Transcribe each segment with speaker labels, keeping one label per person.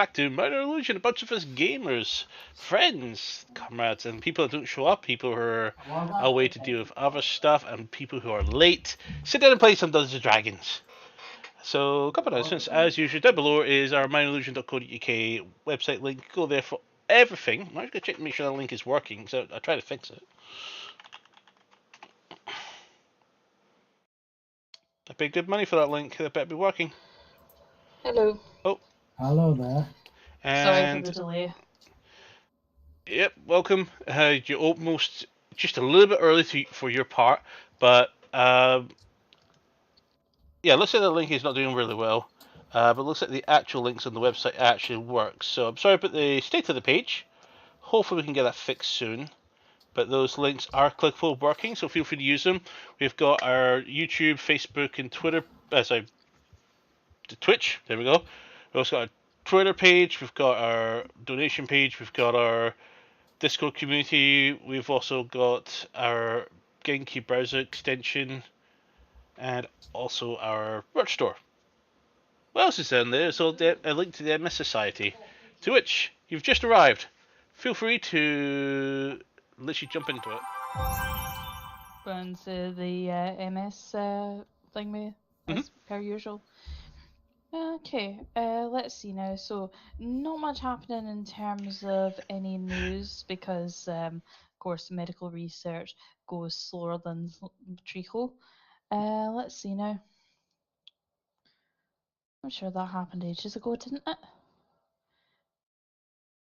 Speaker 1: back to Minor Illusion, a bunch of us gamers, friends, comrades, and people that don't show up, people who are away to deal with other stuff, and people who are late. Sit down and play some Dungeons and Dragons. So, a couple of announcements. As usual, down below is our minorillusion.co.uk website link. Go there for everything. I'm just going to check to make sure the link is working, so I try to fix it. I paid good money for that link. It better be working.
Speaker 2: Hello.
Speaker 1: Oh.
Speaker 3: Hello there.
Speaker 2: Sorry for the delay.
Speaker 1: Yep, welcome. You're almost just a little bit early for your part, but yeah, looks like the link is not doing really well. But looks like the actual links on the website actually work. So I'm sorry about the state of the page. Hopefully we can get that fixed soon. But those links are clickable, working, so feel free to use them. We've got our YouTube, Facebook, and Twitter. Sorry, Twitch. There we go. We've also got our Twitter page. We've got our donation page. We've got our Discord community. We've also got our Genki browser extension and also our merch store. What else is down there? So a link to the MS Society, to which you've just arrived. Feel free to literally jump into it.
Speaker 2: Go into the MS thing, as per usual. Okay, let's see now. So, not much happening in terms of any news because, of course, medical research goes slower than treacle. Let's see now. I'm sure that happened ages ago, didn't it?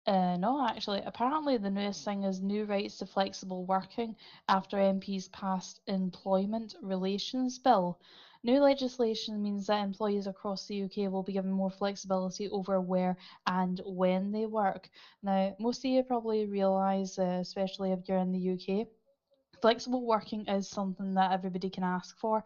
Speaker 2: No, actually, apparently the newest thing is new rights to flexible working after MPs passed Employment Relations Bill. New legislation means that employees across the UK will be given more flexibility over where and when they work. Now, most of you probably realise, especially if you're in the UK, flexible working is something that everybody can ask for,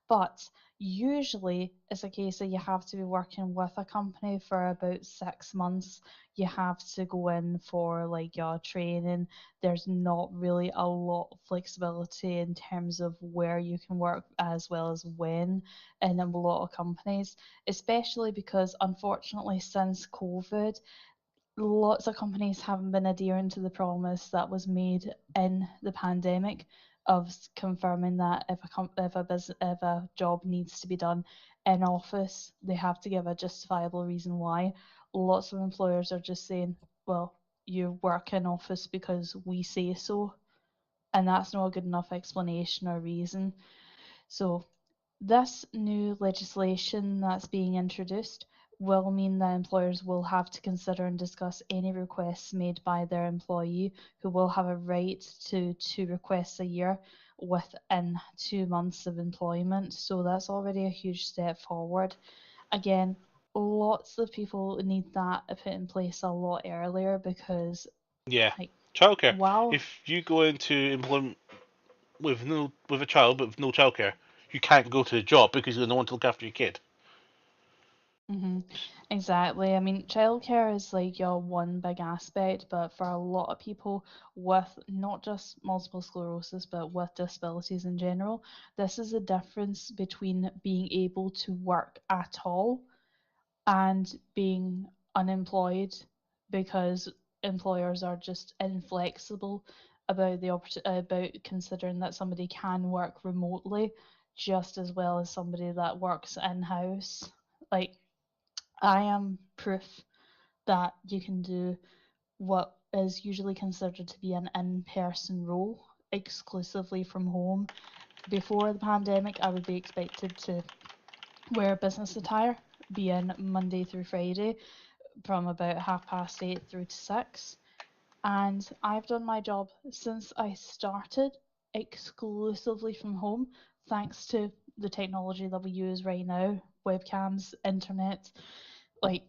Speaker 2: but usually it's a case that you have to be working with a company for about 6 months. You have to go in for like your training. There's not really a lot of flexibility in terms of where you can work as well as when in a lot of companies, especially because unfortunately since COVID, lots of companies haven't been adhering to the promise that was made in the pandemic of confirming that if a job needs to be done in office, they have to give a justifiable reason why. Lots of employers are just saying, well, you work in office because we say so, and that's not a good enough explanation or reason. So this new legislation that's being introduced will mean that employers will have to consider and discuss any requests made by their employee, who will have a right to 2 requests a year within 2 months of employment. So that's already a huge step forward. Again, lots of people need that put in place a lot earlier because
Speaker 1: childcare.
Speaker 2: wow.
Speaker 1: If you go into employment with a child but with no childcare, you can't go to the job because there's no one to look after your kid.
Speaker 2: Exactly. I mean, childcare is like your one big aspect, but for a lot of people with not just multiple sclerosis, but with disabilities in general, this is the difference between being able to work at all and being unemployed, because employers are just inflexible about about considering that somebody can work remotely just as well as somebody that works in-house. Like, I am proof that you can do what is usually considered to be an in-person role exclusively from home. Before the pandemic, I would be expected to wear business attire, be in Monday through Friday from about 8:30 through to 6. And I've done my job since I started exclusively from home, thanks to the technology that we use right now, webcams, internet, like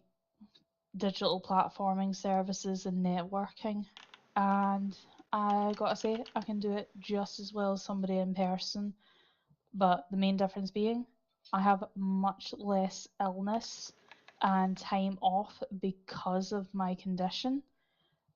Speaker 2: digital platforming services and networking. And I gotta say, I can do it just as well as somebody in person. But the main difference being, I have much less illness and time off because of my condition,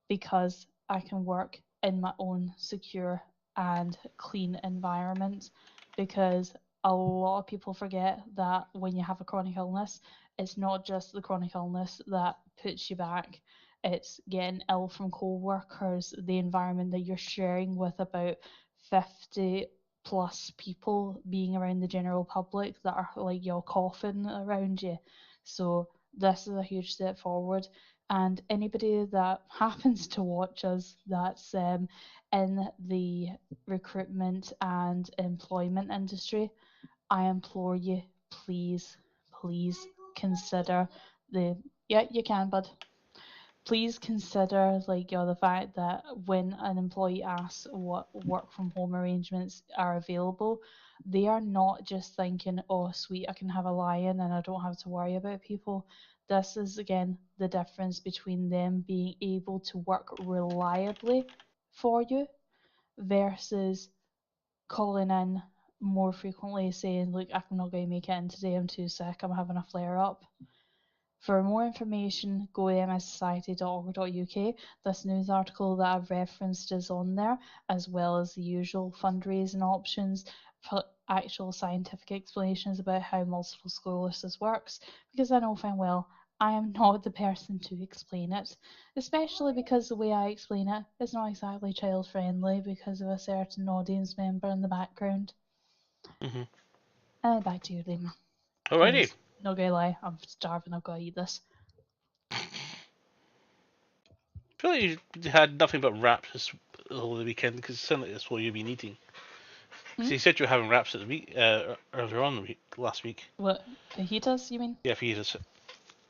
Speaker 2: because I can work in my own secure and clean environment. Because a lot of people forget that when you have a chronic illness, it's not just the chronic illness that puts you back. It's getting ill from co-workers, the environment that you're sharing with about 50 plus people being around the general public that are like your coffin around you. So this is a huge step forward. And anybody that happens to watch us that's in the recruitment and employment industry, I implore you, please, please consider the yeah, you can, bud. Please consider the fact that when an employee asks what work from home arrangements are available, they are not just thinking, oh sweet, I can have a lie-in and I don't have to worry about people. This is again the difference between them being able to work reliably for you versus calling in more frequently saying, look, I'm not going to make it in today, I'm too sick, I'm having a flare up. For more information, go to mssociety.org.uk. This news article that I've referenced is on there, as well as the usual fundraising options, actual scientific explanations about how multiple sclerosis works, because I know fine well I am not the person to explain it, especially because the way I explain it is not exactly child friendly because of a certain audience member in the background.
Speaker 1: Mm-hmm.
Speaker 2: Back to you, Liam.
Speaker 1: Alrighty.
Speaker 2: Not gonna lie, I'm starving, I've got to eat this.
Speaker 1: I feel like you had nothing but wraps this whole weekend because it sounded like that's what you've been eating. Because you said you were having wraps at the week earlier on the week, last week.
Speaker 2: What, fajitas, you mean?
Speaker 1: Yeah, fajitas.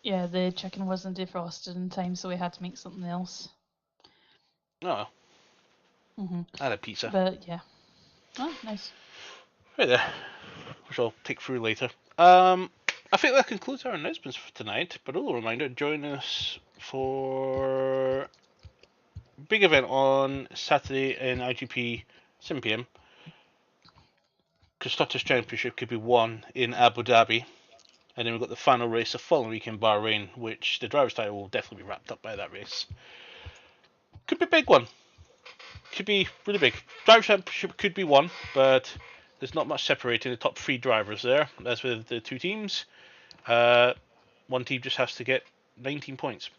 Speaker 2: Yeah, the chicken wasn't defrosted in time, so we had to make something else.
Speaker 1: Oh,
Speaker 2: Hmm
Speaker 1: I had a pizza.
Speaker 2: But yeah. Oh, nice.
Speaker 1: Right there, which I'll take through later. I think that concludes our announcements for tonight. But a little reminder: join us for a big event on Saturday in IGP, 7 p.m. Constructors Championship could be won in Abu Dhabi, and then we've got the final race the following week in Bahrain, which the driver's title will definitely be wrapped up by that race. Could be a big one. Could be really big. Driver's Championship could be won, but there's not much separating the top three drivers there. As with the two teams, one team just has to get 19 points.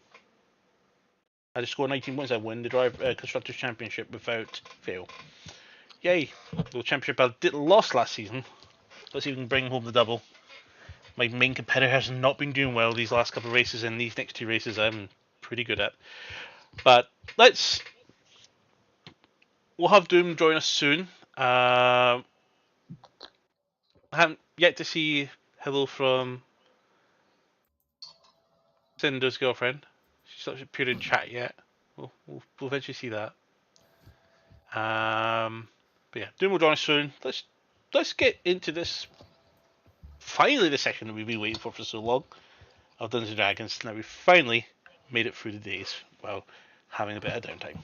Speaker 1: I just score 19 points, I win the Constructors Championship without fail. Yay! The championship I lost last season. Let's even bring home the double. My main competitor has not been doing well these last couple of races, and these next two races I'm pretty good at. But we'll have Doom join us soon. I haven't yet to see hello from Cinder's girlfriend. She's not appeared in chat yet. We'll eventually see that. But yeah, Doom will join us soon. Let's get into this. Finally, the session that we've been waiting for so long of Dungeons and Dragons. Now we've finally made it through the days while having a bit of downtime.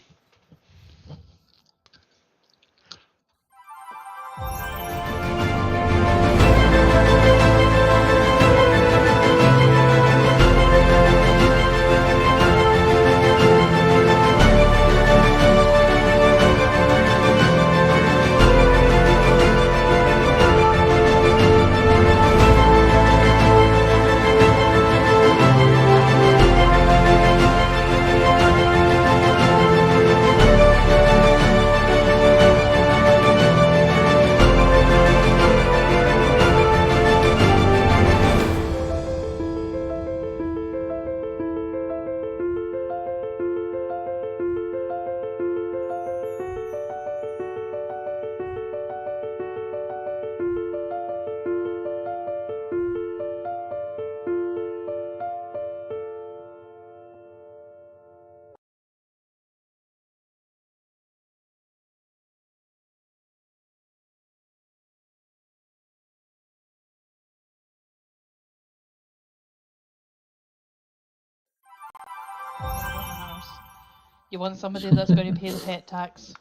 Speaker 2: You want somebody that's going to pay the pet tax.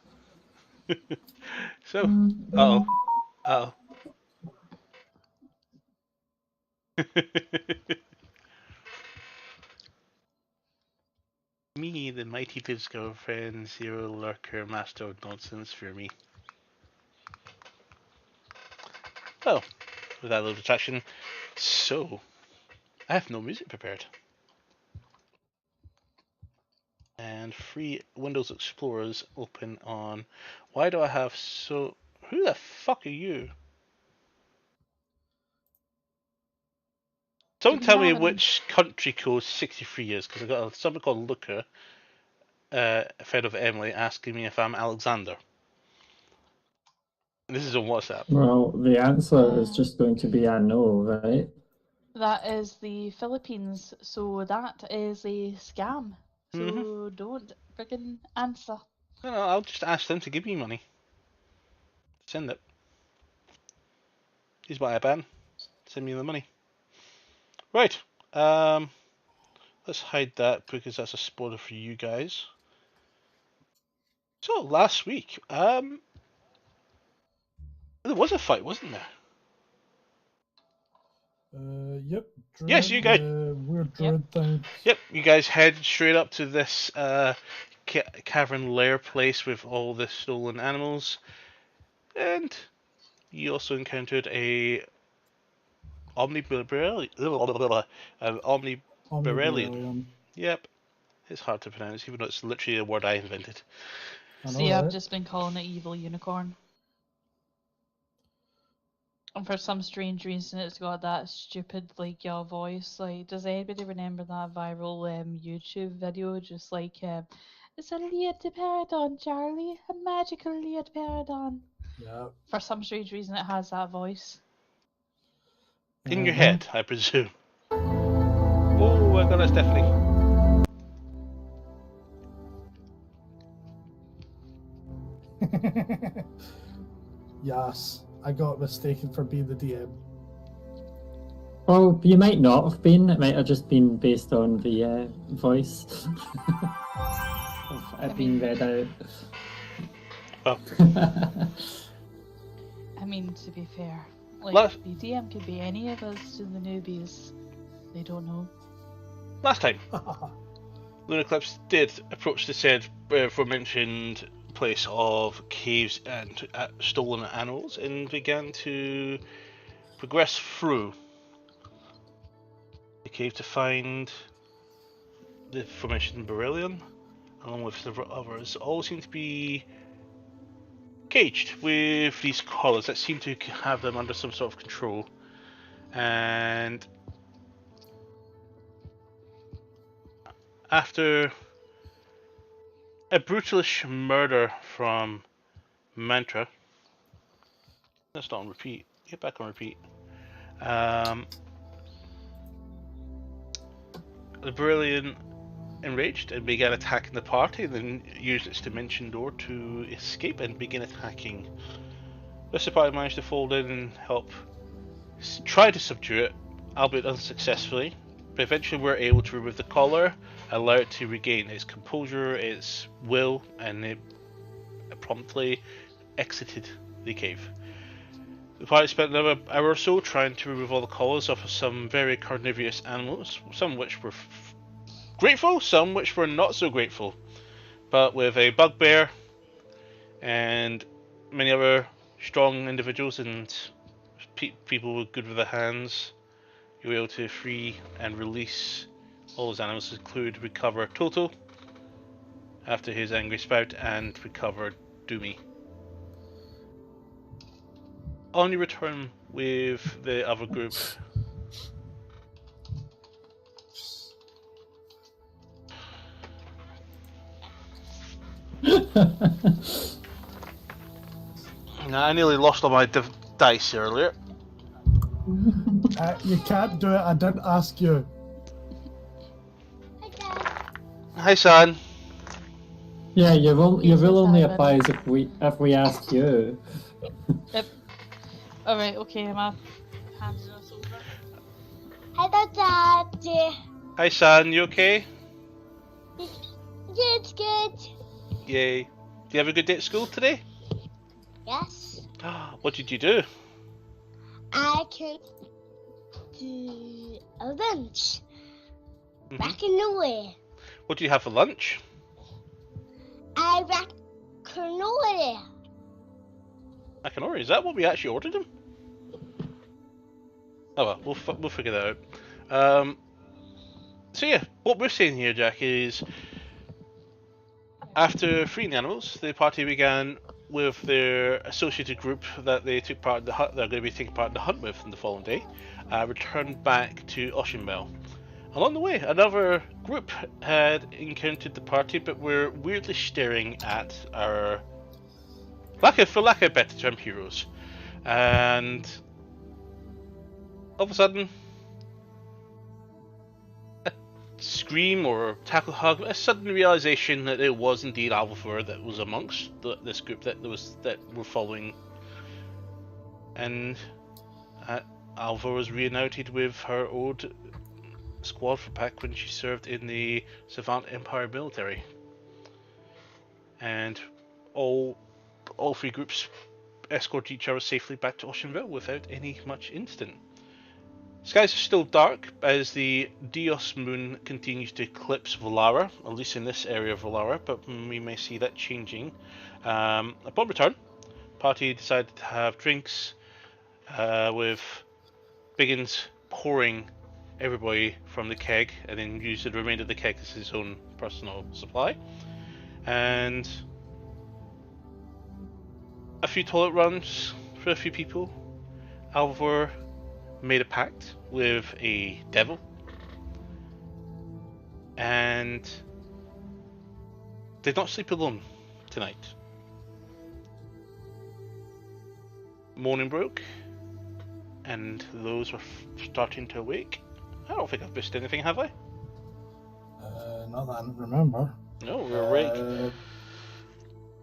Speaker 1: So, uh oh. Me, the mighty Piv's girlfriend, zero lurker, master of nonsense for me. Well, with that little detraction, so I have no music prepared. And free Windows Explorers open on. Why do I have so? Who the fuck are you? Someone
Speaker 2: be
Speaker 1: tell me
Speaker 2: having
Speaker 1: which country code 63 is, because I got something called Looker, a friend of Emily, asking me if I'm Alexander. This is on WhatsApp.
Speaker 3: Well, the answer is
Speaker 2: Uh,
Speaker 3: just going to be I know, right?
Speaker 2: that is the Philippines, so that is a scam.
Speaker 1: Mm-hmm.
Speaker 2: So don't friggin' answer.
Speaker 1: No, I'll just ask them to give me money. Send it. Here's my IBAN. Send me the money. Right. Let's hide that because that's a spoiler for you guys. So last week, there was a fight, wasn't there?
Speaker 4: Yep.
Speaker 1: Yes, you guys.
Speaker 4: Weird druid thing.
Speaker 1: Yep, you guys head straight up to this cavern lair place with all the stolen animals, and you also encountered a an omniberyllian.
Speaker 4: Omniberyllium.
Speaker 1: Yep, it's hard to pronounce, even though it's literally a word I invented.
Speaker 4: I know,
Speaker 2: See, I've
Speaker 4: right?
Speaker 2: just been calling it evil unicorn. And for some strange reason, it's got that stupid, like, your voice. Like, does anybody remember that viral YouTube video? Just like, it's a Leoparadon, Charlie. A magical Leoparadon.
Speaker 4: Yeah.
Speaker 2: For some strange reason, it has that voice.
Speaker 1: In your
Speaker 4: Uh-huh.
Speaker 1: head, I presume. Oh, I got a Stephanie.
Speaker 4: Yes, I got mistaken for being the DM.
Speaker 3: Well, you might not have been. It might have just been based on the voice of it being read out.
Speaker 1: Well,
Speaker 2: I mean, to be fair, like,
Speaker 1: Last-
Speaker 2: the DM could be any of us to the newbies. They don't know.
Speaker 1: last time, Lunaclips did approach the said aforementioned place of caves and stolen animals and began to progress through the cave to find the aforementioned beryllium, along with several others. All seem to be caged with these collars that seem to have them under some sort of control. And after a brutalish murder from Mantra, that's not on repeat. Get back on repeat. The Beryllian enraged and began attacking the party, and then used its dimension door to escape and begin attacking. The party managed to fold in and help try to subdue it, albeit unsuccessfully. But eventually, we were able to remove the collar, allow it to regain its composure, its will, and it promptly exited the cave. The party spent another hour or so trying to remove all the collars off of some very carnivorous animals, some of which were grateful, some which were not so grateful. But with a bugbear and many other strong individuals and people good with their hands, you were able to free and release all those animals, include recover Toto after his angry spout and recover Doomy. On your return with the other group, I nearly lost all my dice earlier.
Speaker 4: You can't do it. I didn't ask you.
Speaker 1: Hi, son.
Speaker 3: Yeah, your rule
Speaker 2: Yes,
Speaker 3: only
Speaker 2: I bet.
Speaker 3: applies if we ask you.
Speaker 2: Yep. Alright, okay, my hands are over.
Speaker 5: Hello, Daddy.
Speaker 1: Hi, son. You okay?
Speaker 5: It's good.
Speaker 1: Yay. Do you have a good day at school today?
Speaker 5: Yes,
Speaker 1: What did you do?
Speaker 5: I can do a lunch.
Speaker 1: Mhm.
Speaker 5: Back in the way.
Speaker 1: What do you have for lunch?
Speaker 5: I back cannoli.
Speaker 1: Macanori. Is that what we actually ordered them? Oh well, we'll figure that out. So yeah, what we're saying here, Jack, is After freeing the animals, the party began with their associated group that they took part in the hunt. They're going to be taking part in the hunt with in the following day. Returned back to Oshenbell. Along the way, another group had encountered the party, but were weirdly staring at our, for lack of a better term, heroes. And all of a sudden, a scream or tackle hug, a sudden realization that it was indeed Alvor that was amongst this group that were following. And Alvor was reunited with her old squad from back when she served in the Savant Empire military. And all three groups escorted each other safely back to Oshenville without any much incident. Skies are still dark as the Dios moon continues to eclipse Valara, at least in this area of Valara, but we may see that changing. Upon return, party decided to have drinks with Biggins pouring everybody from the keg and then use the remainder of the keg as his own personal supply. And a few toilet runs for a few people. Alvor made a pact with a devil, and did not sleep alone tonight. Morning broke, and those were starting to awake. I don't think I've missed anything, have I?
Speaker 4: Not that I remember.
Speaker 1: No, we're awake.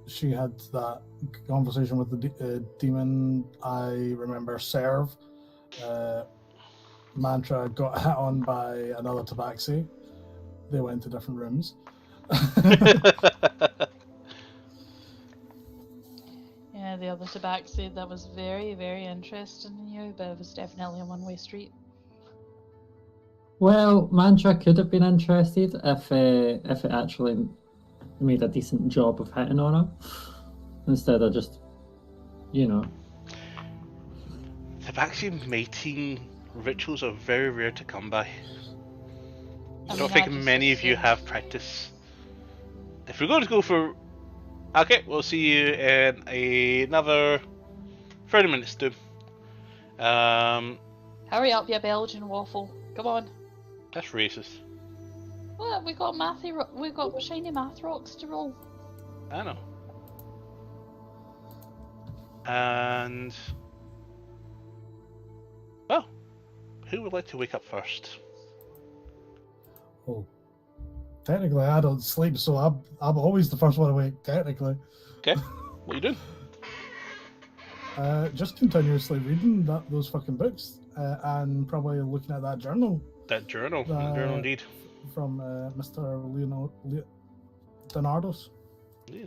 Speaker 4: She had that conversation with the demon. I remember Serve. Mantra got hit on by another tabaxi. They went to different rooms.
Speaker 2: Yeah, the other tabaxi, that was very, very interesting in you, but it was definitely a one-way street.
Speaker 3: Well, Mantra could have been interested if it actually made a decent job of hitting on her, instead of just,
Speaker 1: Tabaxi mating rituals are very rare to come by. I don't
Speaker 2: I
Speaker 1: think
Speaker 2: just
Speaker 1: many of you
Speaker 2: assumed-
Speaker 1: have practice. If we're going to go for... Okay, we'll see you in another 30 minutes, too.
Speaker 2: Hurry up, you Belgian waffle. Come on.
Speaker 1: That's racist.
Speaker 2: What? We got shiny math rocks to roll.
Speaker 1: I know. And... well, who would like to wake up first?
Speaker 4: Well, technically, I don't sleep, so I'm always the first one awake. Technically,
Speaker 1: Okay, what are you doing?
Speaker 4: just continuously reading those fucking books and probably looking at that journal
Speaker 1: That journal. Journal indeed.
Speaker 4: from Mr. Leonardo's.
Speaker 1: Yeah.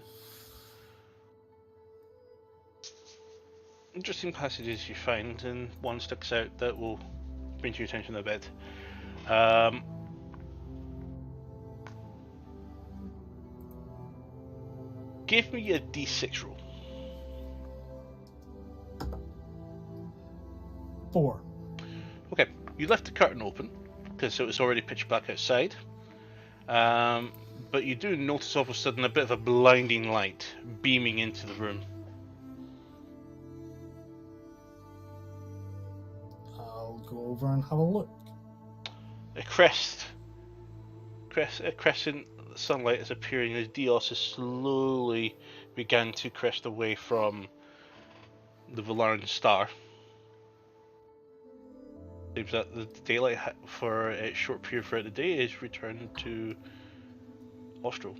Speaker 1: Interesting passages you find, and one sticks out that will bring to your attention a bit. Give me a d6 roll.
Speaker 4: 4.
Speaker 1: Okay, you left the curtain open because it was already pitch black outside, but you do notice all of a sudden a bit of a blinding light beaming into the room.
Speaker 4: I'll go over and have a look.
Speaker 1: A crescent sunlight is appearing as Dios is slowly began to crest away from the Valaran star. Seems that the daylight for a short period throughout the day is returned to Austral.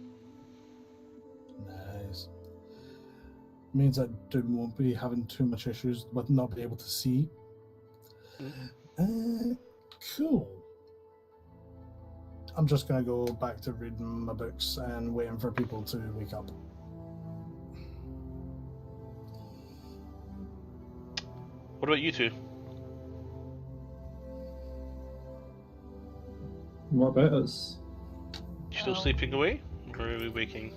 Speaker 4: Nice. Means that Doom won't be having too much issues with not being able to see. Cool. I'm just gonna go back to reading my books and waiting for people to wake up.
Speaker 1: What about you two?
Speaker 3: What about us?
Speaker 1: You still
Speaker 2: Oh.
Speaker 1: sleeping away, or are we waking?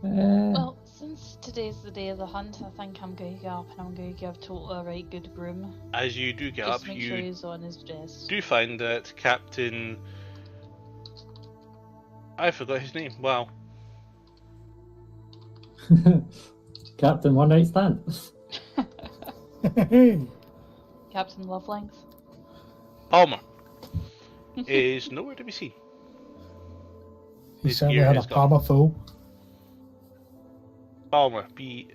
Speaker 2: Well, since today's the day of the hunt, I think I'm going to get up and I'm going to give Toto a right good groom.
Speaker 1: As you do get
Speaker 2: Just
Speaker 1: up,
Speaker 2: make
Speaker 1: you
Speaker 2: sure he's on his dress.
Speaker 1: do find that Captain I forgot his name. Wow.
Speaker 3: Captain One Night Stand.
Speaker 4: Hey,
Speaker 2: Captain Lovelength.
Speaker 1: Palmer is nowhere to be seen.
Speaker 4: he
Speaker 1: His
Speaker 4: certainly
Speaker 1: gear
Speaker 4: had a
Speaker 1: is gone.
Speaker 4: palma full.
Speaker 1: Palmer, be.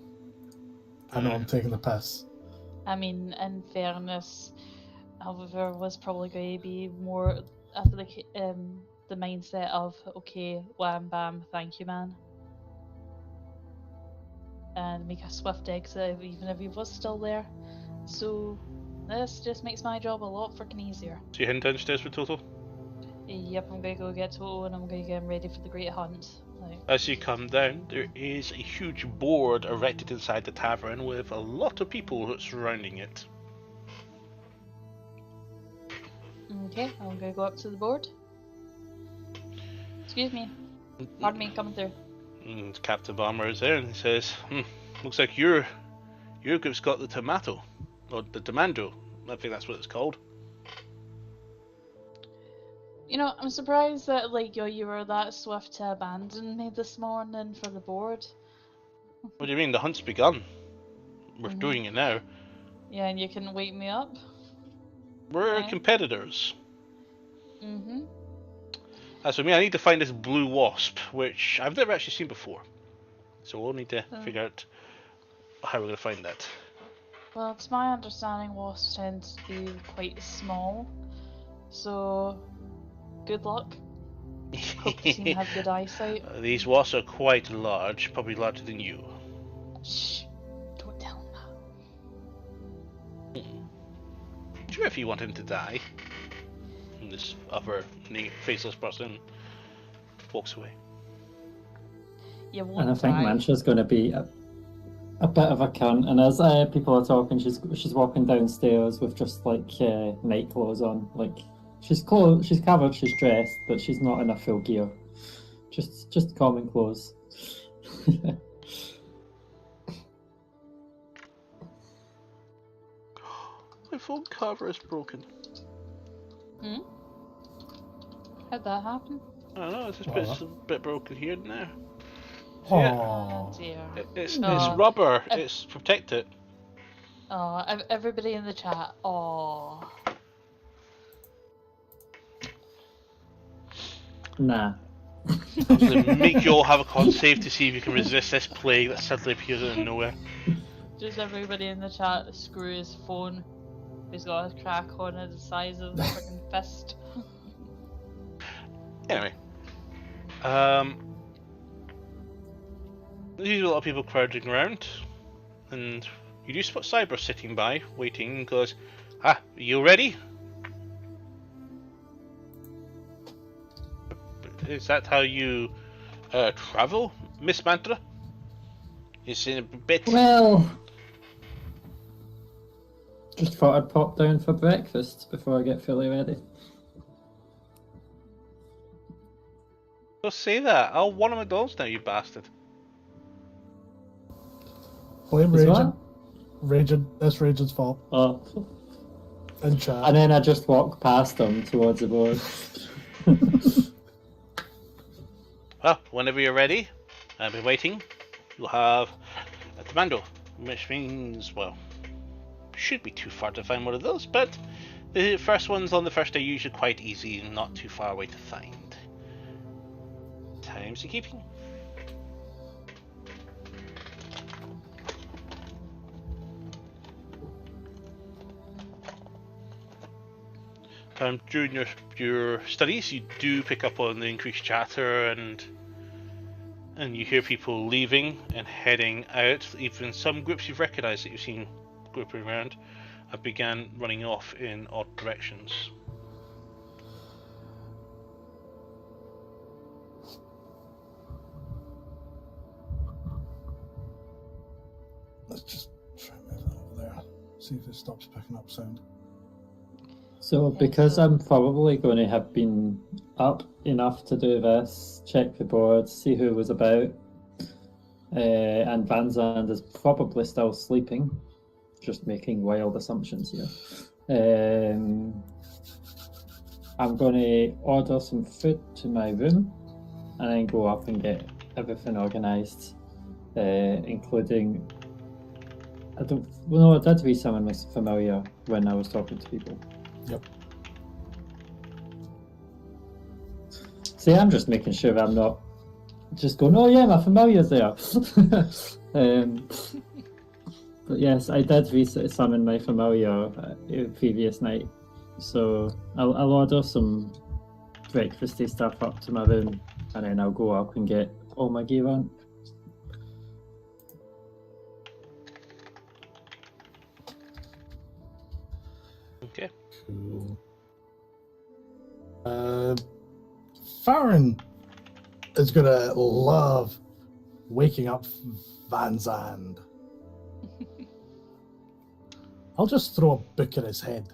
Speaker 4: I know I'm taking the piss.
Speaker 2: I mean, in fairness, however, was probably going to be more after the mindset of, okay, wham bam, thank you, man. And make a swift exit even if he was still there. So this just makes my job a lot freaking easier.
Speaker 1: So you're heading downstairs with Toto?
Speaker 2: Yep, I'm gonna go get Toto and I'm gonna get him ready for the great hunt. Like,
Speaker 1: As you come down, there is a huge board erected inside the tavern with a lot of people surrounding it.
Speaker 2: okay, I'm gonna go up to the board. Excuse me. Pardon me, coming through.
Speaker 1: And Captain Palmer is there and he says, looks like your group's got the tomato. Or the Tomanjo. I think that's what it's called.
Speaker 2: You know, I'm surprised that like you were that swift to abandon me this morning for the board.
Speaker 1: What do you mean? The hunt's begun. We're
Speaker 2: Mhm.
Speaker 1: doing it now.
Speaker 2: Yeah, and you can wake me up.
Speaker 1: We're
Speaker 2: Okay.
Speaker 1: competitors.
Speaker 2: Mm-hmm.
Speaker 1: As for me, I need to find this blue wasp, which I've never actually seen before. So we'll need to figure out how we're going to find that.
Speaker 2: Well, it's my understanding wasps tend to be quite small. So, good luck. Hope you team have good eyesight.
Speaker 1: These wasps are quite large, probably larger than you.
Speaker 2: Shh. Don't tell him that.
Speaker 1: Sure, if you want him to die. And this other faceless person walks away.
Speaker 2: You won't
Speaker 3: And I think
Speaker 2: die.
Speaker 3: Mancha's going to be a bit of a cunt. And as people are talking, she's walking downstairs with just like night clothes on. Like she's covered, she's dressed, but she's not in a full gear. Just common clothes.
Speaker 1: My phone cover is broken.
Speaker 2: Hmm? How'd that happen?
Speaker 1: I don't know, it's just
Speaker 4: Oh.
Speaker 1: a bit broken here and there.
Speaker 2: Oh
Speaker 4: Oh,
Speaker 2: dear.
Speaker 1: It's
Speaker 2: Oh.
Speaker 1: rubber, it's protected.
Speaker 2: Oh, everybody in the chat. Oh.
Speaker 3: Nah.
Speaker 1: Obviously, make you all have a con save to see if you can resist this plague that suddenly appears out of nowhere.
Speaker 2: Just everybody in the chat screw his phone. He's got a crack on it the size of the freaking fist.
Speaker 1: Anyway, there's a lot of people crowding around, and you do spot Cyber sitting by, waiting, and goes, "Ah, are you ready? Is that how you travel, Miss Mantra? Is it a bit?"
Speaker 3: Well, just thought I'd pop down for breakfast before I get fully ready.
Speaker 1: Don't say that. I'll want a McDonald's now, you bastard.
Speaker 4: blame
Speaker 3: Is
Speaker 4: Raging.
Speaker 3: what?
Speaker 4: Raging. That's Raging's fault.
Speaker 3: Oh.
Speaker 4: In chat.
Speaker 3: And then I just walk past them towards the board.
Speaker 1: Well, whenever you're ready, I'll be waiting. You'll have a Tomanjo, which means, well, should be too far to find one of those, but the first ones on the first day are usually quite easy and not too far away to find. Time's to keeping. During your studies, you do pick up on the increased chatter and you hear people leaving and heading out. Even some groups you've recognised that you've seen grouping around have began running off in odd directions.
Speaker 4: Let's just try and move that over there. See if it stops picking up sound.
Speaker 3: So because I'm probably going to have been up enough to do this, check the board, see who was about, and Van Zandt is probably still sleeping, just making wild assumptions here. I'm going to order some food to my room and then go up and get everything organised, including. I did resummon my familiar when I was talking to people.
Speaker 4: Yep.
Speaker 3: See, I'm just making sure I'm not just going, oh yeah, my familiar's there. But yes, I did resummon my familiar previous night, so I'll order some breakfasty stuff up to my room, and then I'll go up and get all my gear on.
Speaker 1: Okay.
Speaker 4: Cool. Farron is gonna love waking up Van Zandt. I'll just throw a book at his head.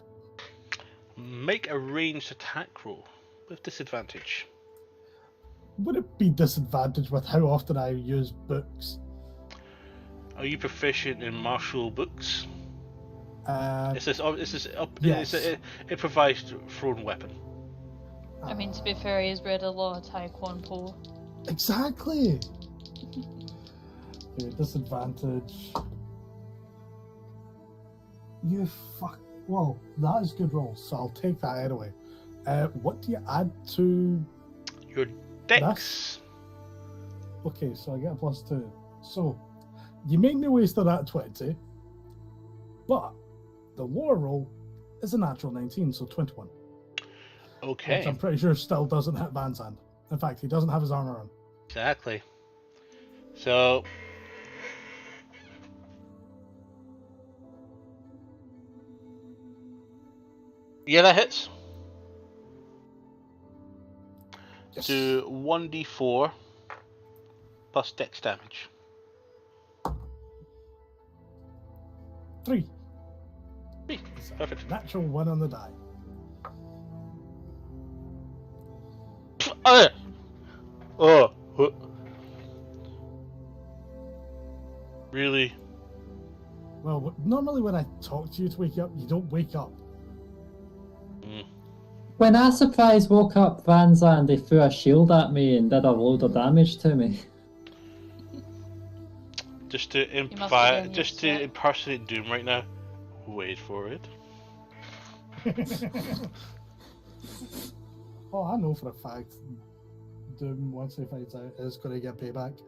Speaker 1: Make a ranged attack roll with disadvantage.
Speaker 4: Would it be disadvantaged with how often I use books?
Speaker 1: Are you proficient in martial books?
Speaker 4: Yes.
Speaker 1: It provides thrown weapon.
Speaker 2: I mean, to be fair, he's read a lot of Taekwondo.
Speaker 4: Exactly. Okay, disadvantage. You fuck. Well, that is good roll, so I'll take that anyway. What do you add to
Speaker 1: Your dex.
Speaker 4: Okay, so I get a +2. So you made me waste of that 20, but the lower roll is a natural 19, so 21.
Speaker 1: Okay.
Speaker 4: Which I'm pretty sure still doesn't hit Van Zandt. In fact, he doesn't have his armor on.
Speaker 1: Exactly. So. Yeah, that hits.
Speaker 4: Yes.
Speaker 1: Do 1d4 plus dex damage.
Speaker 4: 3.
Speaker 1: Perfect.
Speaker 4: Natural 1 on the die.
Speaker 1: Oh. Really?
Speaker 4: Well, normally when I talk to you to wake you up, you don't wake up.
Speaker 3: When I surprise woke up Van Zandt, he threw a shield at me and did a load of damage to me.
Speaker 1: Just to impersonate Doom right now. Wait for it.
Speaker 4: Oh, I know for a fact Doom, once he finds out, is going to get payback.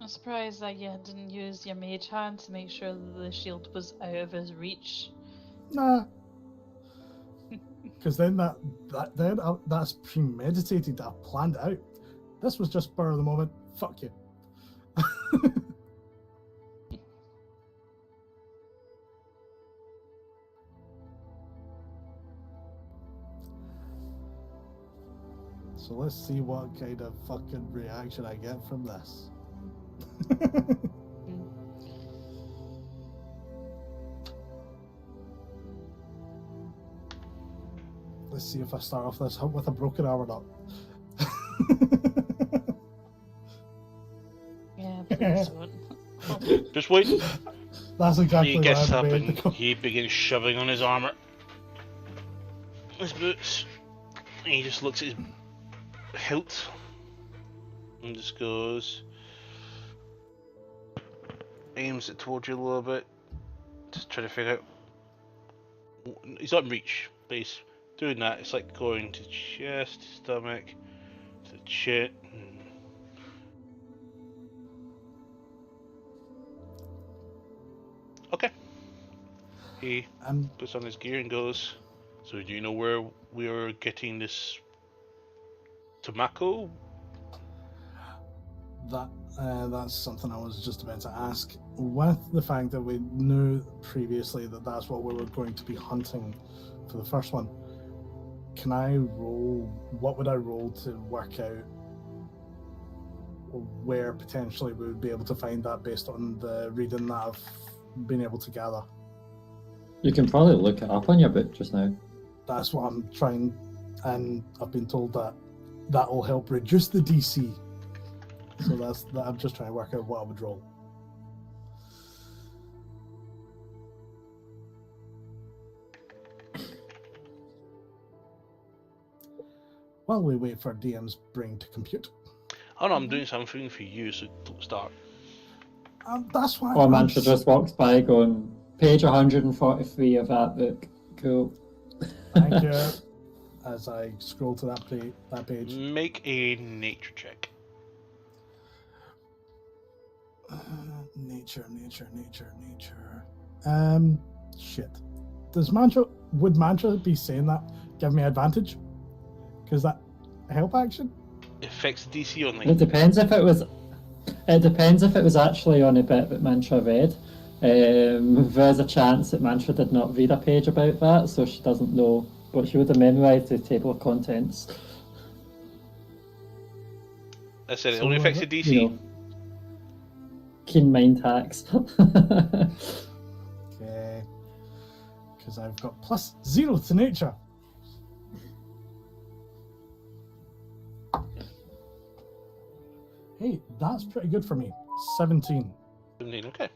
Speaker 2: I'm surprised that you didn't use your mage hand to make sure that the shield was out of his reach.
Speaker 4: Nah. Because then that's premeditated. I've planned it out. This was just spur of the moment. Fuck you. So let's see what kind of fucking reaction I get from this. Let's see if I start off this hunt with a broken arm or not.
Speaker 2: Yeah, please don't.
Speaker 1: Just wait.
Speaker 4: That's exactly
Speaker 1: He
Speaker 4: what
Speaker 1: gets
Speaker 4: I'm
Speaker 1: up
Speaker 4: made
Speaker 1: and
Speaker 4: to go.
Speaker 1: he begins shoving on his armor. His boots. And he just looks at his hilt and just goes, aims it towards you a little bit, just trying to figure out. He's not in reach, but he's doing that. It's like going to chest, stomach, to chin. Okay. He puts on his gear and goes, so do you know where we are getting this Tomanjo?
Speaker 4: That's something I was just about to ask. With the fact that we knew previously that that's what we were going to be hunting for the first one, can I roll? What would I roll to work out where potentially we would be able to find that based on the reading that I've been able to gather? You
Speaker 3: can probably look it up on your book just now.
Speaker 4: That's what I'm trying, and I've been told that will help reduce the DC. So that's that. I'm just trying to work out what I would roll. while we wait for DM's brain to compute.
Speaker 1: Oh no, I'm doing something for you, so don't start.
Speaker 4: That's why.
Speaker 3: Or Mantra just walks by going, page 143 of that book. Cool.
Speaker 4: Thank you. As I scroll to that page.
Speaker 1: Make a nature check.
Speaker 4: Nature. Shit. Would Mantra be saying that? Give me advantage? Because that help action?
Speaker 1: It affects DC only.
Speaker 3: It depends if it was actually on a bit that Mantra read. There's a chance that Mantra did not read a page about that, so she doesn't know, but she would have memorized the table of contents.
Speaker 1: I said it
Speaker 4: So,
Speaker 1: only affects the DC.
Speaker 3: You know, keen mind hacks.
Speaker 4: Okay. Because I've got +0 to nature. Hey, that's pretty good for me. 17.
Speaker 1: 17, okay.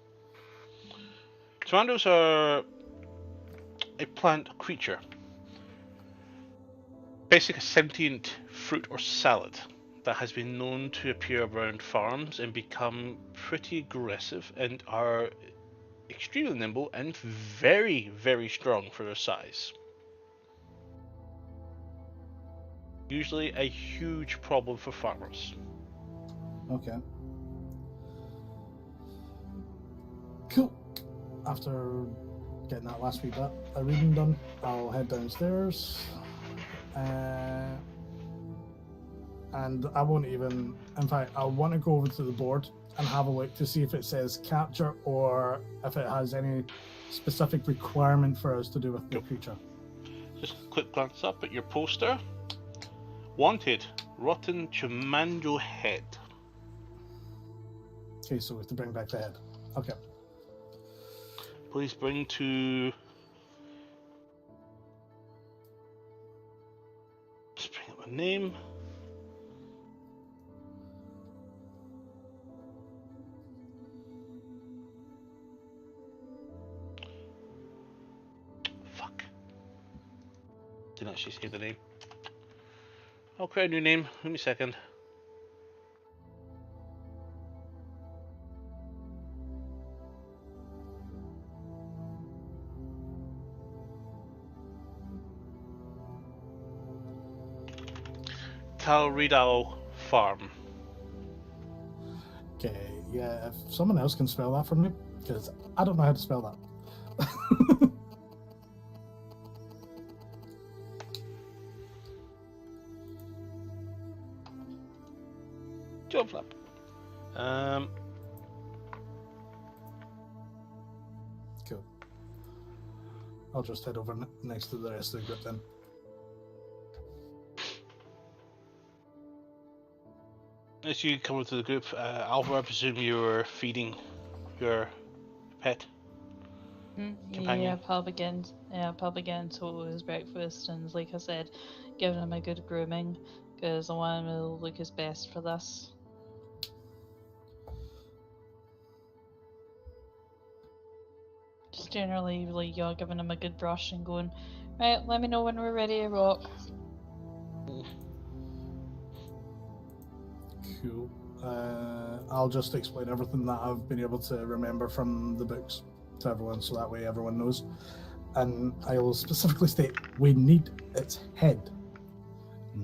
Speaker 1: Tomanjos are a plant creature. Basically a sentient fruit or salad that has been known to appear around farms and become pretty aggressive and are extremely nimble and very, very strong for their size. Usually a huge problem for farmers.
Speaker 4: Okay. Cool. After getting that last wee bit of reading done, I'll head downstairs. And I won't even... In fact, I want to go over to the board and have a look to see if it says capture or if it has any specific requirement for us to do with the creature.
Speaker 1: Just a quick glance up at your poster. Wanted, rotten Tomanjo head.
Speaker 4: Okay, so we have to bring back the head. Okay.
Speaker 1: Please bring to... Just bring up my name. Fuck. Didn't actually say the name. I'll create a new name. Give me a second. Talridal Farm.
Speaker 4: Okay, yeah, if someone else can spell that for me, because I don't know how to spell that.
Speaker 1: Job flap.
Speaker 4: Cool. I'll just head over next to the rest of the group then.
Speaker 1: As you come into the group, Alva, I presume you're feeding your pet. Companion.
Speaker 2: Yeah, pub again. So his breakfast, and like I said, giving him a good grooming because I want him to look his best for this. Just generally, like, you're giving him a good brush and going, right, let me know when we're ready to rock.
Speaker 4: Cool. I'll just explain everything that I've been able to remember from the books to everyone, so that way everyone knows. And I will specifically state, we need its head.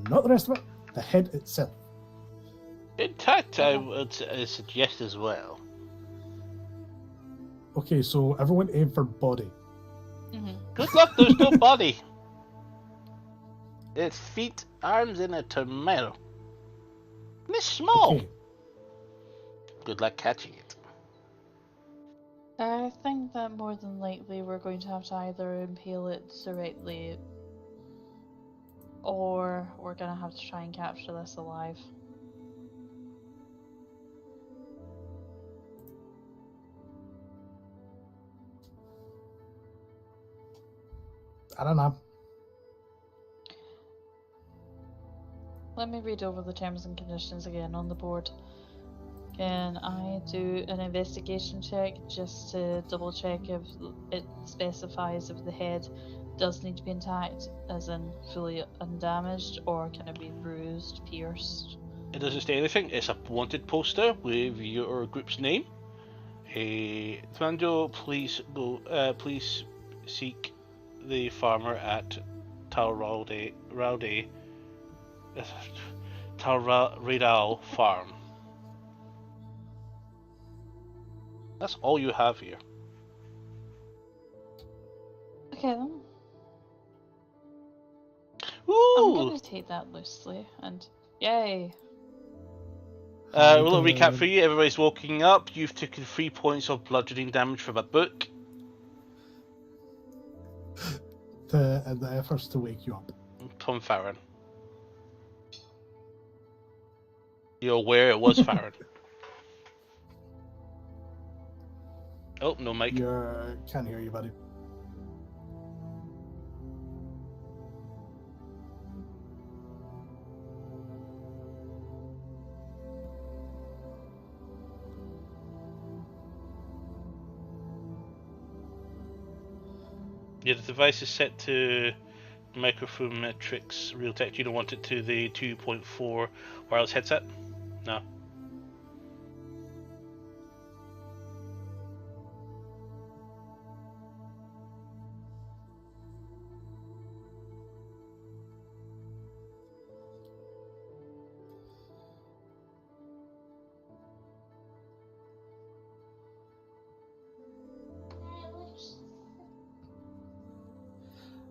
Speaker 4: Not the rest of it, the head itself.
Speaker 1: Intact, I would suggest as well.
Speaker 4: Okay, so everyone aim for body.
Speaker 2: Mm-hmm.
Speaker 1: Good luck, there's no body. It's feet, arms, and a tomato. And it's small.
Speaker 4: Okay.
Speaker 1: Good luck catching it.
Speaker 2: I think that more than likely we're going to have to either impale it directly, or we're going to have to try and capture this alive.
Speaker 4: I don't know.
Speaker 2: Let me read over the terms and conditions again on the board. Can I do an investigation check just to double check if it specifies if the head does need to be intact, as in fully undamaged, or can it be bruised, pierced?
Speaker 1: It doesn't say anything. It's a wanted poster with your group's name. Tomanjo, please go. Please seek the farmer at Talradal Farm. That's all you have here.
Speaker 2: Okay then. I'm
Speaker 1: Ooh!
Speaker 2: gonna take that loosely, and yay!
Speaker 1: A little recap for you. Everybody's walking up. You've taken 3 points of bludgeoning damage from a book.
Speaker 4: The efforts to wake you up.
Speaker 1: From Farron. You're aware it was Farron. Oh, no mic.
Speaker 4: Can't hear you, buddy.
Speaker 1: Yeah, the device is set to microphone metrics Realtek. You don't want it to the 2.4 wireless headset? No.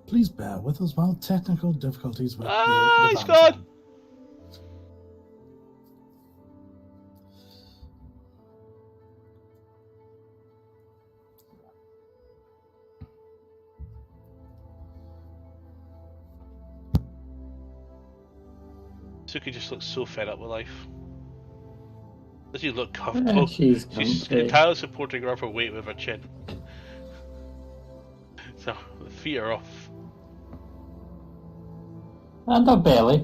Speaker 4: Please bear with us while technical difficulties with
Speaker 1: He's
Speaker 4: the
Speaker 1: gone! Suki just looks so fed up with life. Does he look comfortable?
Speaker 3: She's
Speaker 1: She's
Speaker 3: comfy.
Speaker 1: entirely supporting her upper weight with her chin. So, the feet are off.
Speaker 3: And her belly.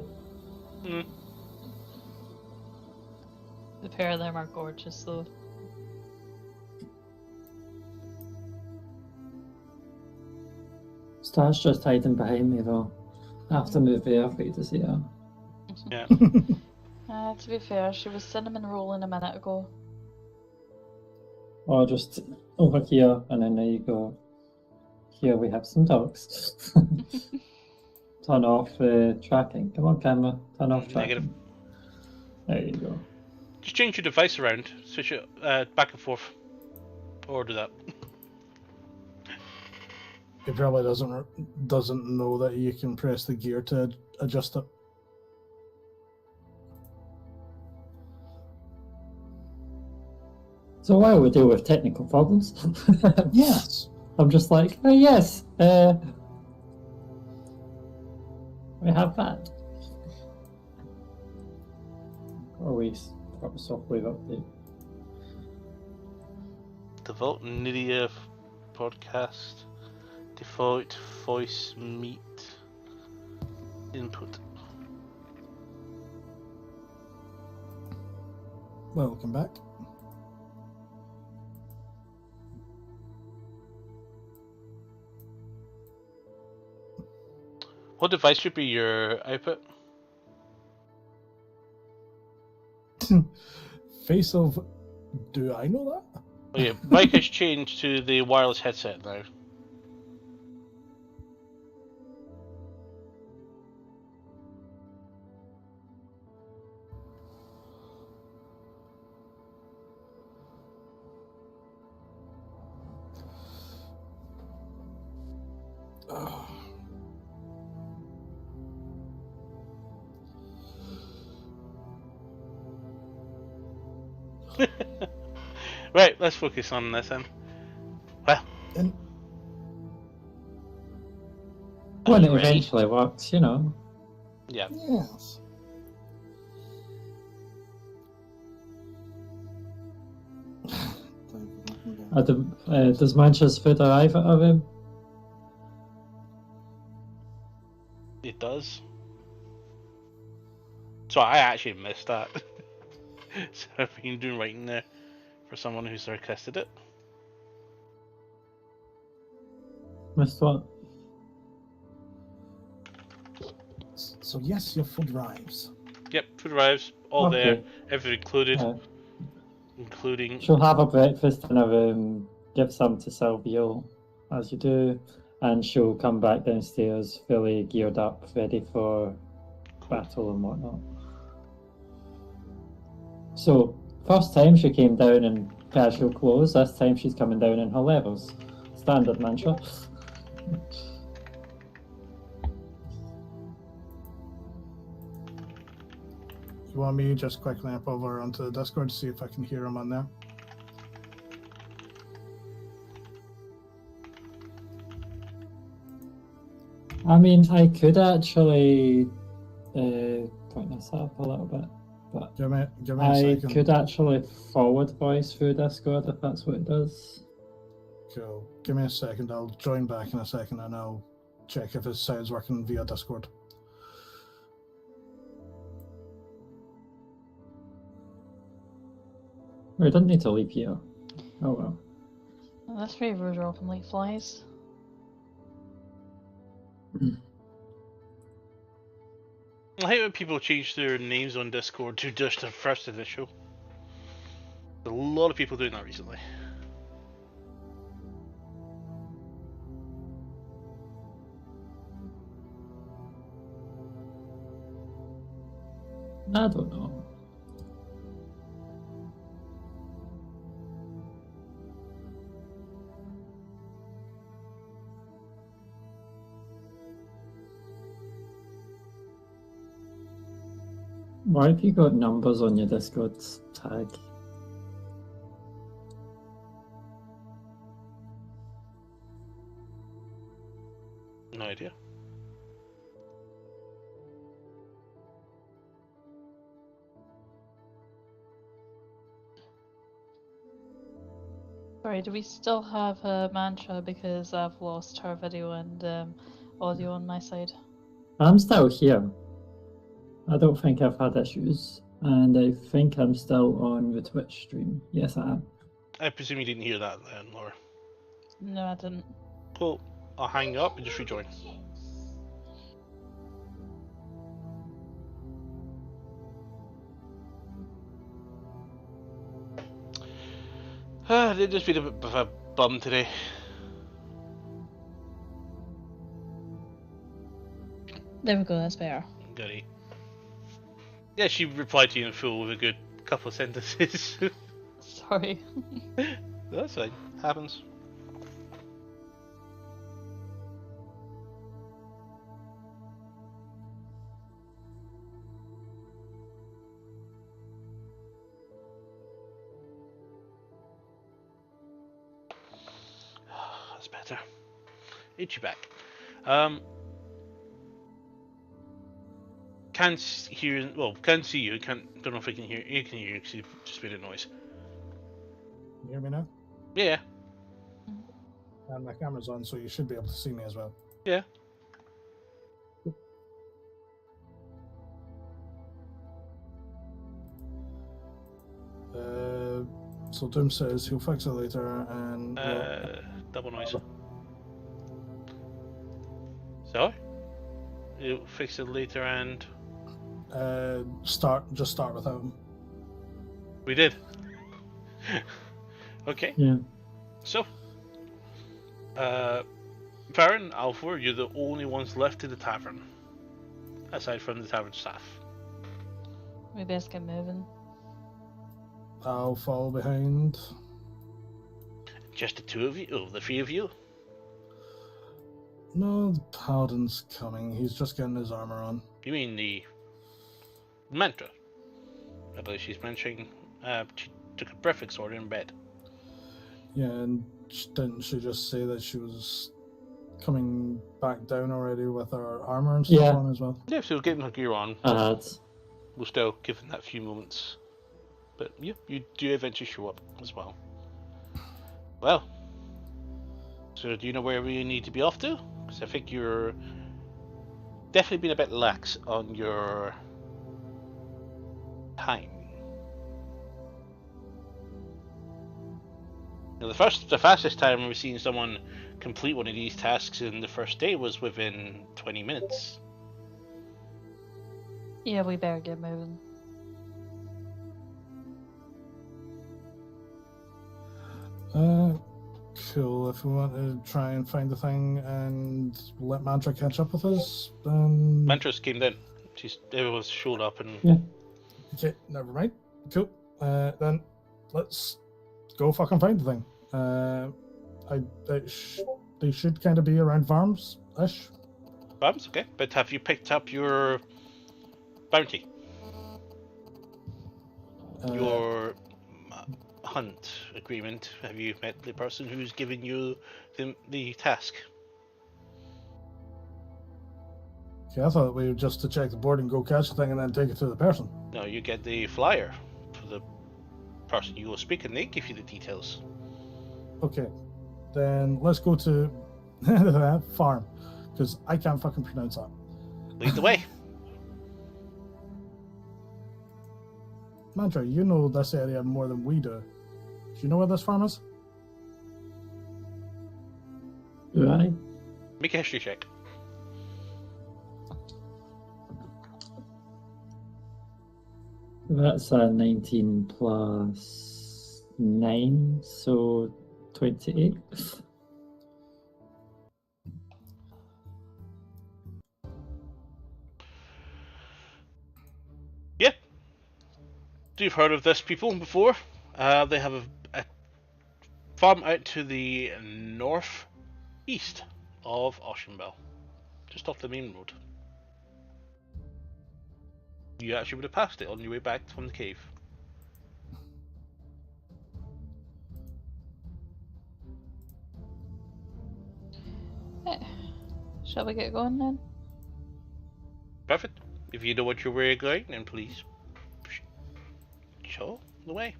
Speaker 2: The pair of them are gorgeous, though.
Speaker 3: Star's just hiding behind me though. After movie, I've got to see her.
Speaker 1: Yeah.
Speaker 2: To be fair, she was cinnamon rolling a minute ago.
Speaker 3: Or just over here, and then there you go. Here we have some dogs. Turn off tracking. Come on, camera. Turn off tracking.
Speaker 1: Negative.
Speaker 3: There you go.
Speaker 1: Just change your device around. Switch it back and forth. Or do that.
Speaker 4: It probably doesn't know that you can press the gear to adjust it.
Speaker 3: So while we deal with technical problems,
Speaker 4: Yes.
Speaker 3: I'm just like, oh yes, we have that. Always proper software update.
Speaker 1: Default Nidia podcast. Default voice meet. Input.
Speaker 4: Welcome back.
Speaker 1: What device should be your output?
Speaker 4: Face of... Do I know that?
Speaker 1: Oh yeah, mic has changed to the wireless headset now. Right, let's focus on this then. Well,
Speaker 4: And
Speaker 3: When it
Speaker 1: ready?
Speaker 3: eventually works, you know.
Speaker 1: Yeah.
Speaker 4: yes.
Speaker 3: Does Manchester's food arrive at him?
Speaker 1: It does. So I actually missed that. So I've been doing writing there for someone who's requested it.
Speaker 3: Missed what?
Speaker 4: So yes, your food arrives.
Speaker 1: Yep, food arrives, all there,
Speaker 3: Okay.
Speaker 1: everything included,
Speaker 3: Uh,
Speaker 1: including.
Speaker 3: she'll have a breakfast in her room, give some to Sylvia, as you do, and she'll come back downstairs fully geared up, ready for battle and whatnot. So, first time she came down in casual clothes, this time she's coming down in her levels. Standard mantra.
Speaker 4: You want me just quickly up over onto the Discord to see if I can hear him on there?
Speaker 3: I mean, I could actually point this up a little bit, but
Speaker 4: Give me a
Speaker 3: I
Speaker 4: second.
Speaker 3: could actually forward voice through Discord if that's what it does.
Speaker 4: Cool. Give me a second. I'll join back in a second and I'll check if his sound's working via Discord.
Speaker 3: We didn't need to leave here. Oh well.
Speaker 2: Well, this favor are dropping like flies.
Speaker 1: I hate when people change their names on Discord to just their first initial. There's a lot of people doing that recently.
Speaker 3: I don't know. Why have you got numbers on your Discord tag?
Speaker 1: No idea.
Speaker 2: Sorry, do we still have a mantra because I've lost her video and audio on my side?
Speaker 3: I'm still here. I don't think I've had issues. And I think I'm still on the Twitch stream. Yes, I am.
Speaker 1: I presume you didn't hear that then, Laura.
Speaker 2: No, I didn't.
Speaker 1: Cool. I'll hang up and just rejoin. They've just been a bit of a bum today.
Speaker 2: There we go, that's better.
Speaker 1: Goody. Yeah, she replied to you in full with a good couple of sentences.
Speaker 2: Sorry.
Speaker 1: That's fine. Happens. That's better. Itchy back. Can hear, well, can see you. Don't know if I can hear. You can hear you because you've just made a noise.
Speaker 4: Can you hear me now?
Speaker 1: Yeah.
Speaker 4: And my camera's on, so you should be able to see me as well.
Speaker 1: Yeah.
Speaker 4: So Doom says he'll fix it later, and
Speaker 1: Double noise. So, you'll fix it later, and
Speaker 4: start without him.
Speaker 1: we did. Okay.
Speaker 3: Yeah.
Speaker 1: So, Farron, Alfor, you're the only ones left in the tavern, aside from the tavern staff.
Speaker 2: We best get moving.
Speaker 4: I'll follow behind.
Speaker 1: Just the two of you? Oh, the three of you?
Speaker 4: No, the paladin's coming. He's just getting his armor on.
Speaker 1: You mean the mantra? I believe she's mentioning she took a prefix order in bed.
Speaker 4: Yeah, and didn't she just say that she was coming back down already with her armor and stuff
Speaker 3: Yeah.
Speaker 4: on as well?
Speaker 1: Yeah, so getting her gear on.
Speaker 3: I had.
Speaker 1: We'll still give them that few moments. But yeah, you do eventually show up as well. Well, so do you know where we need to be off to? Because I think you're definitely been a bit lax on your time. Now, the fastest time we've seen someone complete one of these tasks in the first day was within 20 minutes.
Speaker 2: Yeah, we better get moving.
Speaker 4: Cool. If we want to try and find the thing and let Mantra catch up with us, then.
Speaker 1: Mantra's came down. Everyone's showed up and.
Speaker 3: Yeah.
Speaker 4: Okay, never mind. Cool. Then let's go fucking find the thing. They should kind of be around farms-ish.
Speaker 1: Farms, okay. But have you picked up your bounty? Your hunt agreement? Have you met the person who's given you the task?
Speaker 4: Okay, I thought we were just to check the board and go catch the thing and then take it to the person.
Speaker 1: No, you get the flyer for the person you will speak and they give you the details.
Speaker 4: Okay, then let's go to that farm, because I can't fucking pronounce that.
Speaker 1: Lead the way.
Speaker 4: Mantra, you know this area more than we do. Do you know where this farm is?
Speaker 3: Do I?
Speaker 1: Make a history check.
Speaker 3: That's a 19 plus 9, so 28.
Speaker 1: Yeah. You've heard of this people before. They have a farm out to the northeast of Oceanbell, just off the main road. You actually would have passed it on your way back from the cave.
Speaker 2: Shall we get going then?
Speaker 1: Perfect. If you know what you're where you're going, then please show the way.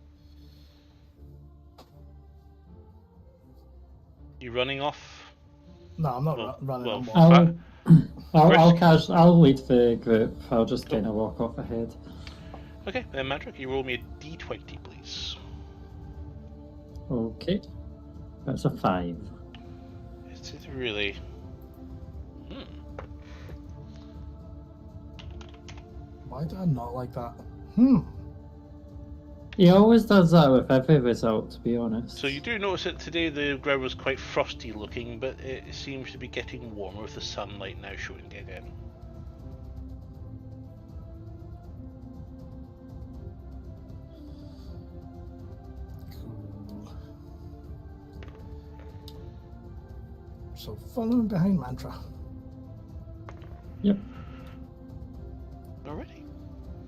Speaker 1: You running off?
Speaker 4: No, I'm not running.
Speaker 1: well,
Speaker 4: I'm walking.
Speaker 3: I'll lead the group. I'll just kind of walk off ahead.
Speaker 1: Okay, then Madrick, you roll me a d20, please.
Speaker 3: Okay. That's a 5.
Speaker 1: It's really...
Speaker 4: Why did I not like that?
Speaker 3: He always does that with every result, to be honest.
Speaker 1: So you do notice that today the ground was quite frosty looking, but it seems to be getting warmer with the sunlight now showing again.
Speaker 4: Cool. So following behind Mantra.
Speaker 3: Yep.
Speaker 1: Alrighty.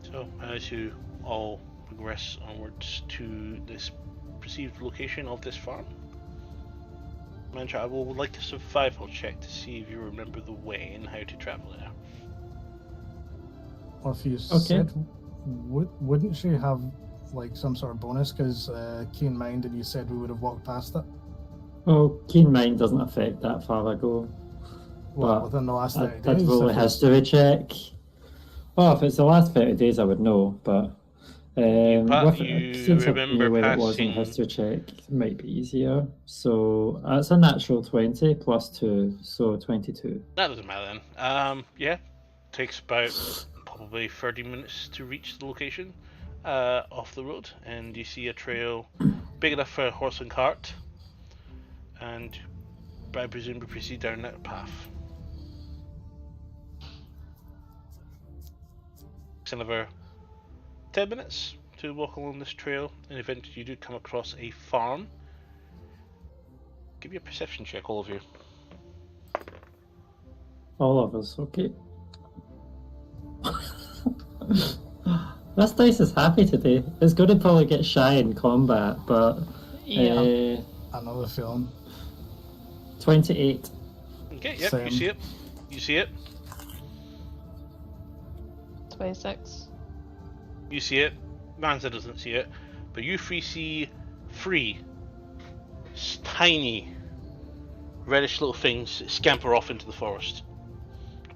Speaker 1: So as you all progress onwards to this perceived location of this farm, Mantra, I would like a survival check to see if you remember the way and how to travel there.
Speaker 4: Or if you said, wouldn't she have like some sort of bonus because keen mind, and you said we would have walked past it?
Speaker 3: Well, keen mind doesn't affect that far ago.
Speaker 4: Well,
Speaker 3: But
Speaker 4: within the last 30
Speaker 3: I'd
Speaker 4: days.
Speaker 3: roll a
Speaker 4: if it's-
Speaker 3: history check. Well, if it's the last 30 days, I would know, but since I
Speaker 1: remember
Speaker 3: knew where it was in
Speaker 1: passing-
Speaker 3: history check, it might be easier. So that's a natural 20 plus 2, so 22.
Speaker 1: That doesn't matter then. Yeah, takes about probably 30 minutes to reach the location off the road, and you see a trail big enough for a horse and cart, and I presume we proceed down that path. It's another 10 minutes to walk along this trail, and eventually you do come across a farm. Give me a perception check, all of you.
Speaker 3: All of us, okay. This dice is happy today. It's going to probably get shy in combat, but
Speaker 2: Yeah.
Speaker 4: Another film.
Speaker 3: 28.
Speaker 1: Okay, yep,
Speaker 4: Same.
Speaker 1: you see it. You see it.
Speaker 2: 26.
Speaker 1: You see it. Manza doesn't see it, but you three see 3 tiny reddish little things scamper off into the forest,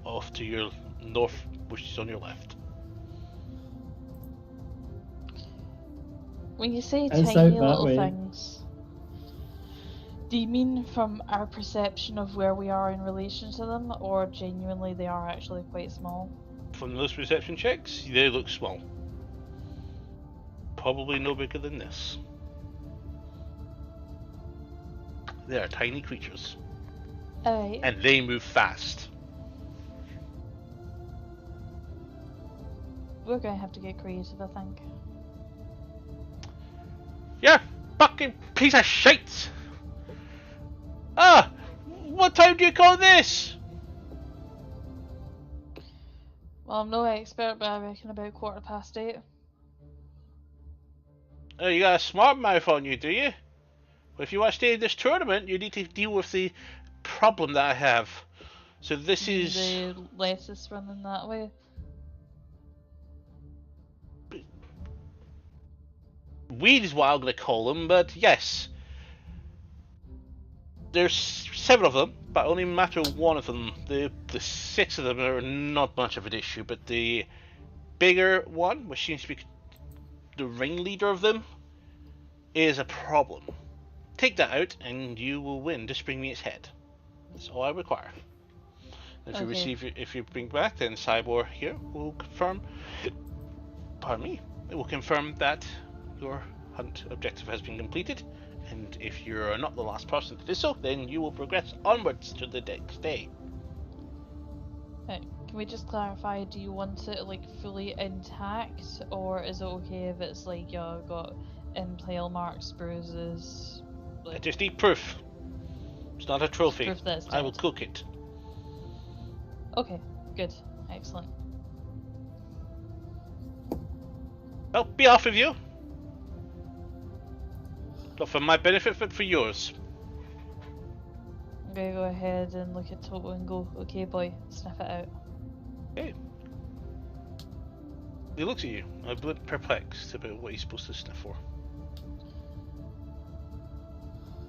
Speaker 1: off to your north, which is on your left.
Speaker 2: When you say
Speaker 3: It's
Speaker 2: tiny
Speaker 3: out that
Speaker 2: little
Speaker 3: way.
Speaker 2: things, Do you mean from our perception of where we are in relation to them, or genuinely they are actually quite small?
Speaker 1: From those perception checks, they look small. Probably no bigger than this. They are tiny creatures.
Speaker 2: Alright.
Speaker 1: And they move fast.
Speaker 2: We're going to have to get creative, I think.
Speaker 1: Yeah, fucking piece of shit! Ah! What time do you call this?
Speaker 2: Well, I'm no expert, but I reckon about 8:15.
Speaker 1: Oh, you got a smart mouth on you, do you? Well, if you want to stay in this tournament, you need to deal with the problem that I have. So this is...
Speaker 2: The lettuce running that way.
Speaker 1: Weed is what I'm going to call them, but yes. There's 7 of them, but only matter one of them. The 6 of them are not much of an issue, but the bigger one, which seems to be the ringleader of them, is a problem. Take that out, and you will win. Just bring me its head. That's all I require. If you receive, if you bring back, then Cyborg here will confirm. Pardon me. It will confirm that your hunt objective has been completed, and if you're not the last person to do so, then you will progress onwards to the next day.
Speaker 2: Can we just clarify, do you want it like fully intact, or is it okay if it's like got impale marks, bruises? Like,
Speaker 1: I just need proof. It's not a trophy.
Speaker 2: proof that it's
Speaker 1: I will
Speaker 2: dead.
Speaker 1: cook it.
Speaker 2: Okay, good, excellent.
Speaker 1: Well, be off with you. Not for my benefit, but for yours.
Speaker 2: I'm gonna go ahead and look at Toto and go, okay boy, sniff it out.
Speaker 1: Okay. He looks at you, a bit perplexed about what he's supposed to sniff for.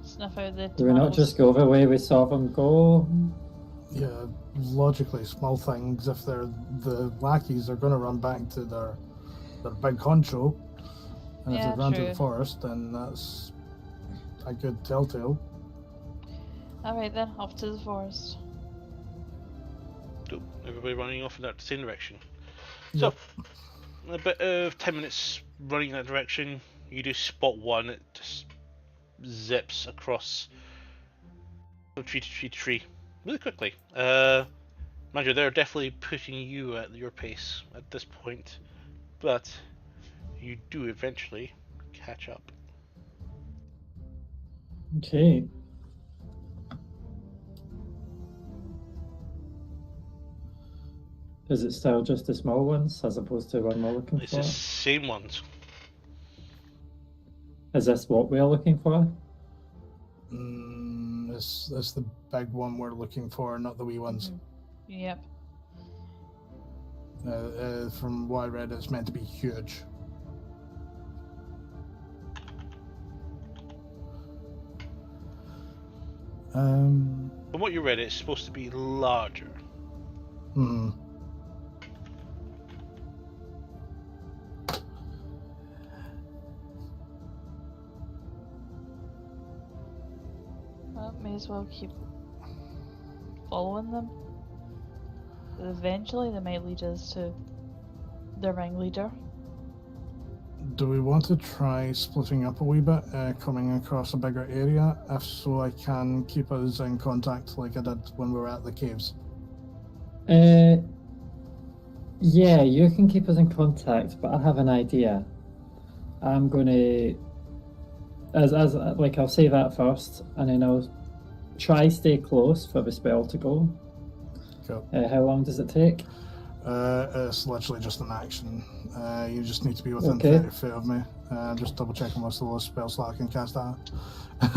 Speaker 2: Sniff out the
Speaker 3: Do we not
Speaker 2: tomatoes.
Speaker 3: just go the way we saw them go?
Speaker 4: Yeah, logically, small things, if they're the lackeys, are going to run back to their big honcho. And if
Speaker 2: Yeah,
Speaker 4: they run to
Speaker 2: true.
Speaker 4: the forest, then that's a good telltale.
Speaker 2: Alright then, off to the forest.
Speaker 1: So, everybody running off in that same direction.
Speaker 4: Yep.
Speaker 1: So, a bit of 10 minutes running in that direction, you do spot one, it just zips across from tree to tree to tree really quickly. Mind you, they're definitely pushing you at your pace at this point, but you do eventually catch up.
Speaker 3: Okay. Is it still just the small ones as opposed to one we're looking
Speaker 1: It's
Speaker 3: for?
Speaker 1: the same ones.
Speaker 3: Is this what we're looking for?
Speaker 4: It's the big one we're looking for, not the wee ones.
Speaker 2: Yep.
Speaker 4: From what I read, it's meant to be huge.
Speaker 1: From what you read, it's supposed to be larger.
Speaker 2: Well, may as well keep following them. Eventually they might lead us to the ringleader.
Speaker 4: Do we want to try splitting up a wee bit, coming across a bigger area, if so I can keep us in contact like I did when we were at the caves?
Speaker 3: Yeah, you can keep us in contact, but I have an idea. I'm gonna, I'll say that first, and then I'll try stay close for the spell to go.
Speaker 4: Cool.
Speaker 3: How long does it take?
Speaker 4: It's literally just an action. You just need to be within
Speaker 3: Okay.
Speaker 4: 30 feet of me. Just double checking what's the lowest spell slot I can cast that at.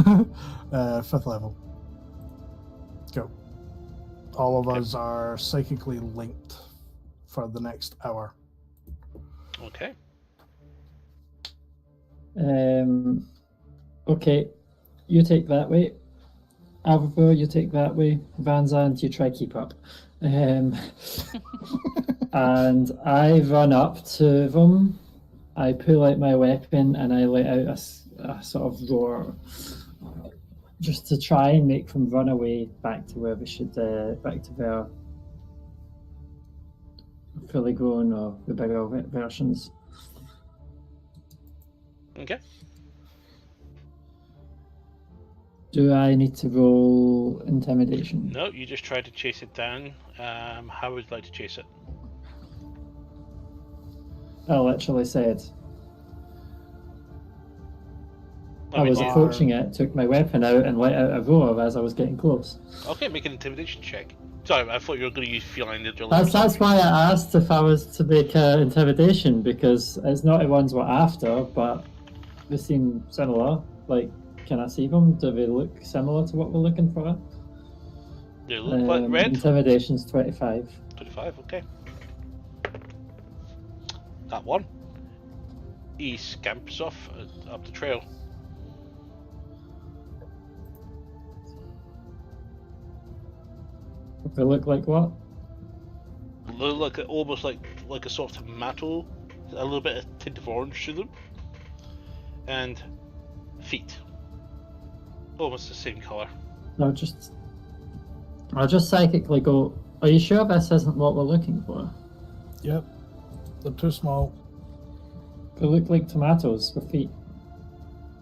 Speaker 4: 5th level. Go. All of us are psychically linked for the next hour.
Speaker 1: Okay.
Speaker 3: Okay, you take that way. Alvaro, you take that way. Van Zandt, you try keep up. And I run up to them. I pull out my weapon and I let out a sort of roar. just to try and make them run away back to where we should, back to their fully grown or the bigger versions.
Speaker 1: Okay.
Speaker 3: Do I need to roll intimidation?
Speaker 1: No, you just try to chase it down. How would you like to chase it?
Speaker 3: I literally said I
Speaker 1: mean,
Speaker 3: was
Speaker 1: you-
Speaker 3: approaching it, took my weapon out, and let out a roar as I was getting close.
Speaker 1: Okay, make an intimidation check. Sorry, I thought you were going to use feline agility.
Speaker 3: That's why I asked if I was to make intimidation, because it's not the ones we're after, but they seem similar. Like, can I see them? Do they look similar to what we're looking for?
Speaker 1: They look like red.
Speaker 3: Intimidation's 25.
Speaker 1: 25, okay. That one. He scampers off up the trail.
Speaker 3: They look like what?
Speaker 1: Look like almost like a sort of tomato, a little bit of tint of orange to them, and feet, almost the same color.
Speaker 3: I'll just psychically go, are you sure this isn't what we're looking for?
Speaker 4: Yep. They're too small.
Speaker 3: They look like tomatoes with feet.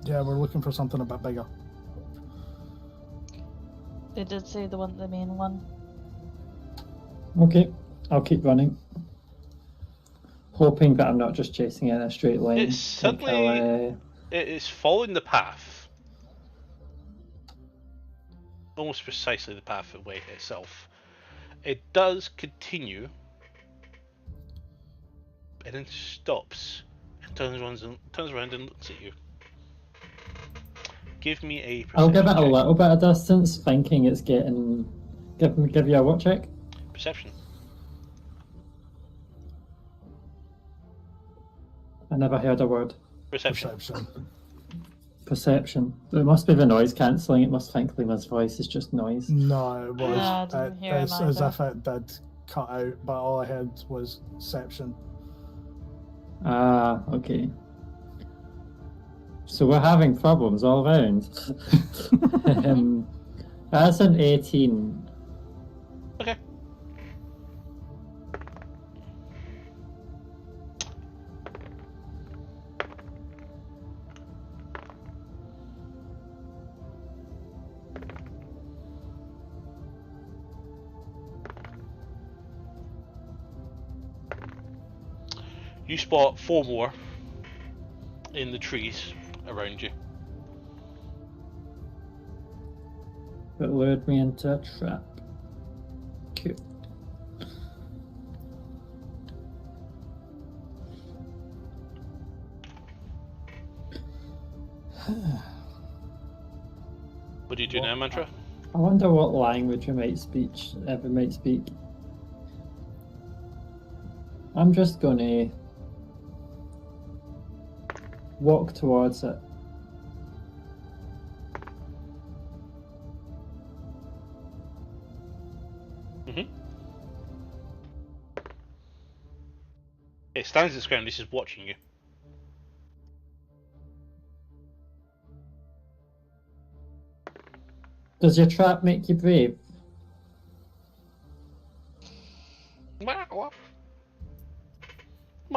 Speaker 4: Yeah, we're looking for something a bit bigger.
Speaker 2: They did say they want the main one.
Speaker 3: Okay, I'll keep running. Hoping that I'm not just chasing it in a straight line.
Speaker 1: It's suddenly it is following the path, almost precisely the path away itself. It does continue, and then stops and turns around and looks at you. Give me a perception
Speaker 3: I'll give it a
Speaker 1: check.
Speaker 3: little bit of distance, thinking it's getting... Give you a what check?
Speaker 1: Perception.
Speaker 3: I never heard a word.
Speaker 1: Perception.
Speaker 4: Perception.
Speaker 3: It must be the noise cancelling. It must think Lima's voice is just noise.
Speaker 4: No, it was.
Speaker 2: No, I didn't hear
Speaker 4: It's
Speaker 2: him
Speaker 4: as
Speaker 2: either.
Speaker 4: if it did cut out, but all I heard was perception.
Speaker 3: Ah, okay. So we're having problems all around. That's an 18.
Speaker 1: Okay. You spot 4 more in the trees around you.
Speaker 3: It lured me into a trap. Cute.
Speaker 1: What do you do now, Mantra?
Speaker 3: I wonder what language we might speak. I'm just gonna walk towards it.
Speaker 1: It stands its ground. This is watching you.
Speaker 3: Does your trap make you brave?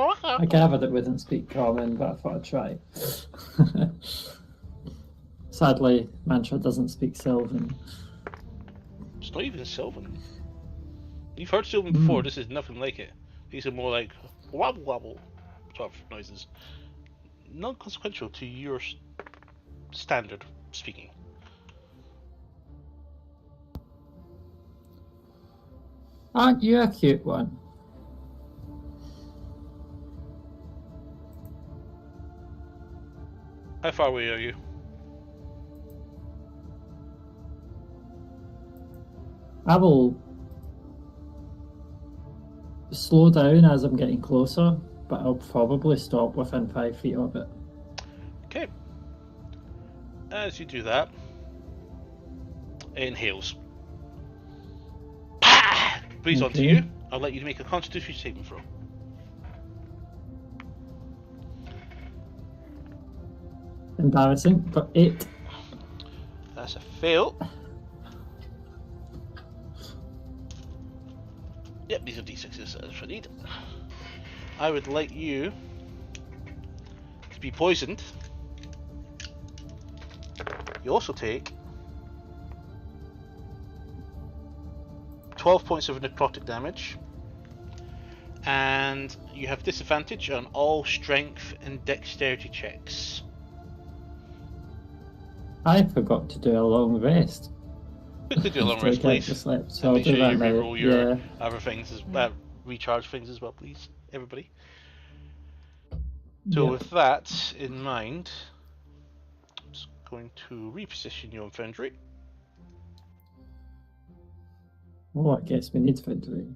Speaker 3: I gathered it wouldn't speak common, but I thought I'd try. Sadly, Mantra doesn't speak Sylvan.
Speaker 1: It's not even Sylvan. You've heard Sylvan before. This is nothing like it. These are more like wobble wobble sort of noises. Non-consequential to your standard speaking.
Speaker 3: Aren't you a cute one?
Speaker 1: How far away are you?
Speaker 3: I will slow down as I'm getting closer, but I'll probably stop within 5 feet of it.
Speaker 1: Okay. As you do that, it inhales. Breathes onto
Speaker 3: Okay.
Speaker 1: you. I'll let you make a Constitution saving throw.
Speaker 3: Embarrassing, but 8.
Speaker 1: That's a fail. Yep, these are D6s, that's what I need. I would like you to be poisoned. You also take 12 points of necrotic damage, and you have disadvantage on all strength and dexterity checks.
Speaker 3: I forgot to do a long rest.
Speaker 1: Quickly do a long
Speaker 3: After I
Speaker 1: rest,
Speaker 3: get
Speaker 1: please.
Speaker 3: to sleep, so
Speaker 1: And
Speaker 3: I'll
Speaker 1: make
Speaker 3: do
Speaker 1: sure
Speaker 3: that
Speaker 1: you
Speaker 3: now.
Speaker 1: reroll your
Speaker 3: Yeah.
Speaker 1: other things as recharge things as well, please, everybody. So
Speaker 3: Yep.
Speaker 1: with that in mind, I'm just going to reposition your inventory.
Speaker 3: Oh, I guess we need inventory.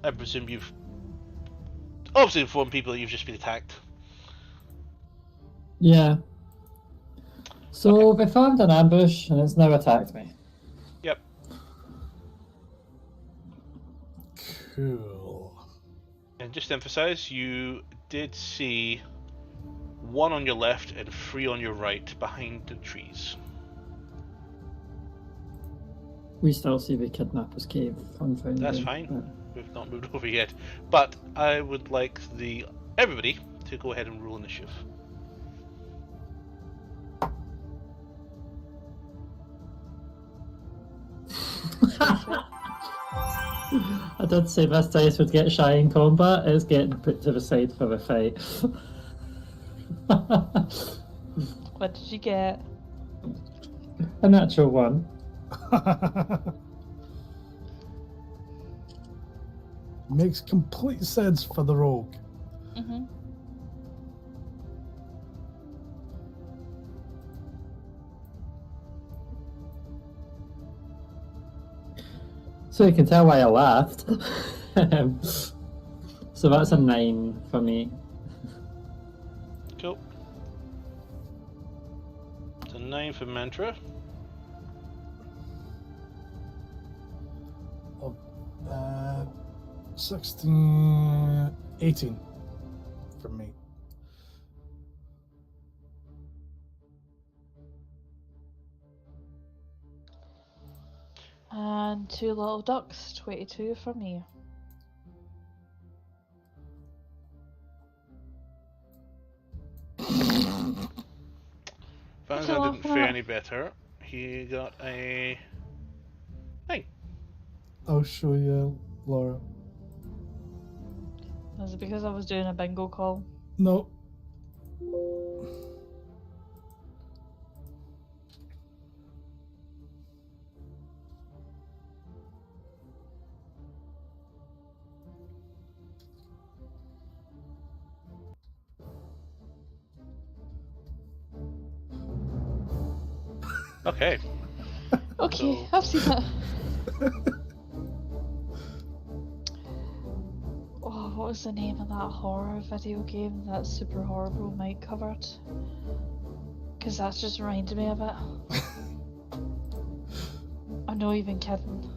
Speaker 1: I presume you've obviously informed people that you've just been attacked.
Speaker 3: Yeah. So they found an ambush and it's now attacked me.
Speaker 1: Yep.
Speaker 4: Cool.
Speaker 1: And just to emphasize, you did see 1 on your left and 3 on your right behind the trees.
Speaker 3: We still see the kidnapper's cave unfounded.
Speaker 1: That's fine. We've not moved over yet. But I would like everybody to go ahead and roll initiative.
Speaker 3: I did say this dice would get shy in combat. It's getting put to the side for the fight.
Speaker 2: What did you get?
Speaker 3: A natural one.
Speaker 4: Makes complete sense for the rogue.
Speaker 2: Mm-hmm.
Speaker 3: So you can tell why I laughed. So that's a 9 for me.
Speaker 1: Cool. It's a 9 for Mantra.
Speaker 4: 16, 18 for me.
Speaker 2: And 2 little ducks, 22 for me.
Speaker 1: Vanguard didn't fare any better. He got a 9.
Speaker 4: I'll show you, Laura.
Speaker 2: Is it because I was doing a bingo call?
Speaker 4: No.
Speaker 1: Okay.
Speaker 2: Okay,
Speaker 1: So-
Speaker 2: I've seen that. Oh, what was the name of that horror video game that Super Horrible Mike covered? Because that's just reminded me of it. I'm not even kidding.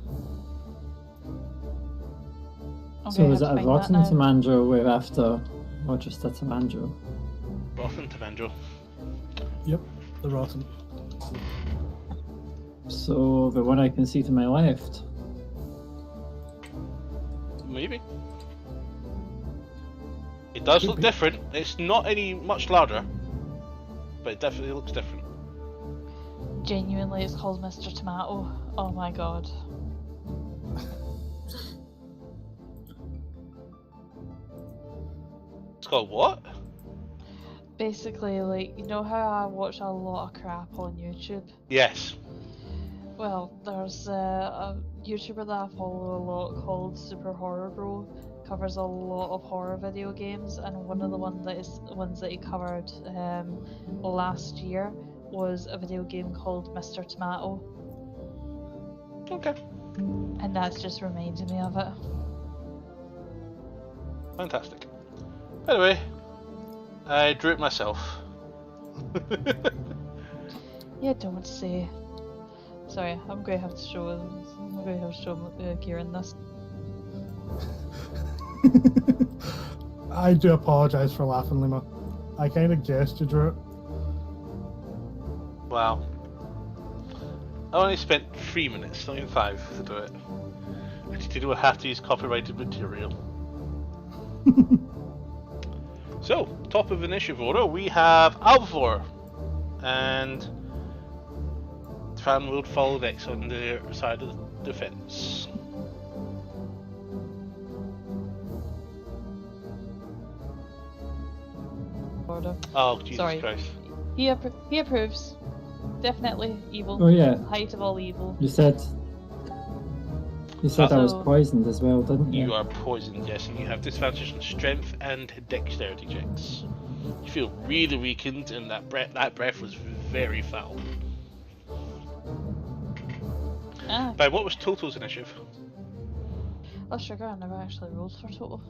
Speaker 3: So
Speaker 2: Okay,
Speaker 3: is it
Speaker 2: I
Speaker 3: a
Speaker 2: have to find that
Speaker 3: rotten
Speaker 2: now.
Speaker 3: Tomanjo we're after, or just a Tomanjo?
Speaker 1: Rotten Tomanjo.
Speaker 4: Yep, the rotten.
Speaker 3: So the one I can see to my left.
Speaker 1: Maybe. It does
Speaker 4: Could
Speaker 1: look
Speaker 4: be.
Speaker 1: different. It's not any much larger, but it definitely looks different.
Speaker 2: Genuinely, it's called Mr. Tomato. Oh my god.
Speaker 1: It's called what?
Speaker 2: Basically, like, you know how I watch a lot of crap on YouTube?
Speaker 1: Yes.
Speaker 2: Well, there's a YouTuber that I follow a lot called Super Horror Bro. Covers a lot of horror video games, and one of the ones that he covered last year was a video game called Mr. Tomato,
Speaker 1: Okay.
Speaker 2: and that's just reminded me of it.
Speaker 1: Fantastic. Anyway, I drew it myself.
Speaker 2: Yeah, don't say. Sorry, I'm going to have to show Kieran this.
Speaker 4: I do apologise for laughing, Lima. I kind of guessed you drew it.
Speaker 1: Wow. I only spent 3 minutes, not even 5, to do it. And you didn't have to use copyrighted material. So, top of initiative order, we have Alvor. And Fran will follow next on the side of the fence.
Speaker 2: Order.
Speaker 1: Oh, Jesus
Speaker 2: Sorry.
Speaker 1: Christ.
Speaker 2: He approves. Definitely evil.
Speaker 3: Oh yeah,
Speaker 2: Height of all evil.
Speaker 3: you said I was
Speaker 2: So-
Speaker 3: poisoned as well, didn't you?
Speaker 1: You are poisoned, yes, and you have disadvantage on strength and dexterity checks. You feel really weakened, and that breath was very foul.
Speaker 2: Ah,
Speaker 1: But what was Toto's initiative?
Speaker 2: oh sugar, I never actually rolled for total.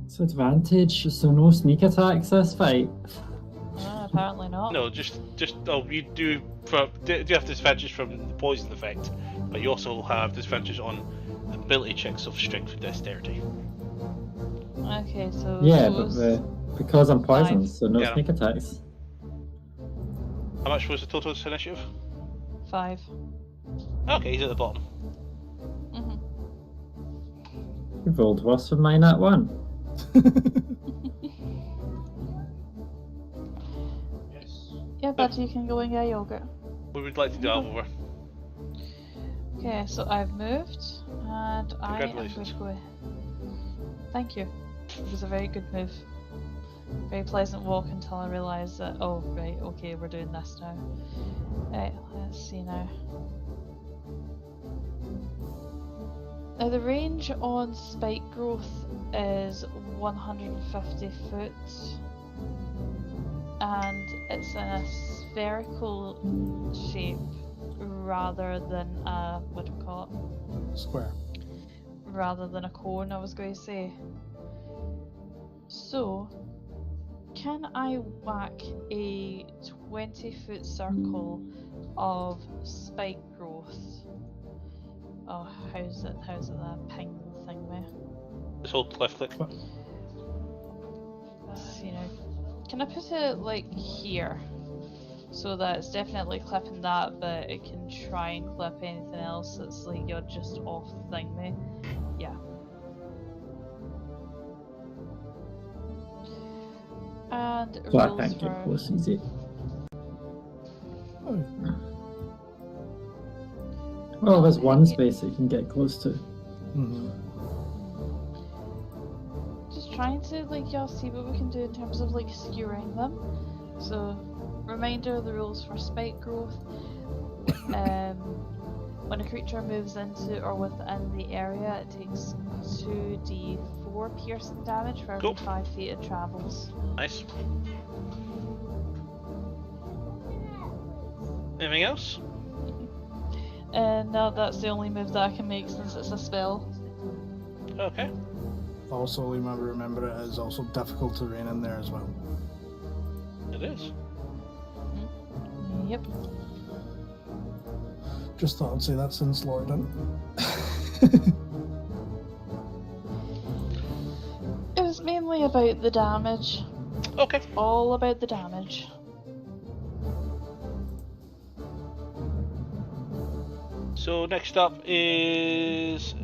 Speaker 3: Disadvantage, so no sneak attacks this fight.
Speaker 2: Apparently not.
Speaker 1: No, just you do have disadvantage from the poison effect, but you also have disadvantage on ability checks of strength and dexterity.
Speaker 2: Okay, so
Speaker 3: Yeah,
Speaker 2: those-
Speaker 3: but because I'm poisoned,
Speaker 2: Five.
Speaker 3: so no
Speaker 1: Yeah.
Speaker 3: sneak attacks.
Speaker 1: How much was the Toto's initiative?
Speaker 2: 5.
Speaker 1: Okay, he's at the bottom.
Speaker 2: Mhm.
Speaker 3: You rolled worse than mine at 1.
Speaker 2: Yeah, but you can go and get yogurt.
Speaker 1: We would like to do Alvor.
Speaker 2: Okay, so I've moved, and I am going
Speaker 1: Congratulations.
Speaker 2: to go. Thank you. It was a very good move. Very pleasant walk until I realised that, oh, right, okay, we're doing this now. Right, let's see now. Now, the range on spike growth is 150 foot, and it's in a spherical shape rather than a, what do we call it?
Speaker 4: Square.
Speaker 2: Rather than a cone, I was going to say. So, can I whack a 20-foot circle of spike growth? Oh, how's it that ping thing there?
Speaker 1: Just hold left click.
Speaker 2: Let's see now. Can I put it like here? So that it's definitely clipping that, but it can try and clip anything else that's like you're just off the thing there. Yeah. And
Speaker 3: So I
Speaker 2: rules
Speaker 3: can't get
Speaker 2: for
Speaker 3: close easy.
Speaker 4: Oh,
Speaker 3: Well, there's one space that you can get close to.
Speaker 4: mhm.
Speaker 2: just trying to like y'all see what we can do in terms of like skewering them. So reminder of the rules for spike growth. When a creature moves into or within the area, it takes 2d4 piercing damage for every
Speaker 1: Cool.
Speaker 2: 5 feet it travels.
Speaker 1: Nice. Anything else?
Speaker 2: And now that's the only move that I can make since it's a spell.
Speaker 1: Okay.
Speaker 4: Also, remember it is also difficult terrain in there as well.
Speaker 1: It is.
Speaker 2: Yep.
Speaker 4: Just thought I'd say that since Laura didn't.
Speaker 2: It was mainly about the damage.
Speaker 1: Okay.
Speaker 2: All about the damage.
Speaker 1: So next up is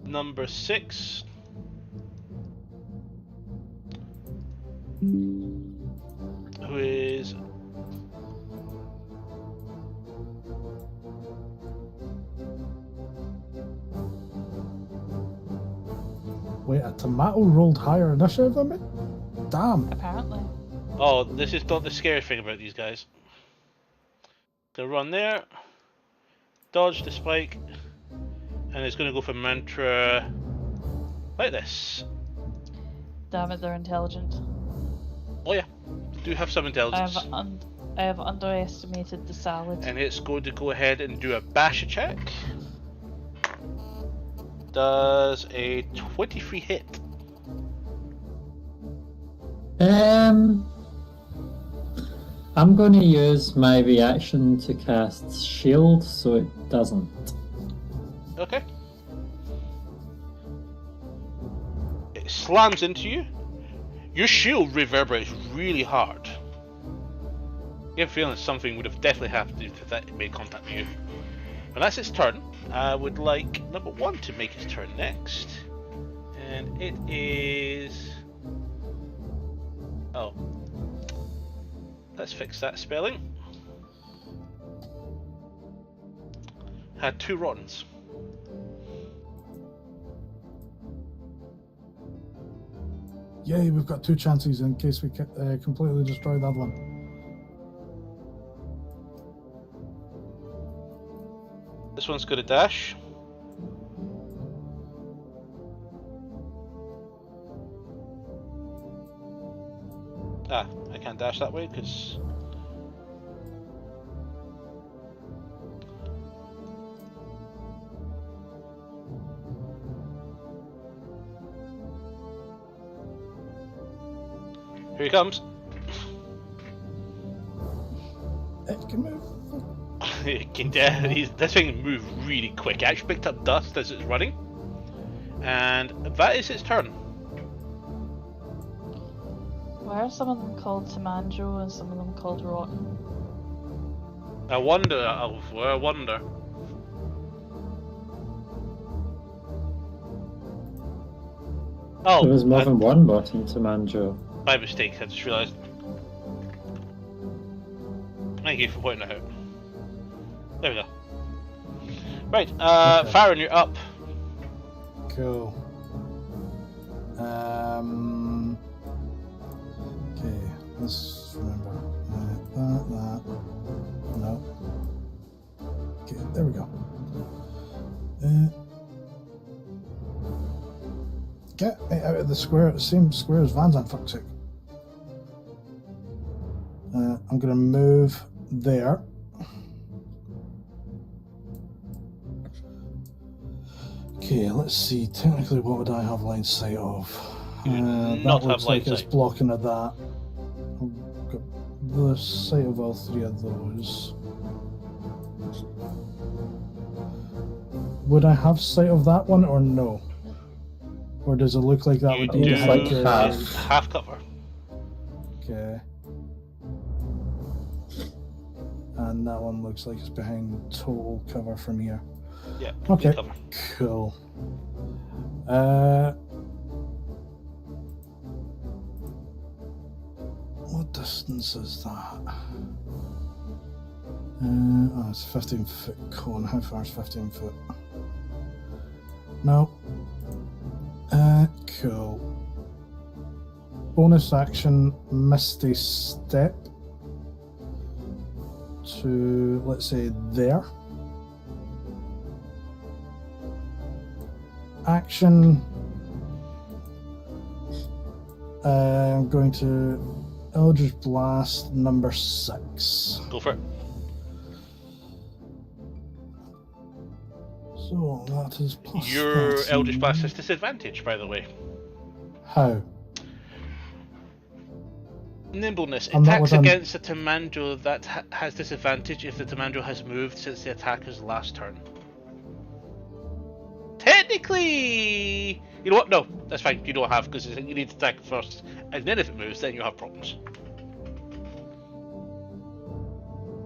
Speaker 1: number 6. Who is
Speaker 4: Wait, a tomato rolled higher initiative than me? Damn.
Speaker 2: Apparently.
Speaker 1: Oh, this is not the scary thing about these guys. They'll run there, dodge the spike, and it's going to go for mantra like this.
Speaker 2: Damn it, they're intelligent.
Speaker 1: Oh yeah, do have some intelligence.
Speaker 2: I have underestimated the salad.
Speaker 1: And it's going to go ahead and do a bash attack. Does a 23 hit.
Speaker 3: I'm going to use my reaction to cast shield so it doesn't.
Speaker 1: Okay. It slams into you. Your shield reverberates really hard. You have a feeling something would have definitely happened if that made contact with you. But that's its turn. I would like number 1 to make its turn next. And it is... Oh. Let's fix that spelling. Had 2 rottens.
Speaker 4: Yay, we've got 2 chances in case we completely destroy that one.
Speaker 1: This one's got a dash. Ah, I can't dash that way because... Here he comes.
Speaker 4: It can move.
Speaker 1: This thing can move really quick. It actually picked up dust as it's running. And that is its turn.
Speaker 2: Why are some of them called Tomanjo and some of them called Rotten?
Speaker 1: I wonder, I wonder. Oh,
Speaker 3: There was more than one rotten Tomanjo.
Speaker 1: my mistake, I just realised. Thank you for pointing that out. There we go. Right,
Speaker 4: Okay.
Speaker 1: Farron, you're up.
Speaker 4: Cool. Okay, let's remember. That. No. Okay, there we go. Get me out of the square, same square as Van's, on fuck's sake. I'm gonna move there. Okay, let's see. Technically, what would I have line sight of?
Speaker 1: You would
Speaker 4: That
Speaker 1: not
Speaker 4: looks
Speaker 1: have line
Speaker 4: like it's
Speaker 1: sight.
Speaker 4: blocking of that. I've got the sight of all 3 of those. Would I have sight of that one or no? Or does it look like that
Speaker 1: You
Speaker 4: would
Speaker 1: do
Speaker 4: be
Speaker 3: It's like
Speaker 4: behind
Speaker 3: half.
Speaker 1: half cover.
Speaker 4: Okay. And that one looks like it's behind total cover from here.
Speaker 1: Yeah, complete
Speaker 4: Okay.
Speaker 1: cover.
Speaker 4: Cool. What distance is that? Oh, it's a 15-foot cone. How far is 15 foot? No. Cool. Bonus action, Misty Step to, let's say, there. Action. I'm going to Eldritch Blast number 6.
Speaker 1: Go for it.
Speaker 4: So that is plus
Speaker 1: Your
Speaker 4: 13.
Speaker 1: Eldritch Blast has disadvantage, by the way.
Speaker 4: How?
Speaker 1: Nimbleness.
Speaker 4: I'm not
Speaker 1: Attacks
Speaker 4: within-
Speaker 1: against a Tomanjo that has disadvantage if the Tomanjo has moved since the attacker's last turn. Technically... You know what? No, that's fine. You don't have, because you need to attack first. And then if it moves, then you have problems.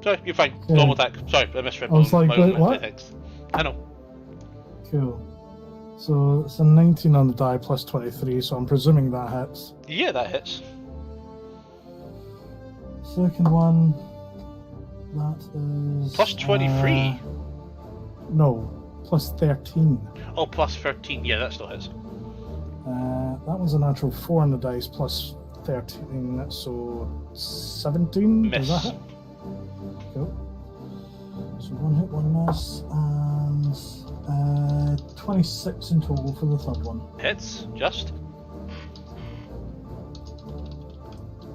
Speaker 1: Sorry, you're fine.
Speaker 4: Yeah.
Speaker 1: Normal attack. Sorry, I misread
Speaker 4: I was
Speaker 1: my
Speaker 4: like,
Speaker 1: own
Speaker 4: wait, what?
Speaker 1: text. I know.
Speaker 4: Cool. So it's a 19 on the die plus 23, so I'm presuming that hits.
Speaker 1: Yeah, that hits.
Speaker 4: Second one, that is...
Speaker 1: Plus 23.
Speaker 4: No, plus 13.
Speaker 1: Oh, plus 13. Yeah, that still hits.
Speaker 4: That one's a natural 4 on the dice, plus 13, so 17?
Speaker 1: Miss.
Speaker 4: Does that hit? Cool. So 1 hit, 1 miss, and 26 in total for the third one.
Speaker 1: Hits, just.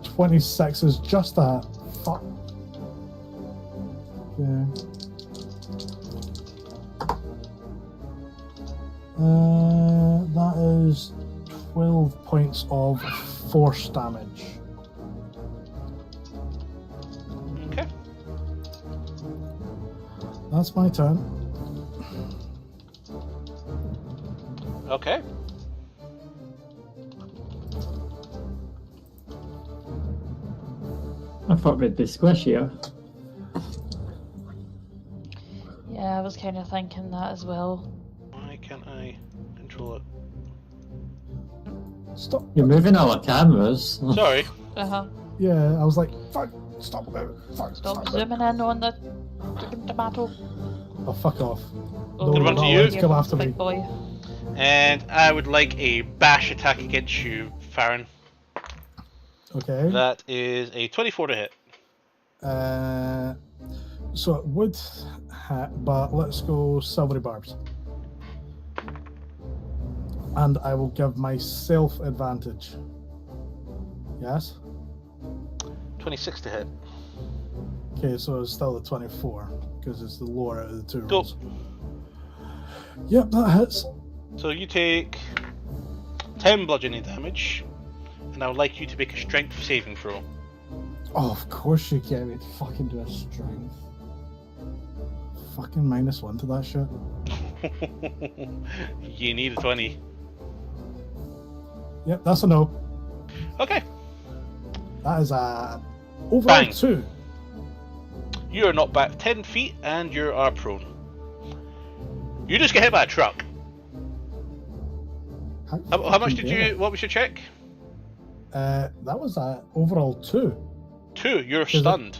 Speaker 4: 26 is just a hit. Fuck. Okay. That is 12 points of force damage. That's my turn.
Speaker 1: Okay.
Speaker 3: I thought we'd be squishier.
Speaker 2: Yeah, I was kind of thinking that as well.
Speaker 1: Why can't I control it?
Speaker 4: Stop.
Speaker 3: You're moving all the cameras.
Speaker 1: Sorry.
Speaker 4: Yeah, I was like, fuck, stop it. Fuck,
Speaker 2: Stop
Speaker 4: it.
Speaker 2: zooming in on the freaking tomato.
Speaker 4: Oh, fuck off.
Speaker 2: Oh,
Speaker 1: Gonna run to
Speaker 4: not
Speaker 1: you?
Speaker 4: allowed to come after
Speaker 2: big
Speaker 4: me.
Speaker 2: boy.
Speaker 1: And I would like a bash attack against you, Farron.
Speaker 4: Okay.
Speaker 1: That is a 24 to hit.
Speaker 4: So it would hit, but let's go silvery barbs. And I will give myself advantage. Yes?
Speaker 1: 26 to hit.
Speaker 4: Okay, so it's still the 24, because it's the lower out of the two
Speaker 1: Go.
Speaker 4: rolls. Yep, that hits.
Speaker 1: So you take 10 bludgeoning damage, and I would like you to make a strength saving throw.
Speaker 4: Oh, of course you get me to fucking do a strength. Fucking -1 to that shit.
Speaker 1: You need a 20.
Speaker 4: Yep, that's a no.
Speaker 1: Okay.
Speaker 4: That is a overall
Speaker 1: Bang.
Speaker 4: 2.
Speaker 1: You are knocked back 10 feet, and you are prone. You just get hit by a truck. How much did you... What was your check?
Speaker 4: That was a overall 2.
Speaker 1: 2. You're stunned.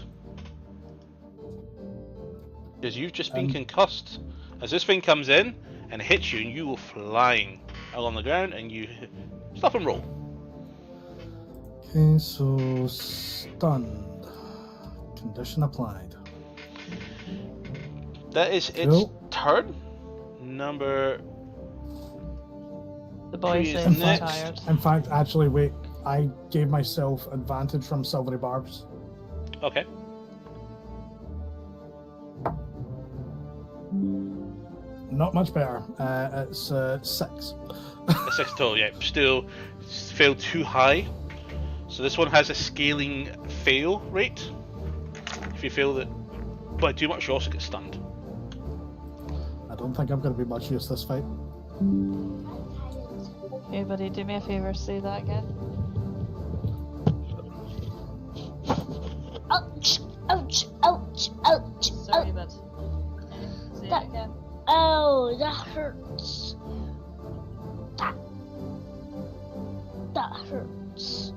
Speaker 1: Because you've just been concussed. As this thing comes in and hits you, and you go flying along the ground, and you stop and roll.
Speaker 4: Okay, so stunned. Condition applied.
Speaker 1: That is its
Speaker 4: Cool.
Speaker 1: turn. Number...
Speaker 2: The boy
Speaker 1: Three is
Speaker 2: says he's
Speaker 1: next.
Speaker 2: tired.
Speaker 4: In fact, actually, wait. I gave myself advantage from silvery barbs.
Speaker 1: Okay.
Speaker 4: Not much better. It's 6.
Speaker 1: A 6 total, yeah. Still failed too high. So this one has a scaling fail rate. If you fail that by too much, you also get stunned.
Speaker 4: I don't think I'm going to be much use this fight.
Speaker 2: Hey buddy, do me a favour, say that again.
Speaker 5: Ouch! Ouch! Ouch! Ouch!
Speaker 2: Sorry, bud. Say
Speaker 5: That-
Speaker 2: it again.
Speaker 5: Oh, that hurts. That hurts.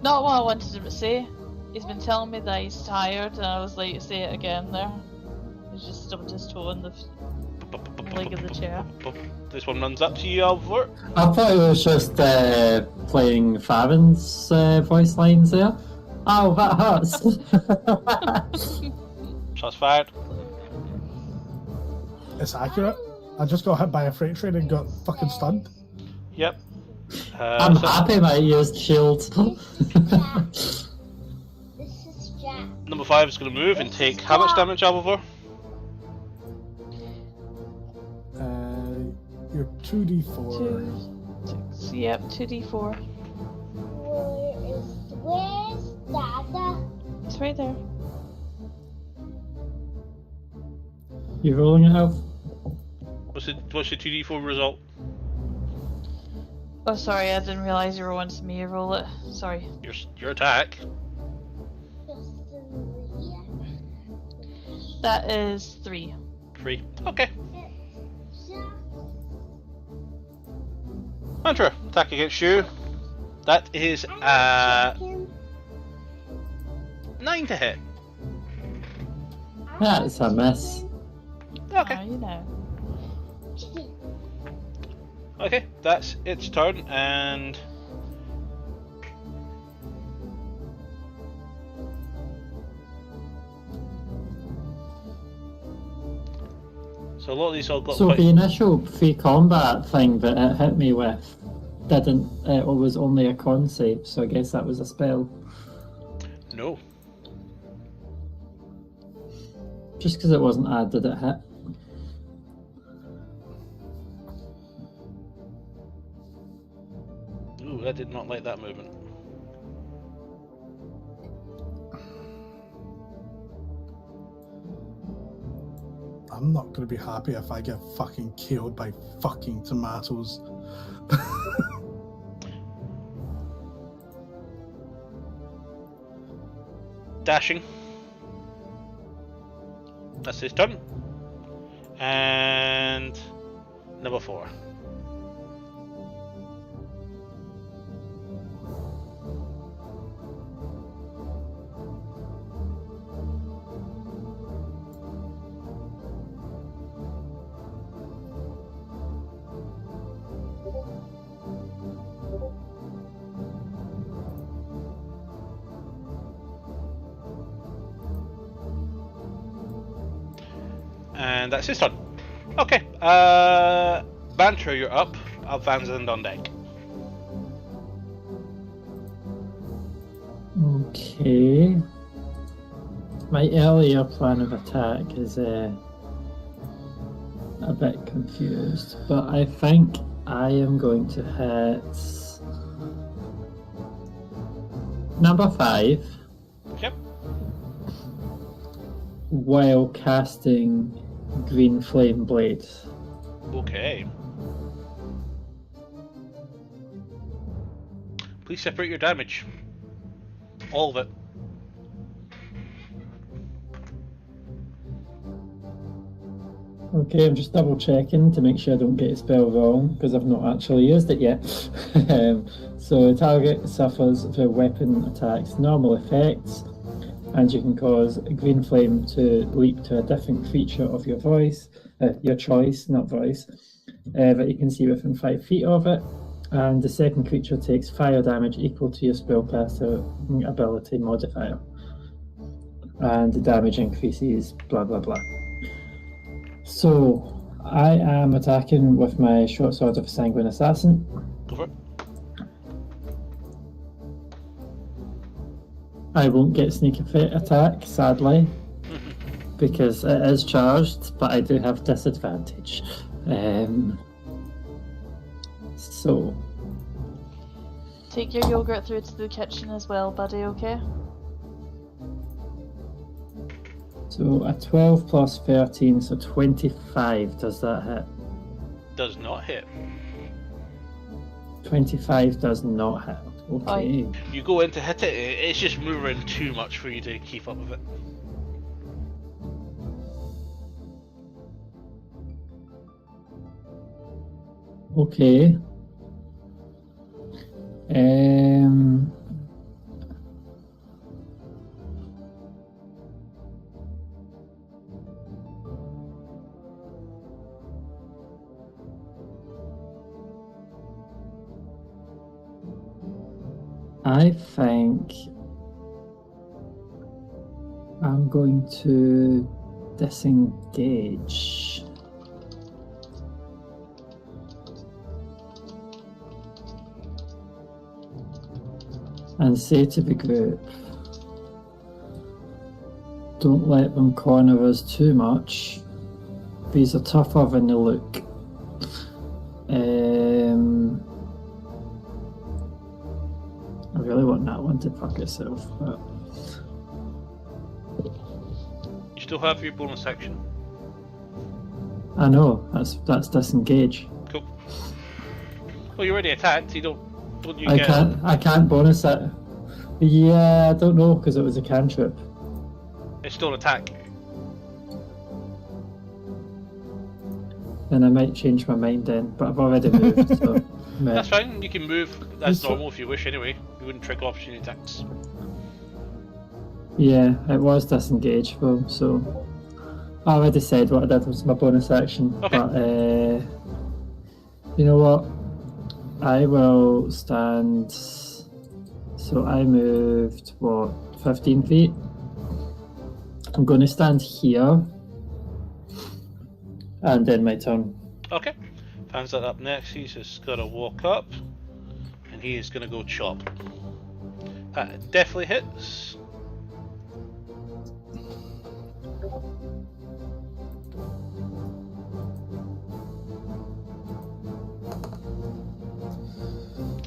Speaker 2: Not what I wanted him to say. He's been telling me that he's tired, and I was like, say it again there. He's just stubbed his toe in the leg of the chair.
Speaker 1: This one runs up to you, Alvor.
Speaker 3: I thought it was just playing Farron's voice lines there. Oh, that hurts.
Speaker 1: Shots fired.
Speaker 4: It's accurate. I just got hit by a freight train and got fucking stunned.
Speaker 1: Yep.
Speaker 3: I'm
Speaker 1: So
Speaker 3: happy my used shield.
Speaker 5: This is Jack.
Speaker 1: number 5 is going to move and take how much damage, Alvor?
Speaker 4: You're 2d4.
Speaker 2: 2, 6, yep, 2d4.
Speaker 5: Where's Dada?
Speaker 2: It's right there.
Speaker 3: You rolling it out?
Speaker 1: What's the 2d4 result?
Speaker 2: Oh, sorry, I didn't realise you were wanting me to roll it. Sorry.
Speaker 1: Your attack.
Speaker 2: That is 3.
Speaker 1: 3. Okay. Mantra, attack against you. That is 9 to hit.
Speaker 3: That's a miss.
Speaker 1: Okay.
Speaker 2: Oh, you know.
Speaker 1: Okay, that's its turn, and so a lot of these all got
Speaker 3: So
Speaker 1: quite...
Speaker 3: the initial free combat thing that it hit me with didn't. It was only a con save, so I guess that was a spell.
Speaker 1: No.
Speaker 3: Just because it wasn't added, it hit.
Speaker 1: Ooh, I did not like that movement.
Speaker 4: I'm not going to be happy if I get fucking killed by fucking tomatoes.
Speaker 1: Dashing. That's his turn. And number 4. And that's his turn. Okay, Banter, you're up. Vanzand on deck.
Speaker 3: Okay. My earlier plan of attack is a bit confused, but I think I am going to hit number 5
Speaker 1: Yep.
Speaker 3: while casting Green Flame Blade.
Speaker 1: Okay. Please separate your damage. All of it.
Speaker 3: Okay, I'm just double checking to make sure I don't get a spell wrong because I've not actually used it yet. So the target suffers through weapon attacks normal effects, and you can cause a green flame to leap to a different feature of your choice, not voice, that you can see within 5 feet of it. And the second creature takes fire damage equal to your spellcaster ability modifier. And the damage increases, blah blah blah. So, I am attacking with my short sword of Sanguine Assassin.
Speaker 1: Go for it.
Speaker 3: I won't get sneak attack, sadly, because it is charged, but I do have disadvantage. So,
Speaker 2: Take your yogurt through to the kitchen as well, buddy, okay?
Speaker 3: so a 12 plus 13, so 25. Does that hit?
Speaker 1: Does not hit.
Speaker 3: 25 does not hit. Okay.
Speaker 1: You go in to hit it, it's just moving too much for you to keep up with it.
Speaker 3: Okay. I think I'm going to disengage. And say to the group, don't let them corner us too much. These are tougher than they look. I really want that one to fuck itself, but
Speaker 1: You still have your bonus action.
Speaker 3: I know that's disengage.
Speaker 1: Cool. Well, you already attacked. You don't you
Speaker 3: I
Speaker 1: get?
Speaker 3: I can't bonus it. Yeah, I don't know because it was a cantrip.
Speaker 1: It's still an attack.
Speaker 3: Then I might change my mind then, but I've already moved, so meh.
Speaker 1: That's fine. You can move. That's
Speaker 3: It's-
Speaker 1: normal if you wish. Anyway, you wouldn't trigger opportunity attacks.
Speaker 3: Yeah, it was disengageable, so I already said what I did was my bonus action.
Speaker 1: Okay.
Speaker 3: But you know what? I will stand. So I moved 15 feet. I'm going to stand here, and then my turn.
Speaker 1: Okay. Fan's that up next. He's just gonna walk up, and he is gonna go chop. That definitely hits.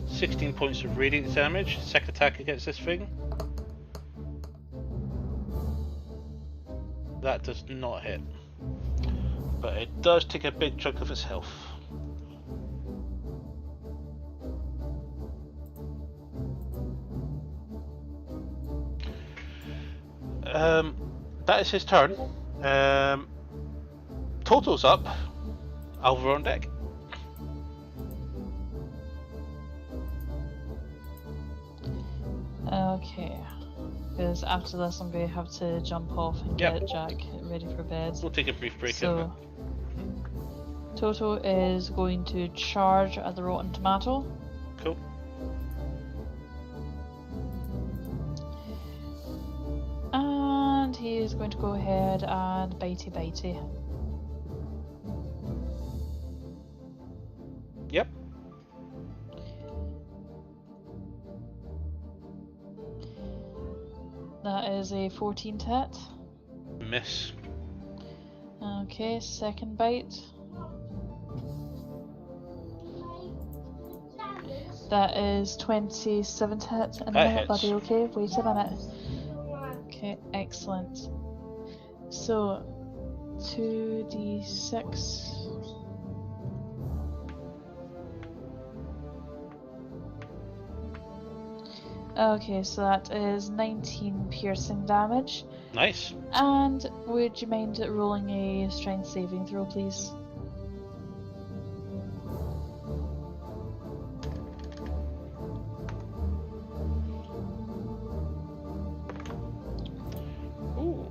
Speaker 1: $16 points of radiant damage. Second attack against this thing. That does not hit. but it does take a big chunk of its health. That is his turn. Toto's up. Alva on deck.
Speaker 2: Okay. Because after this, I'm going to have to jump off and
Speaker 1: Yep.
Speaker 2: get Jack ready for bed.
Speaker 1: We'll take a brief break.
Speaker 2: So, Toto is going to charge at the rotten tomato.
Speaker 1: Cool.
Speaker 2: And he is going to go ahead and bitey.
Speaker 1: Yep.
Speaker 2: That is a 14 to hit.
Speaker 1: Miss.
Speaker 2: Okay, second bite. That is 27 to hit. In a
Speaker 1: That
Speaker 2: minute,
Speaker 1: hits.
Speaker 2: buddy, okay? Wait a minute. Okay, excellent. So, 2d6. Okay, so that is 19 piercing damage.
Speaker 1: Nice.
Speaker 2: And would you mind rolling a strength saving throw, please?
Speaker 1: Ooh.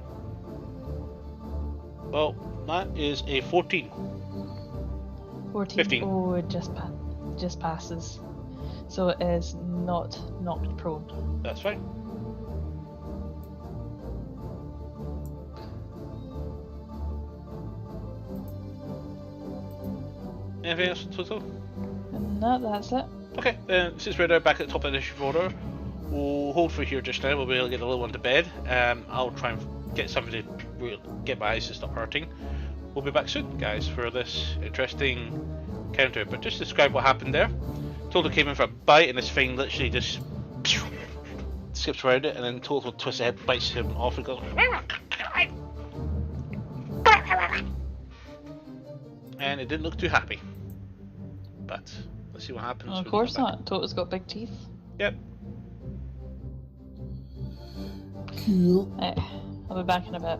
Speaker 1: Well, that is a 14.
Speaker 2: 14.
Speaker 1: 15.
Speaker 2: Oh, it just passes. So it is not knocked prone.
Speaker 1: That's fine. Anything else, Toto?
Speaker 2: No, that's it.
Speaker 1: Okay, then since we're now back at the top of the initiative order, we'll hold for here just now. We'll be able to get the little one to bed. I'll try and get somebody to get my eyes to stop hurting. We'll be back soon, guys, for this interesting counter. But just describe what happened there. Toto came in for a bite, and this thing literally just skips around it, and then Toto twists his head, bites him off, and goes. And it didn't look too happy. But let's see what happens.
Speaker 2: Of
Speaker 1: when we
Speaker 2: course
Speaker 1: come back.
Speaker 2: not. Toto's got big teeth.
Speaker 1: Yep.
Speaker 4: Cool.
Speaker 2: I'll be back in a bit.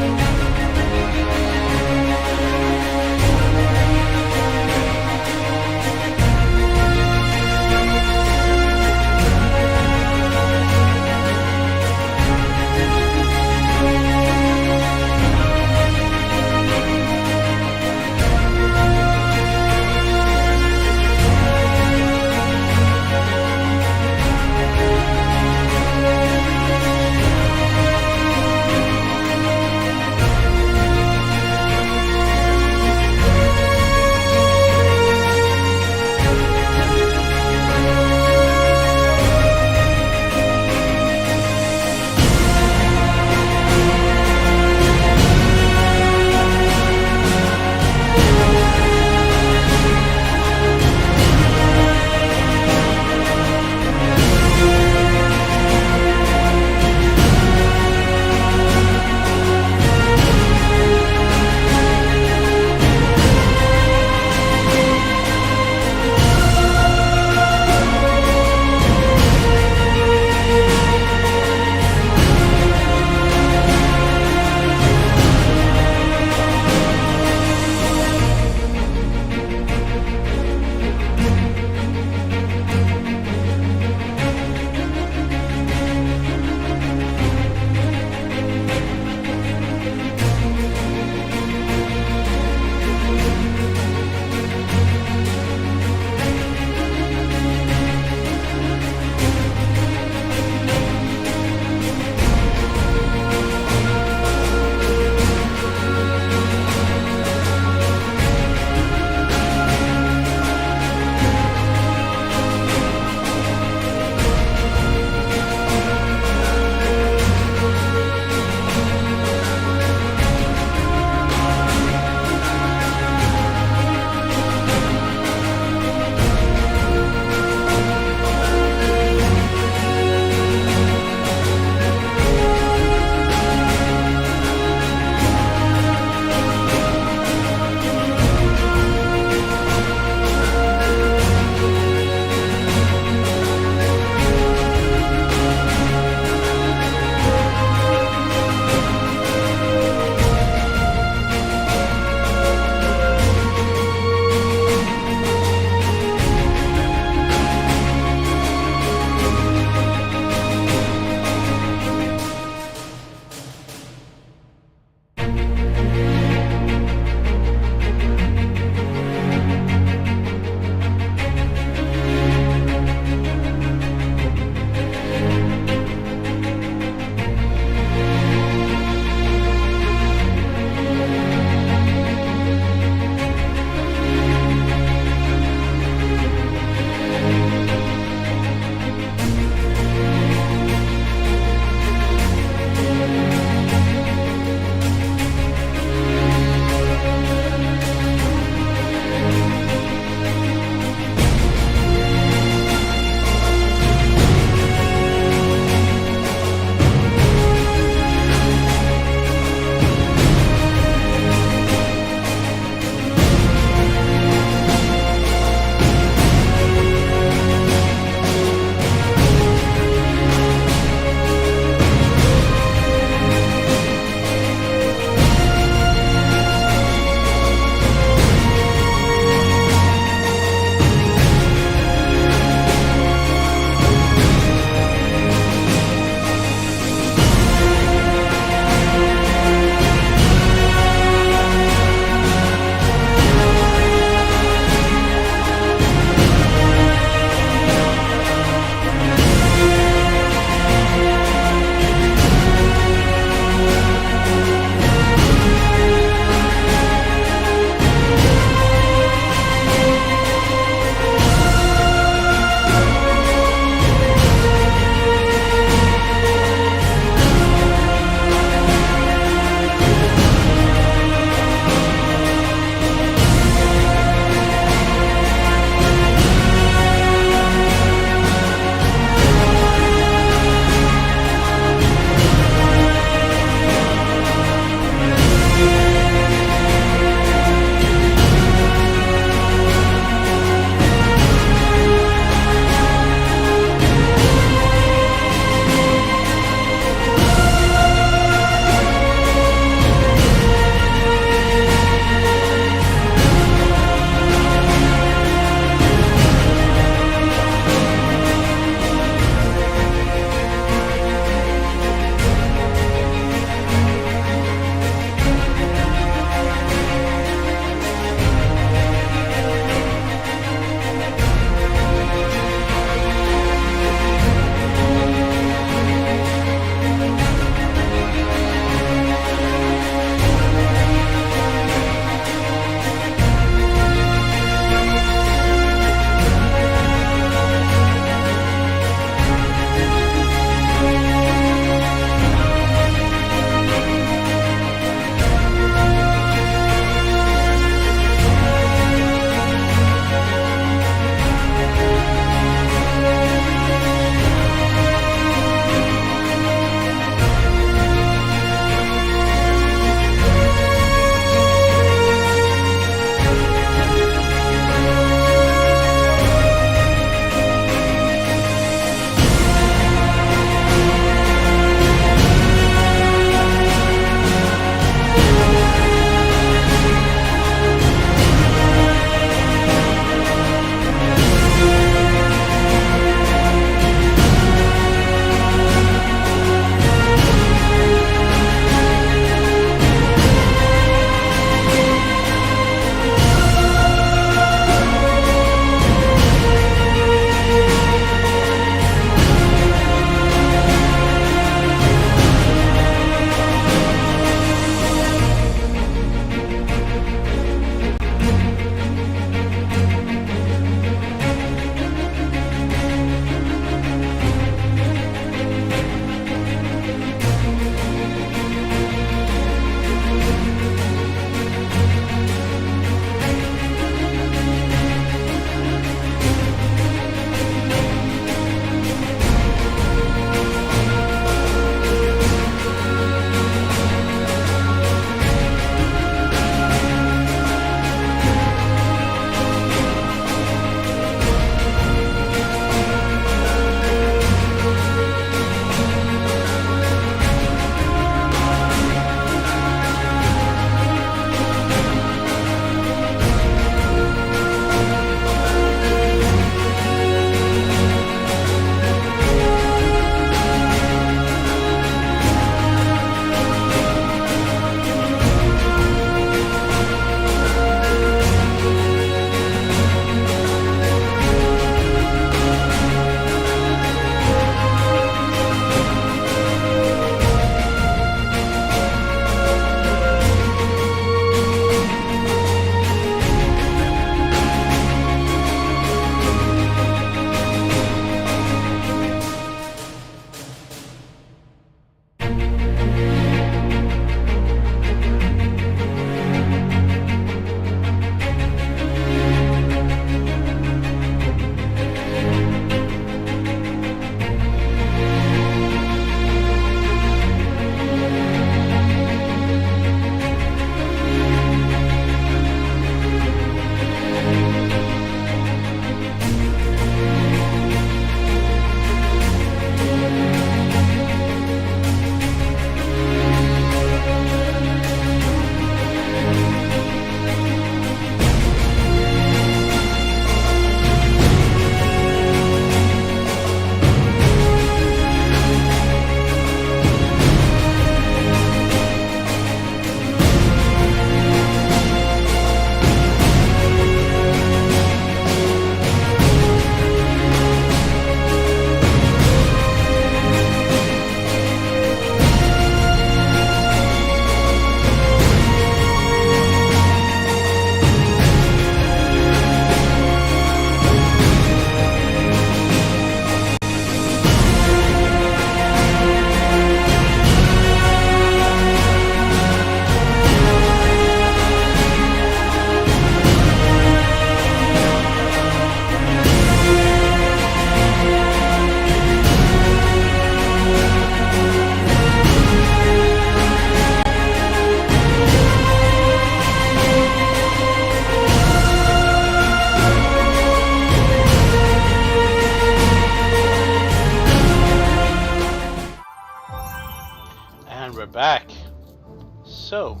Speaker 1: So,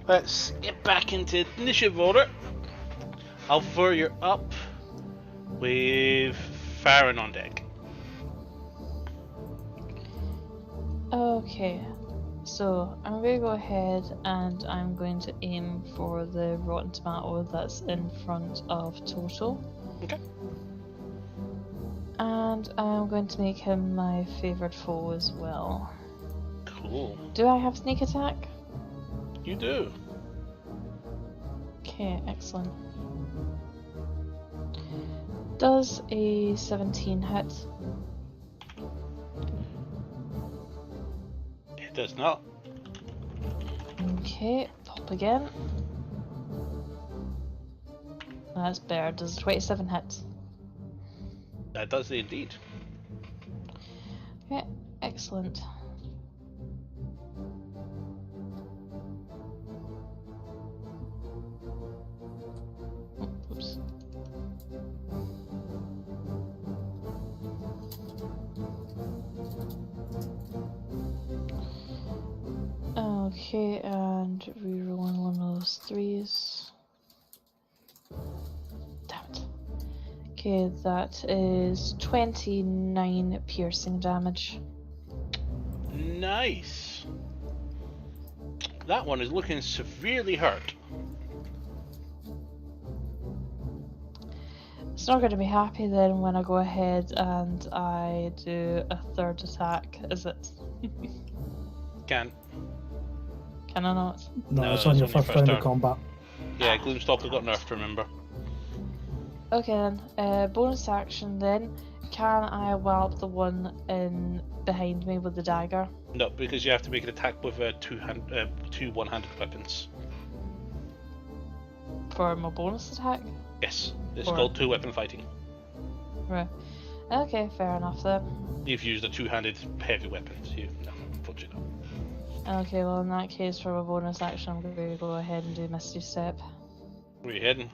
Speaker 1: let's get back into initiative order. Alpha, you're up with Farron on deck.
Speaker 2: Okay, so I'm going to go ahead and I'm going to aim for the rotten tomato that's in front of Toto.
Speaker 1: Okay.
Speaker 2: And I'm going to make him my favoured foe as well.
Speaker 1: Cool.
Speaker 2: Do I have sneak attack?
Speaker 1: You do.
Speaker 2: Okay, excellent. Does a 17 hit?
Speaker 1: It does not.
Speaker 2: Okay, pop again. That's better. Does 27 hit?
Speaker 1: That does indeed.
Speaker 2: Okay, excellent. Oops. Okay, and rerolling one of those threes. Damn it. Okay, that is 29 piercing damage.
Speaker 1: Nice. That one is looking severely hurt.
Speaker 2: It's not going to be happy then when I go ahead and I do a third attack, is it?
Speaker 1: Can't.
Speaker 2: Can I not?
Speaker 4: No,
Speaker 1: No,
Speaker 4: it's on
Speaker 1: it's
Speaker 4: your
Speaker 1: on your
Speaker 4: first
Speaker 1: first
Speaker 4: round
Speaker 1: turn.
Speaker 4: of combat.
Speaker 1: Yeah, Gloomstalker got nerfed, remember?
Speaker 2: Okay then, bonus action then. Can I wallop the one in behind me with the dagger?
Speaker 1: No, because you have to make an attack with two one-handed weapons.
Speaker 2: For my bonus attack?
Speaker 1: Yes, it's
Speaker 2: Or-
Speaker 1: called two-weapon fighting.
Speaker 2: Right. Okay, fair enough then.
Speaker 1: You've used a two-handed heavy weapon, so no, unfortunately not.
Speaker 2: Okay, well in that case for my bonus action I'm going to go ahead and do Misty Step.
Speaker 1: Where are you heading?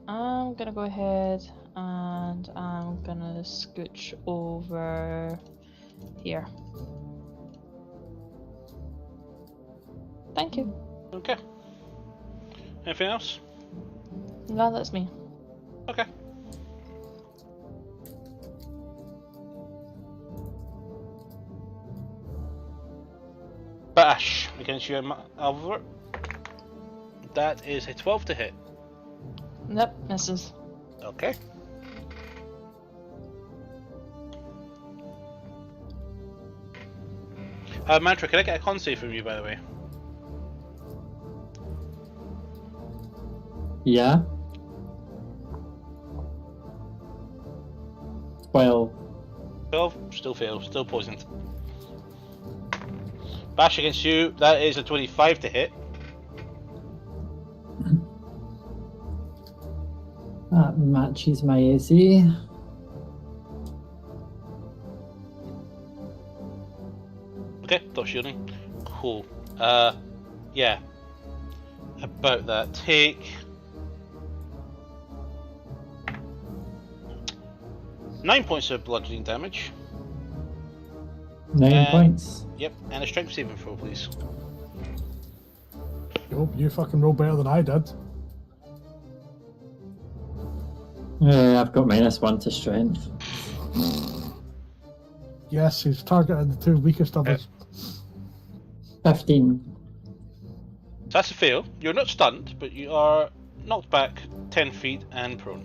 Speaker 2: I'm going to go ahead and I'm going to scooch over here. Thank you.
Speaker 1: Okay. Anything else?
Speaker 2: No, that's me.
Speaker 1: Okay. Bash against you, Albert. That is a 12 to hit.
Speaker 2: Yep, misses.
Speaker 1: Okay. Mantra, can I get a con save from you, by the way?
Speaker 3: Yeah. 12.
Speaker 1: 12, still fails, still poisoned. Bash against you, that is a 25 to hit.
Speaker 3: That matches my AC.
Speaker 1: Okay, dot shielding. Cool. Yeah. About that. Take 9 points of bludgeoning damage.
Speaker 3: 9 points.
Speaker 1: Yep, and a strength saving throw, please.
Speaker 4: Yo, you fucking rolled better than I did.
Speaker 3: I've got -1 to strength.
Speaker 4: Yes, he's targeted the two weakest of us.
Speaker 3: 15.
Speaker 1: So that's a fail. You're not stunned, but you are knocked back 10 feet and prone.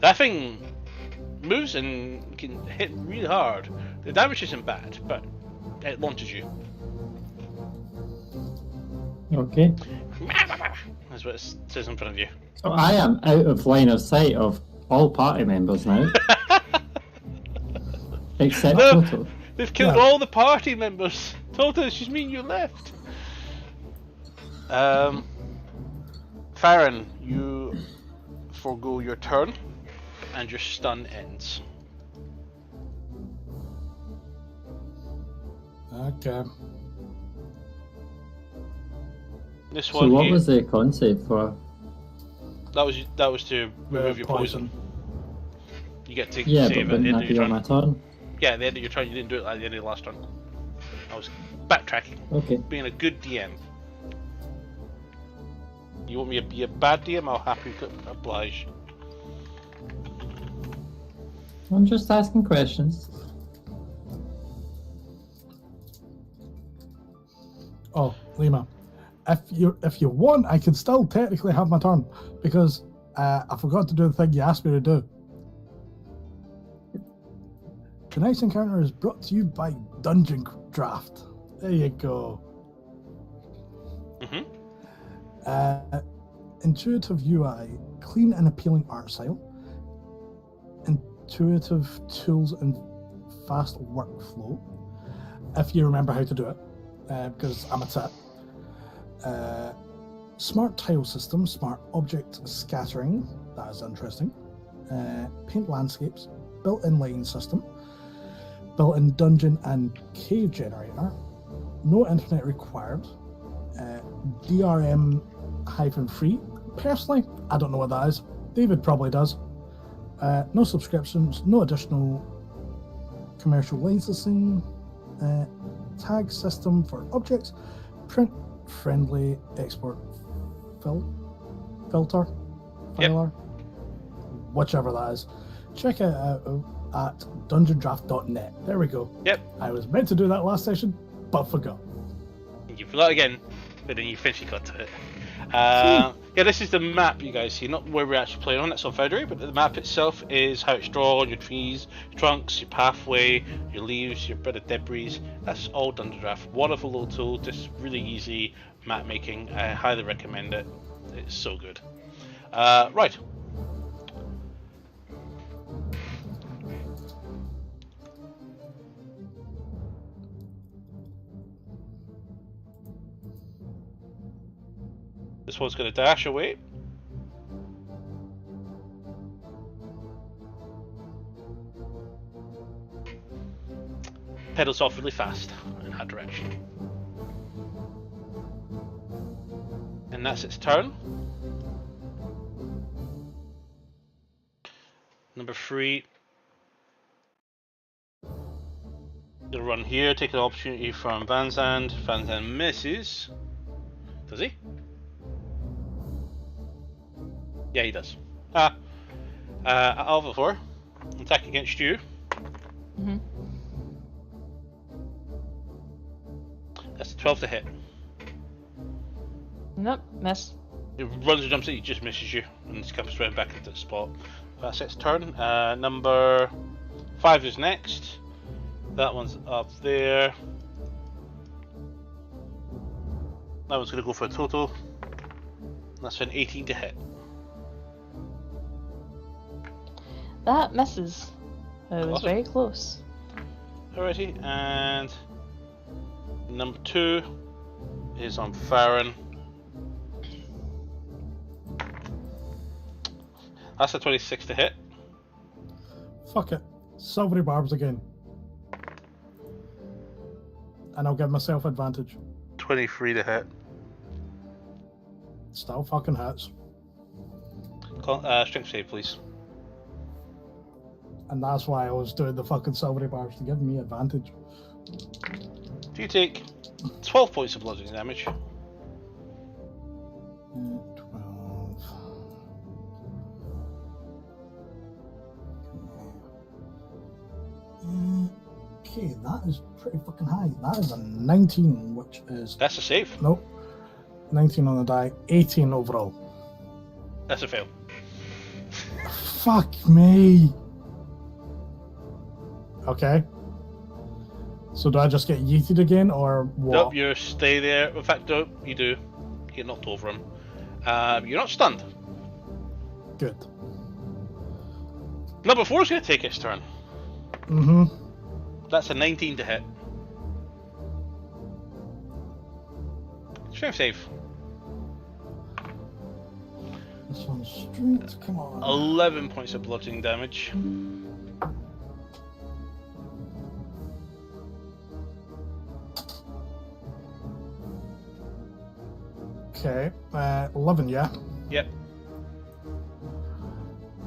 Speaker 1: That thing moves and can hit really hard. The damage isn't bad, but it launches you.
Speaker 3: Okay.
Speaker 1: That's what it says in front of you.
Speaker 3: So I am out of line of sight of all party members now. Except
Speaker 1: No.
Speaker 3: Toto.
Speaker 1: They've killed
Speaker 4: Yeah.
Speaker 1: all the party members. Toto, it's just me and you left. Farron, you forgo your turn, and your stun ends.
Speaker 4: Okay.
Speaker 1: This
Speaker 3: So
Speaker 1: one
Speaker 3: what
Speaker 1: here,
Speaker 3: was the con save for?
Speaker 1: That was to remove your poison. You get to
Speaker 3: Yeah,
Speaker 1: save
Speaker 3: but
Speaker 1: at the
Speaker 3: wouldn't
Speaker 1: end
Speaker 3: that
Speaker 1: of
Speaker 3: be
Speaker 1: your
Speaker 3: on
Speaker 1: turn.
Speaker 3: my turn?
Speaker 1: Yeah, at the end of your turn. You didn't do it at the end of the last turn. I was backtracking.
Speaker 3: Okay.
Speaker 1: Being a good DM. You want me to be a bad DM? I'll happily oblige.
Speaker 3: I'm just asking questions.
Speaker 4: Oh, Lima, if you want, I can still technically have my turn because I forgot to do the thing you asked me to do. Tonight's encounter is brought to you by Dungeon Draft. There you go. Intuitive UI, clean and appealing art style, intuitive tools and fast workflow. If you remember how to do it, because I'm a tit. Smart tile system, smart object scattering. That is interesting. Paint landscapes, built-in lighting system, built-in dungeon and cave generator. No internet required. DRM-free. Personally, I don't know what that is. David probably does. No subscriptions, no additional commercial licensing. Tag system for objects. Print-friendly export filter. Filer. Whichever that is. Check it out at dungeondraft.net. There we go.
Speaker 1: Yep.
Speaker 4: I was meant to do that last session, but forgot.
Speaker 1: You forgot again, but then you eventually got to it. Yeah, this is the map you guys see, not where we're actually playing on. It's on Foundry, but the map itself is how it's drawn, your trees, your trunks, your pathway, your leaves, your bit of debris. That's all done to draft. Wonderful little tool, just really easy map making. I highly recommend it. It's so good. Right. This one's going to dash away. Pedals off really fast in that direction. And that's its turn. Number 3. Gonna run here, take an opportunity from Van Zandt. Van Zandt misses. Does he? Yeah, he does. Alva 4, attack against you. That's a 12 to hit.
Speaker 2: Nope, miss.
Speaker 1: It runs and jumps at you, just misses you, and it comes right back into the spot. That's its turn. Number 5 is next. That one's up there. That one's going to go for a total. That's an 18 to hit.
Speaker 2: That misses. It was
Speaker 1: Awesome.
Speaker 2: very close.
Speaker 1: Alrighty, and number 2 is on Farron. That's a 26 to hit.
Speaker 4: Fuck it. Silvery barbs again. And I'll give myself advantage.
Speaker 1: 23 to hit.
Speaker 4: Still fucking hits.
Speaker 1: Strength save, please.
Speaker 4: And that's why I was doing the fucking silvery barbs, to give me advantage.
Speaker 1: You take 12 points of bludgeoning damage.
Speaker 4: 12. Okay, that is pretty fucking high. That is a 19, which is...
Speaker 1: That's a save.
Speaker 4: Nope. 19 on the die, 18 overall.
Speaker 1: That's a fail.
Speaker 4: Fuck me. Okay. So do I just get yeeted again, or what?
Speaker 1: Nope, you stay there. In fact, no, you do. You get knocked over him. You're not stunned.
Speaker 4: Good.
Speaker 1: Number 4 is going to take its turn.
Speaker 4: Mm-hmm.
Speaker 1: That's a 19 to hit. Strength save.
Speaker 4: This one's straight. Come on.
Speaker 1: 11 points of bludgeoning damage.
Speaker 4: Okay. 11, yeah.
Speaker 1: Yep.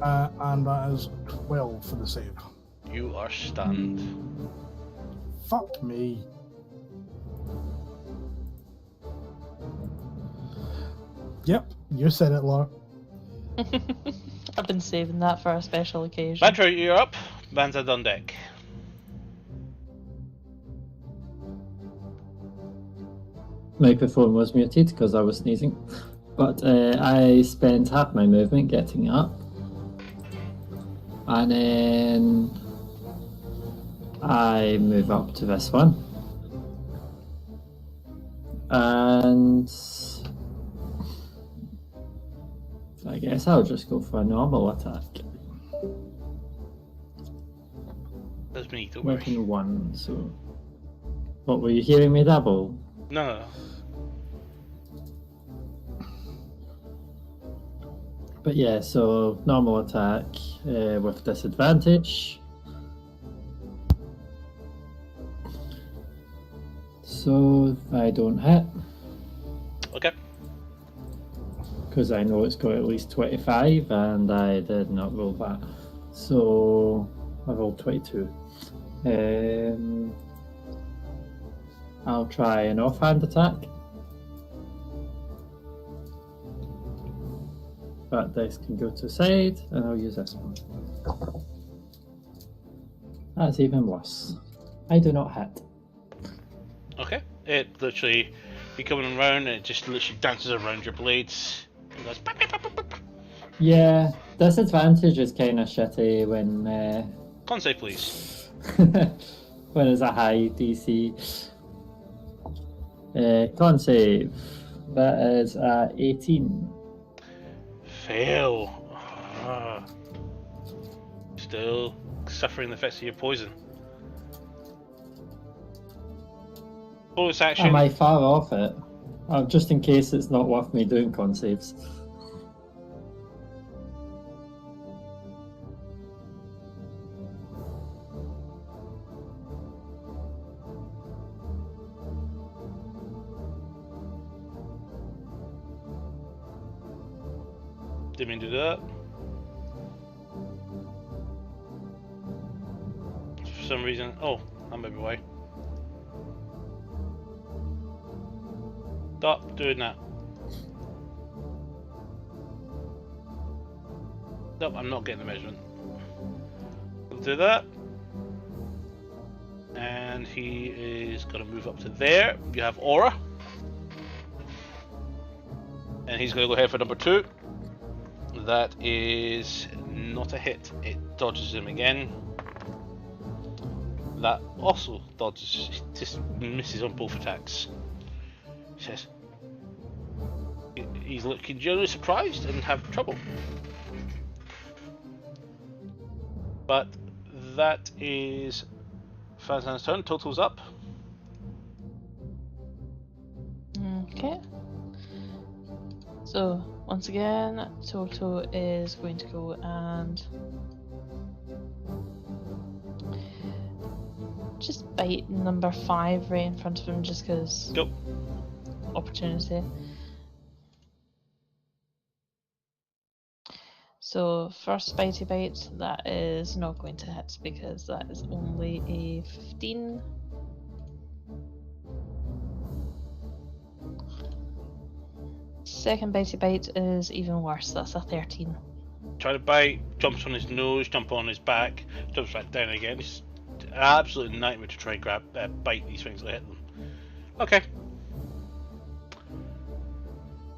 Speaker 4: And that is 12 for the save.
Speaker 1: You are stunned.
Speaker 4: Fuck me. Yep, you said it, Laura.
Speaker 2: I've been saving that for a special occasion.
Speaker 1: Banter, you're up. Van's on deck.
Speaker 3: Microphone was muted because I was sneezing. But I spent half my movement getting up. And then I move up to this one. And I guess I'll just go for a normal attack.
Speaker 1: That's me, don't worry.
Speaker 3: Working one, so... What, were you hearing me double?
Speaker 1: No.
Speaker 3: But yeah, so normal attack with disadvantage. So I don't hit,
Speaker 1: Okay.
Speaker 3: because I know it's got at least 25 and I did not roll that. So I rolled 22. I'll try an offhand attack. That dice can go to the side, and I'll use this one. That's even worse. I do not hit.
Speaker 1: Okay. It literally, you're coming around and it just literally dances around your blades. It goes, "Bap, bap, bap, bap, bap."
Speaker 3: Yeah, disadvantage is kind of shitty when
Speaker 1: Con save, please.
Speaker 3: when it's a high DC. Con save. That is 18.
Speaker 1: Fail. Still suffering the effects of your poison. Bonus action.
Speaker 3: Am I far off it? Just in case it's not worth me doing con saves.
Speaker 1: Didn't mean to do that. For some reason. Oh, that might be why. Stop doing that. Nope, I'm not getting the measurement. We'll do that. And he is going to move up to there. You have Aura. And he's going to go ahead for number 2. That is not a hit. It dodges him again. That also dodges, just misses on both attacks. He says, he's looking generally surprised and have trouble. But that is Fazan's turn. Total's up.
Speaker 2: Okay. So, once again, Toto is going to go and just bite number 5 right in front of him just because
Speaker 1: Go.
Speaker 2: opportunity. So, first bitey bite, that is not going to hit because that is only a 15. Second bitey bite is even worse, that's a 13.
Speaker 1: Try to bite, jumps on his nose, jump on his back, jumps back down again. It's an absolute nightmare to try and bite these things that hit them. Okay.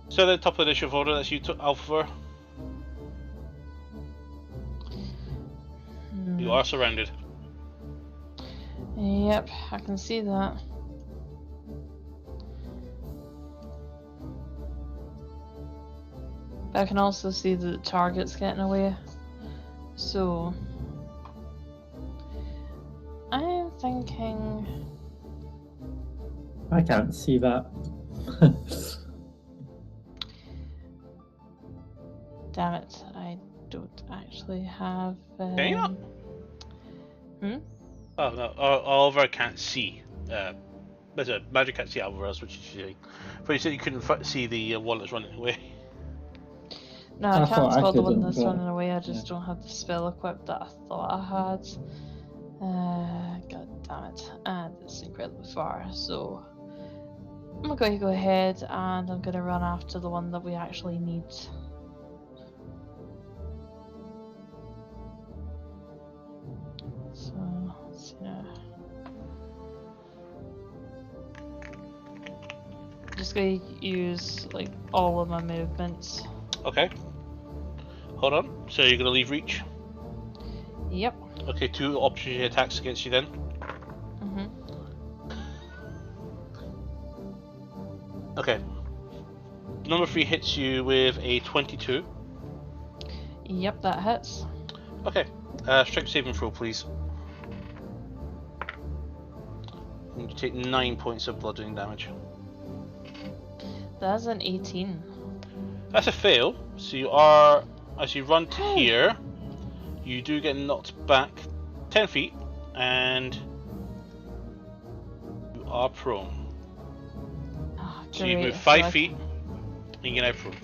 Speaker 1: So the top of the initiative order, that's you, Alpha. You are surrounded.
Speaker 2: Yep, I can see that. But I can also see that the target's getting away. So I'm thinking...
Speaker 3: I can't see that.
Speaker 2: Damn it, I don't actually have...
Speaker 1: Can you not?
Speaker 2: Hmm?
Speaker 1: Oh no, Oliver can't see. Magic can't see Oliver, that's what she's saying. But you said you couldn't see the one that's running away.
Speaker 2: No,
Speaker 3: I
Speaker 2: I
Speaker 3: thought
Speaker 2: can't
Speaker 3: I
Speaker 2: spell the one
Speaker 3: couldn't,
Speaker 2: that's
Speaker 3: but-
Speaker 2: running away. I just
Speaker 3: yeah.
Speaker 2: don't have the spell equipped that I thought I had. God damn it. And it's incredibly far, so I'm going to go ahead and I'm going to run after the one that we actually need. So, let's see now. Just going to use like all of my movements.
Speaker 1: Okay. Hold on. So you're gonna leave reach.
Speaker 2: Yep.
Speaker 1: Okay, 2 opportunity attacks against you then.
Speaker 2: Mhm.
Speaker 1: Okay. Number 3 hits you with a 22.
Speaker 2: Yep, that hits.
Speaker 1: Okay. Strength saving throw, please. And you take 9 points of bludgeoning damage.
Speaker 2: That's an 18.
Speaker 1: That's a fail. So you are, as you run to here, you do get knocked back 10 feet, and you are prone.
Speaker 2: Oh,
Speaker 1: So you move
Speaker 2: great.
Speaker 1: 5 feet, and you're now prone.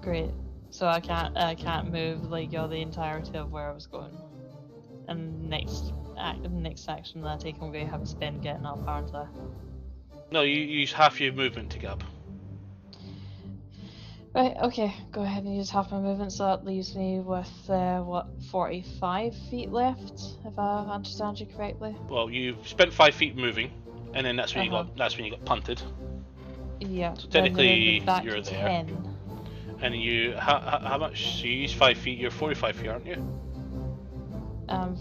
Speaker 2: Great. So I can't move like the entirety of where I was going. And next action that I take, I'm going to have to spend getting up, aren't I?
Speaker 1: No, you use half your movement to get up.
Speaker 2: Right. Okay. Go ahead and use half my movement, so that leaves me with 45 feet left, if I understand you correctly.
Speaker 1: Well, you've spent 5 feet moving, and then that's when
Speaker 2: Uh-huh.
Speaker 1: you got punted.
Speaker 2: Yeah.
Speaker 1: So
Speaker 2: then they
Speaker 1: technically,
Speaker 2: moved back
Speaker 1: you're there.
Speaker 2: 10.
Speaker 1: And you, how much? So you use 5 feet. You're 45 feet, aren't you?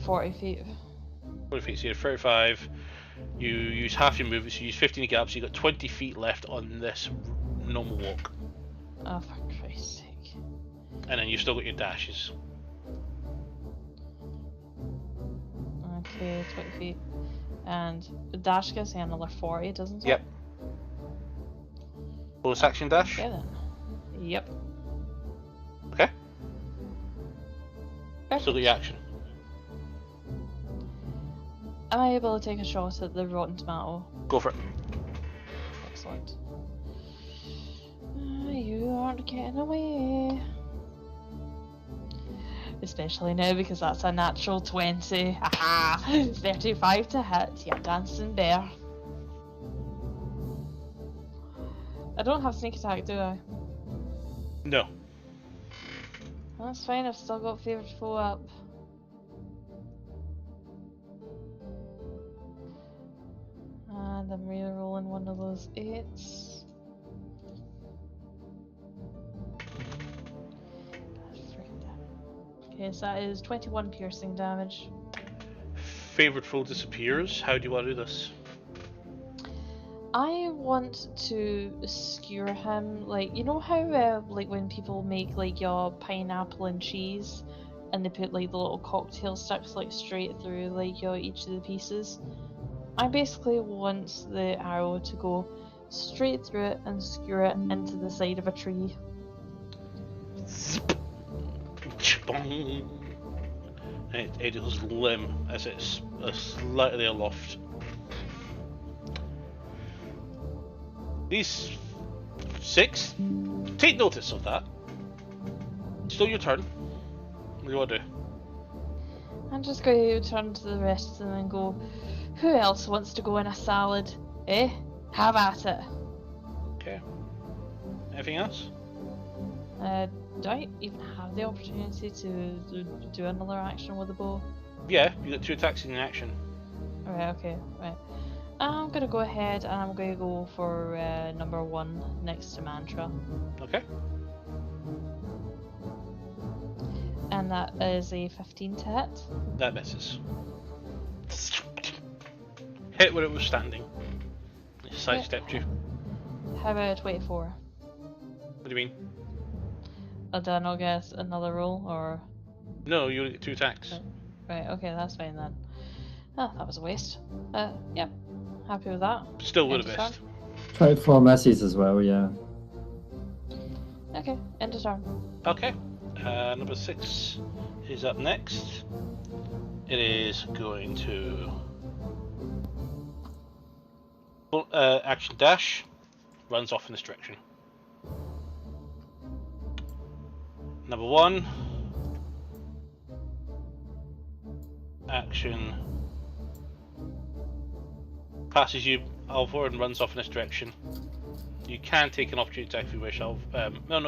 Speaker 2: 40 feet.
Speaker 1: 40 feet. So you're 35. You use half your movement. So you use 15 to get up. So you got 20 feet left on this normal walk.
Speaker 2: Oh, for Christ's sake.
Speaker 1: And then you still got your dashes.
Speaker 2: Okay, 20 feet. And the dash gives me another 40, doesn't it?
Speaker 1: Yep. Bonus action dash.
Speaker 2: Okay then. Yep.
Speaker 1: Okay.
Speaker 2: Perfect.
Speaker 1: Still got your action.
Speaker 2: Am I able to take a shot at the rotten tomato?
Speaker 1: Go for it.
Speaker 2: Excellent. You aren't getting away. Especially now because that's a natural 20. Aha! 35 to hit, you dancing bear. I don't have sneak attack, do I?
Speaker 1: No.
Speaker 2: That's fine, I've still got favored foe up. And I'm re-rolling one of those 8s. Okay, so that is 21 piercing damage.
Speaker 1: Favorite foe disappears. How do you want to do this?
Speaker 2: I want to skewer him, like, you know how, like, when people make, like, your pineapple and cheese, and they put, like, the little cocktail sticks, like, straight through, like, your each of the pieces? I basically want the arrow to go straight through it and skewer it into the side of a tree.
Speaker 1: And it goes limb as it's slightly aloft. These 6 take notice of that. Still your turn. What do you want to do?
Speaker 2: I'm just going to turn to the rest of them and go, who else wants to go in a salad? Eh? Have at it.
Speaker 1: Okay. Anything else?
Speaker 2: Do I even have the opportunity to do another action with the bow?
Speaker 1: Yeah, you got 2 attacks in action.
Speaker 2: Right, okay, right. I'm gonna go ahead and I'm gonna go for number 1 next to Mantra.
Speaker 1: Okay.
Speaker 2: And that is a 15 to hit.
Speaker 1: That misses. Hit where it was standing. It sidestepped you.
Speaker 2: How about a 24?
Speaker 1: What do you mean?
Speaker 2: Do I not get another roll, or...?
Speaker 1: No, you only get 2 attacks.
Speaker 2: Right, okay, that's fine then. Oh, that was a waste. Yep. Happy with that.
Speaker 1: Still would
Speaker 2: End
Speaker 1: have
Speaker 2: of
Speaker 1: missed.
Speaker 3: Tried 4 messes as well, yeah.
Speaker 2: turn. Okay, end of turn.
Speaker 1: Okay. Number 6 is up next. It is going to action dash, runs off in this direction. Number 1. Action. Passes you over and runs off in this direction. You can take an opportunity attack if you wish. No,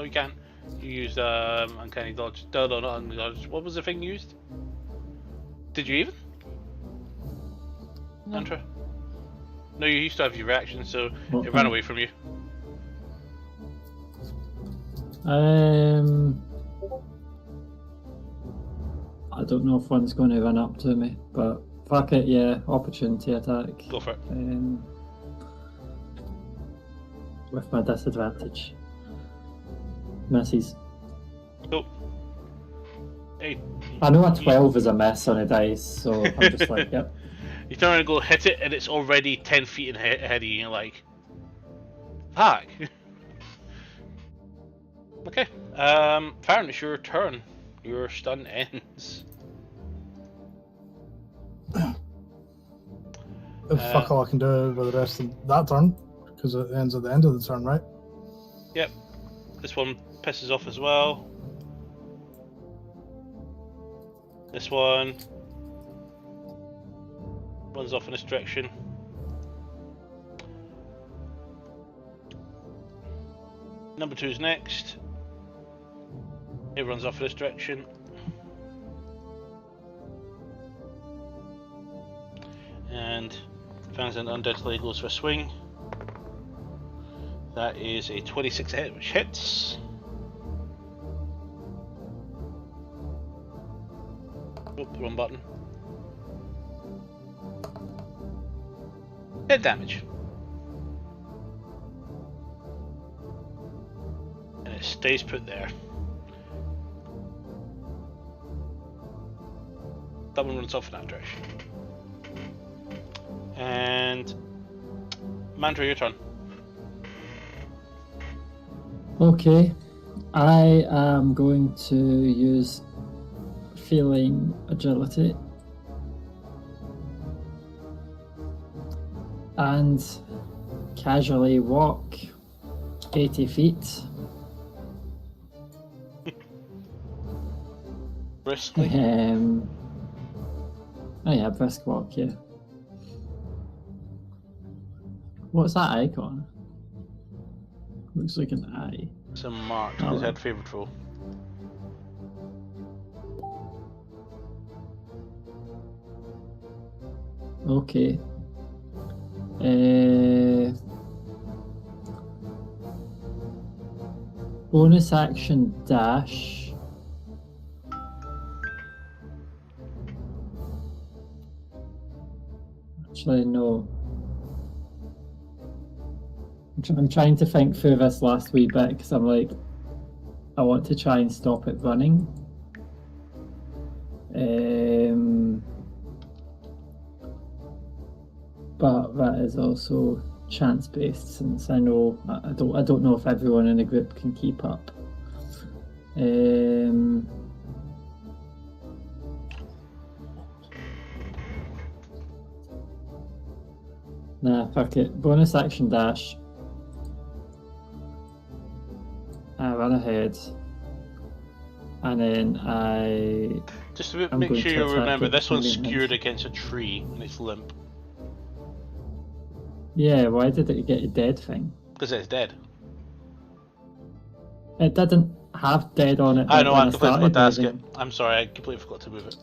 Speaker 1: you can't. You used uncanny dodge. No, not uncanny dodge. What was the thing you used? Did you even?
Speaker 2: No.
Speaker 1: Antra? No, you used to have your reaction, so
Speaker 3: What
Speaker 1: it ran
Speaker 3: thing?
Speaker 1: away from you.
Speaker 3: I don't know if one's going to run up to me, but fuck it, yeah, opportunity attack.
Speaker 1: Go for it.
Speaker 3: With my disadvantage. Misses.
Speaker 1: Cool. Hey,
Speaker 3: I know a 12 is a miss on a dice, so I'm just like, yep.
Speaker 1: you turn around and go hit it, and it's already 10 feet ahead of you, and you're like, fuck. Okay, Farron, it's your turn. Your stun ends.
Speaker 4: Fuck all I can do with the rest of that turn, because it ends at the end of the turn, right?
Speaker 1: Yep. This one pisses off as well. This one runs off in this direction. Number 2 is next. It runs off in this direction. And Fangs and Undeadly goes for a swing. That is a 26 hit, which hits. Oh, wrong button. Hit damage. And it stays put there. That one runs off in that direction. And Mandra, your turn.
Speaker 3: Okay, I am going to use feeling agility and casually walk 80 feet.
Speaker 1: Briskly.
Speaker 3: Oh yeah, brisk walk, yeah. What's that icon? Looks like an eye.
Speaker 1: It's a mark.
Speaker 3: Oh,
Speaker 1: His
Speaker 3: right.
Speaker 1: head favourite roll.
Speaker 3: Okay. Bonus action dash. Actually, no. I'm trying to think through this last wee bit because I'm like, I want to try and stop it running. But that is also chance based, since I know I don't know if everyone in the group can keep up. Nah, fuck it. Bonus action dash. I run ahead, and then I.
Speaker 1: Just to
Speaker 3: I'm
Speaker 1: make
Speaker 3: going
Speaker 1: sure
Speaker 3: to
Speaker 1: you
Speaker 3: attack
Speaker 1: remember,
Speaker 3: it
Speaker 1: this one's
Speaker 3: conveniently.
Speaker 1: skewered against a tree and it's limp.
Speaker 3: Yeah, why did it get a dead thing?
Speaker 1: Because it's dead.
Speaker 3: It didn't have dead on it.
Speaker 1: I know, I
Speaker 3: when
Speaker 1: completely forgot to ask it.
Speaker 3: moving.
Speaker 1: I'm sorry, I completely forgot to move it.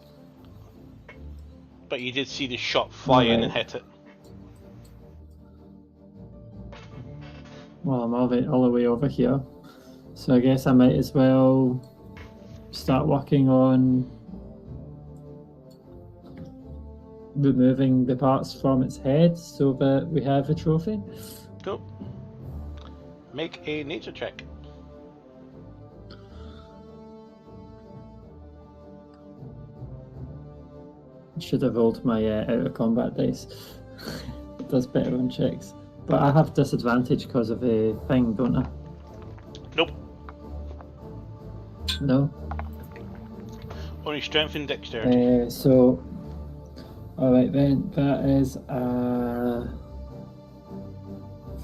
Speaker 1: But you did see the shot fly in and
Speaker 3: Alright.
Speaker 1: hit it.
Speaker 3: Well, I'm all the way over here, so I guess I might as well start working on removing the parts from its head so that we have a trophy.
Speaker 1: Cool. Make a nature check.
Speaker 3: Should have rolled my out of combat dice. It does better on checks. But I have disadvantage because of a thing, don't I?
Speaker 1: Nope.
Speaker 3: No?
Speaker 1: Only strength and dexterity.
Speaker 3: So, alright then, that is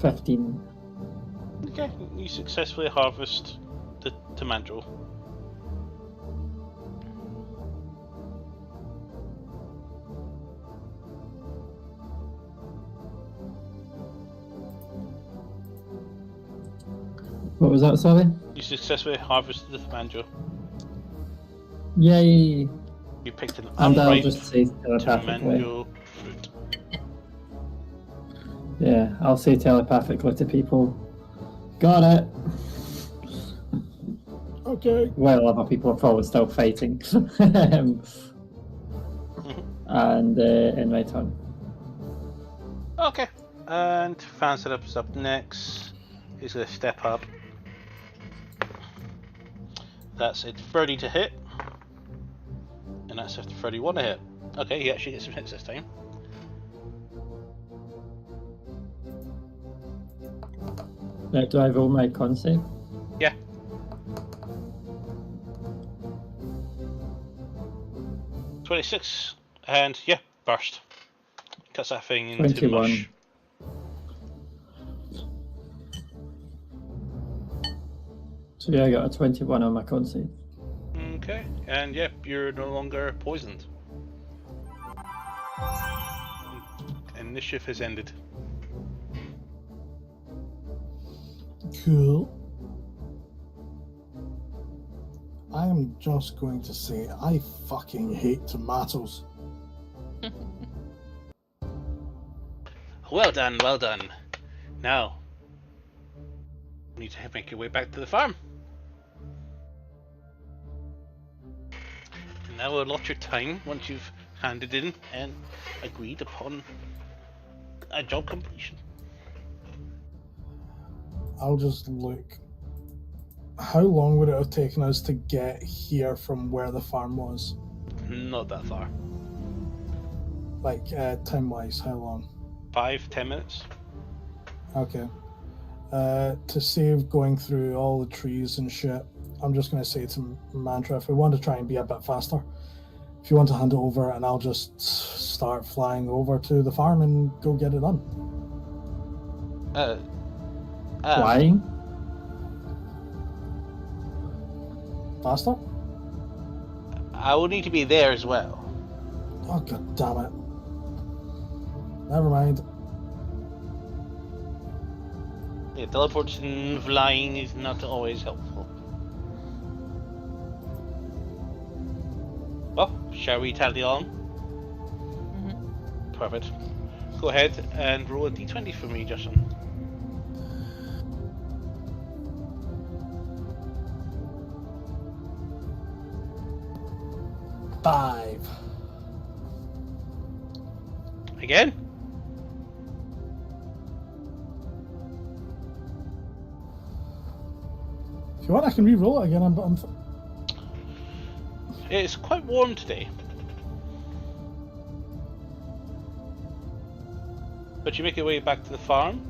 Speaker 3: 15.
Speaker 1: Okay, you successfully harvest the Tomanjo.
Speaker 3: What was that, sorry?
Speaker 1: You successfully harvested the Tomanjo.
Speaker 3: Yay!
Speaker 1: You picked an
Speaker 3: And I'll
Speaker 1: unripe
Speaker 3: just say telepathically.
Speaker 1: Tomanjo fruit.
Speaker 3: Yeah, I'll say telepathically to people, got it!
Speaker 4: Okay.
Speaker 3: While other people are probably still fighting. And in my turn.
Speaker 1: Okay, and Fansetup is up next. He's going to step up. That's a 30 to hit. And that's a 31 to hit. Okay, he actually gets some hits this time.
Speaker 3: Right, do I roll my con save?
Speaker 1: Yeah. .26, and yeah, burst. Cuts that thing into
Speaker 3: 21.
Speaker 1: mush.
Speaker 3: So yeah, I got a 21 on my con save.
Speaker 1: Okay, and yeah, you're no longer poisoned. Initiative has ended.
Speaker 4: Cool. I am just going to say I fucking hate tomatoes.
Speaker 1: Well done, well done. Now, you need to make your way back to the farm. And now we'll allot your time once you've handed in and agreed upon a job completion.
Speaker 4: I'll just look. How long would it have taken us to get here from where the farm was?
Speaker 1: Not that far.
Speaker 4: Like, time-wise, how long?
Speaker 1: 5-10 minutes.
Speaker 4: Okay. To save going through all the trees and shit, I'm just going to say to Mantra, if we want to try and be a bit faster, if you want to hand it over, and I'll just start flying over to the farm and go get it done.
Speaker 3: Flying?
Speaker 4: Faster?
Speaker 1: I will need to be there as well.
Speaker 4: Oh, god damn it. Never mind.
Speaker 1: Yeah, teleportation flying is not always helpful. Well, shall we tally on?
Speaker 2: Mm-hmm.
Speaker 1: Perfect. Go ahead and roll a d20 for me, Justin.
Speaker 4: Five.
Speaker 1: Again?
Speaker 4: If you want, I can re-roll it again.
Speaker 1: It's quite warm today. But you make your way back to the farm.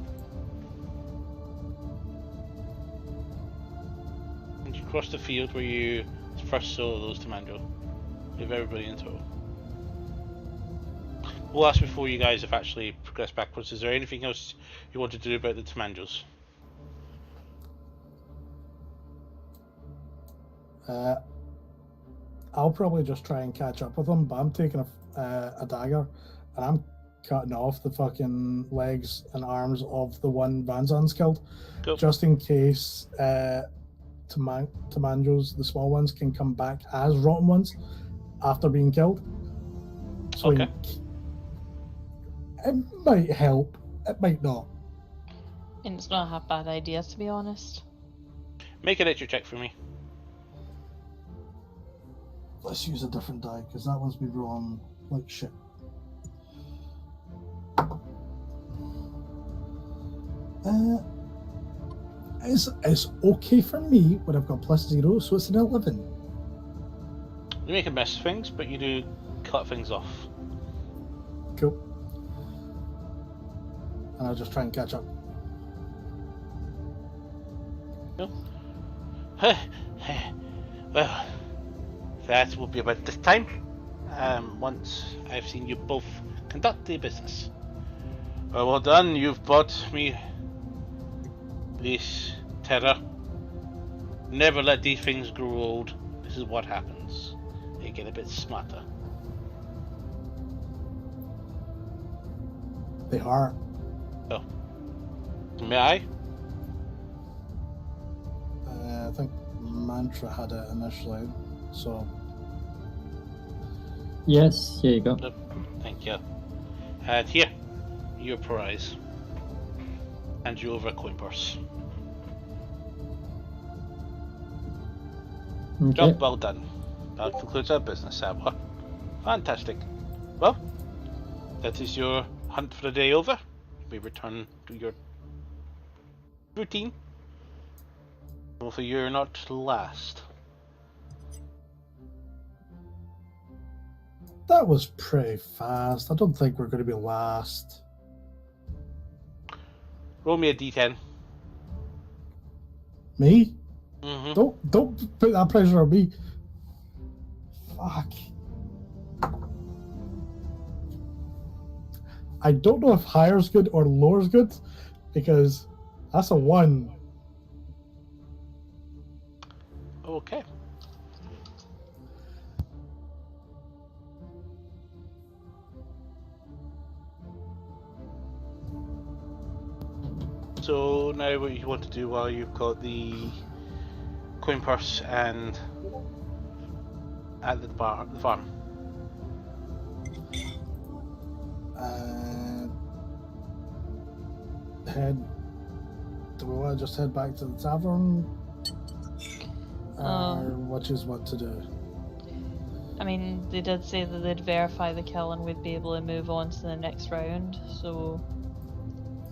Speaker 1: And you cross the field where you first saw those Tomanjo. With everybody in tow. We'll ask before you guys have actually progressed backwards. Is there anything else you want to do about the Tomanjos?
Speaker 4: I'll probably just try and catch up with them, but I'm taking a dagger and I'm cutting off the fucking legs and arms of the one Vanzan's killed,
Speaker 1: Cool.
Speaker 4: just in case Tomanjos, the small ones, can come back as rotten ones after being killed. So
Speaker 1: Okay.
Speaker 4: it might help, it might not.
Speaker 2: And it's not a bad idea, to be honest.
Speaker 1: Make a nature check for me.
Speaker 4: Let's use a different die, because that one's been rolling like shit. It's okay for me when I've got +0, so it's an 11.
Speaker 1: You make a mess of things, but you do cut things off.
Speaker 4: Cool. And I'll just try and catch up.
Speaker 1: Well, that will be about this time. Once I've seen you both conduct the business. Well done, you've brought me this terror. Never let these things grow old. This is what happens. They get a bit smarter.
Speaker 4: They are.
Speaker 1: Oh. May I?
Speaker 4: Mantra had it initially, so
Speaker 3: Yes, here you go.
Speaker 1: Thank you. And here, your prize. Hand you over a coin purse.
Speaker 3: Okay.
Speaker 1: Job well done. That concludes our business hour. Fantastic. Well, that is your hunt for the day over. We return to your routine. Hopefully you're not last.
Speaker 4: that was pretty fast. I don't think we're going to be last.
Speaker 1: Roll me a d10.
Speaker 4: Me?
Speaker 1: Mm-hmm.
Speaker 4: Don't put that pressure on me. Fuck. I don't know if higher's good or lower's good, because that's a 1.
Speaker 1: Okay. So now what you want to do while you've got the coin purse and at the farm?
Speaker 4: Do we want to just head back to the tavern? Or which is what to do?
Speaker 2: I mean, they did say that they'd verify the kill and we'd be able to move on to the next round, so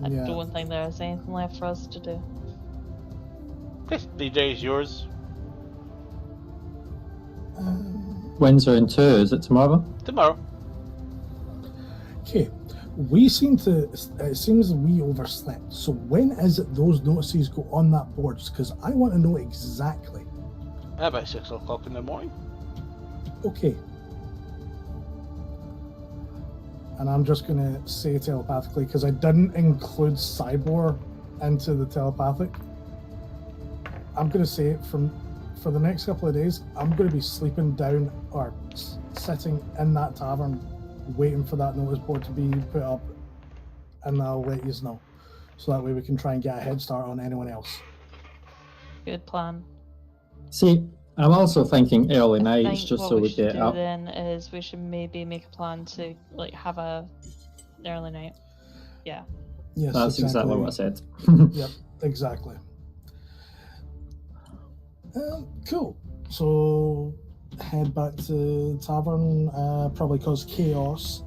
Speaker 2: I
Speaker 4: Yeah.
Speaker 2: don't think there is anything left for us to do.
Speaker 1: This the day is yours.
Speaker 3: When's round 2? Is it tomorrow?
Speaker 1: Tomorrow.
Speaker 4: Okay. We seem to. It seems we overslept. So when is it those notices go on that board? Because I want to know exactly.
Speaker 1: About 6 o'clock in the morning.
Speaker 4: Okay. And I'm just going to say telepathically, because I didn't include Cybor into the telepathic. I'm going to say it for the next couple of days, I'm going to be sleeping down or sitting in that tavern waiting for that notice board to be put up, and I'll let you know. So that way we can try and get a head start on anyone else.
Speaker 2: Good plan.
Speaker 3: See, I'm also thinking early
Speaker 2: I
Speaker 3: nights,
Speaker 2: think
Speaker 3: just
Speaker 2: what
Speaker 3: so
Speaker 2: we
Speaker 3: we
Speaker 2: should
Speaker 3: get
Speaker 2: do
Speaker 3: up.
Speaker 2: then is we should maybe make a plan to have a early night. Yeah.
Speaker 4: Yes,
Speaker 3: That's exactly what I said.
Speaker 4: Yep, exactly. Cool. So head back to tavern, probably cause chaos.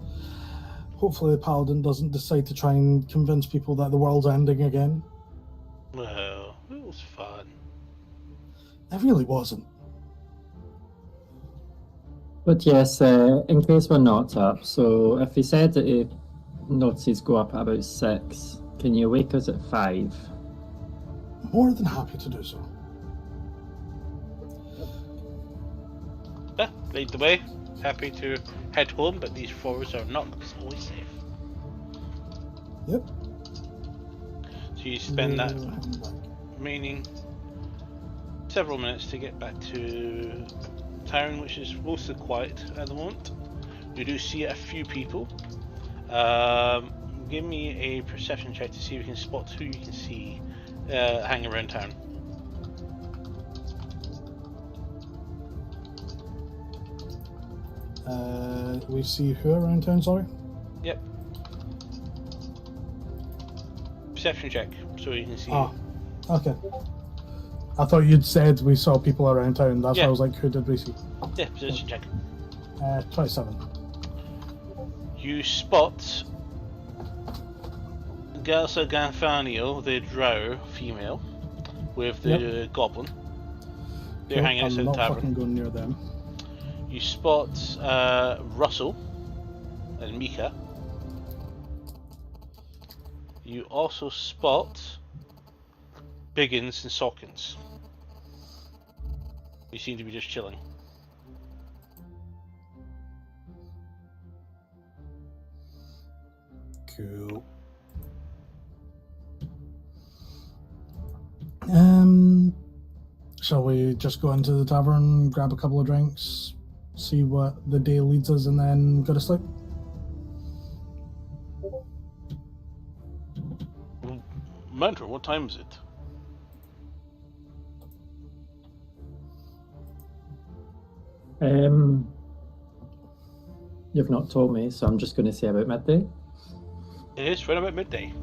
Speaker 4: Hopefully the paladin doesn't decide to try and convince people that the world's ending again.
Speaker 1: Well, it was fun.
Speaker 4: It really wasn't.
Speaker 3: But yes, in case we're not up, so if he said that he notices go up at about 6, can you wake us at 5?
Speaker 4: More than happy to do so.
Speaker 1: Yeah, lead the way. Happy to head home, but these forests are not always safe.
Speaker 4: Yep.
Speaker 1: So you spend that remaining several minutes to get back to town, which is mostly quiet at the moment. You do see a few people. Give me a perception check to see if you can spot who you can see hang around town.
Speaker 4: We see who around town, sorry?
Speaker 1: Yep. Perception check, so you can see.
Speaker 4: Ah, okay. I thought you'd said we saw people around town. That's why I was like, who did we see?
Speaker 1: Yeah, perception check.
Speaker 4: 27.
Speaker 1: You spot Galanasari, the drow female, with the goblin. They're hanging outside the
Speaker 4: I'm not
Speaker 1: tavern.
Speaker 4: fucking going near them.
Speaker 1: You spot Russell and Mika. You also spot Biggins and Sawkins. You seem to be just chilling.
Speaker 4: Cool. Shall we just go into the tavern, grab a couple of drinks, see what the day leads us, and then go to sleep?
Speaker 1: Mantra, what time is it?
Speaker 3: You've not told me, so I'm just going to say about midday.
Speaker 1: It is right about midday.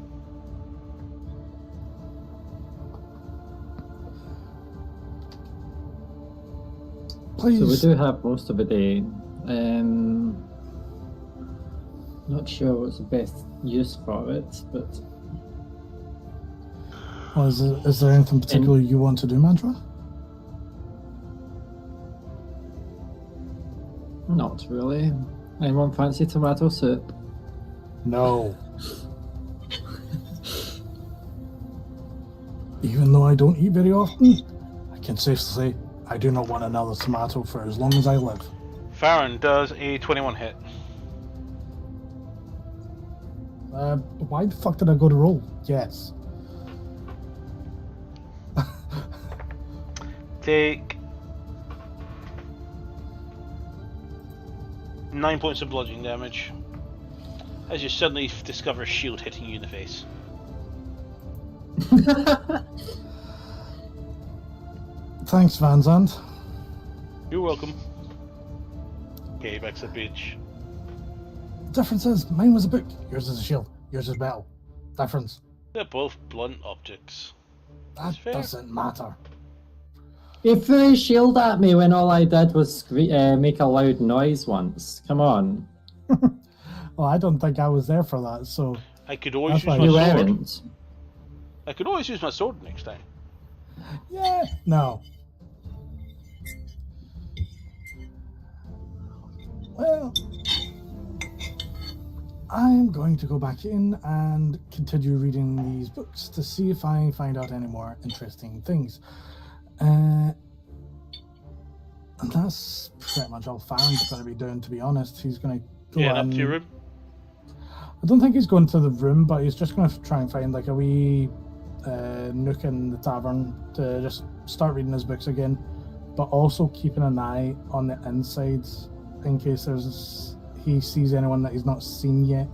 Speaker 4: Please.
Speaker 3: So we do have most of the day. Not sure what's the best use for it, but
Speaker 4: Well, is there anything particular you want to do, Mantra?
Speaker 3: not really. Anyone fancy tomato soup?
Speaker 4: No. Even though I don't eat very often, I can safely say I do not want another tomato for as long as I live.
Speaker 1: Farron does a 21 hit.
Speaker 4: Why the fuck did I go to roll? Yes.
Speaker 1: Take 9 points of bludgeoning damage as you suddenly discover a shield hitting you in the face.
Speaker 4: Thanks, Van Zandt.
Speaker 1: You're welcome. Okay, back to the beach.
Speaker 4: Difference is, mine was a book, yours is a shield, yours is metal. Difference.
Speaker 1: They're both blunt objects.
Speaker 4: That
Speaker 1: fair.
Speaker 4: doesn't matter.
Speaker 3: He threw his shield at me when all I did was make a loud noise once. Come on.
Speaker 4: Well, I don't think I was there for that, so...
Speaker 1: I could always
Speaker 4: That's
Speaker 1: use
Speaker 4: fine.
Speaker 1: my
Speaker 3: You
Speaker 1: sword.
Speaker 3: weren't.
Speaker 1: I could always use my sword next time.
Speaker 4: Yeah, no. Well, I'm going to go back in and continue reading these books to see if I find out any more interesting things. And that's pretty much all Farron's going to be doing, to be honest. He's going to go
Speaker 1: Yeah, up
Speaker 4: in...
Speaker 1: to your room.
Speaker 4: I don't think he's going to the room, but he's just going to try and find like a wee nook in the tavern to just start reading his books again, but also keeping an eye on the insides in case he sees anyone that he's not seen yet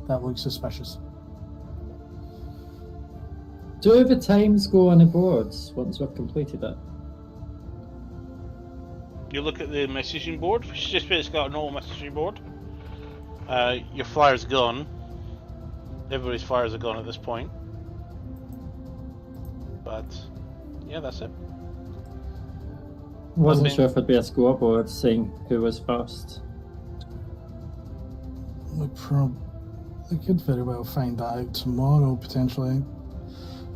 Speaker 4: that looks suspicious.
Speaker 3: Do the times go on the boards once we've completed it?
Speaker 1: You look at the messaging board, which is just basically got a normal messaging board. Your flyer's gone. Everybody's flyers are gone at this point. But, yeah, that's it.
Speaker 3: Wasn't
Speaker 1: Nothing.
Speaker 3: sure if it'd be a scoreboard saying who was first.
Speaker 4: We could very well find that out tomorrow, potentially.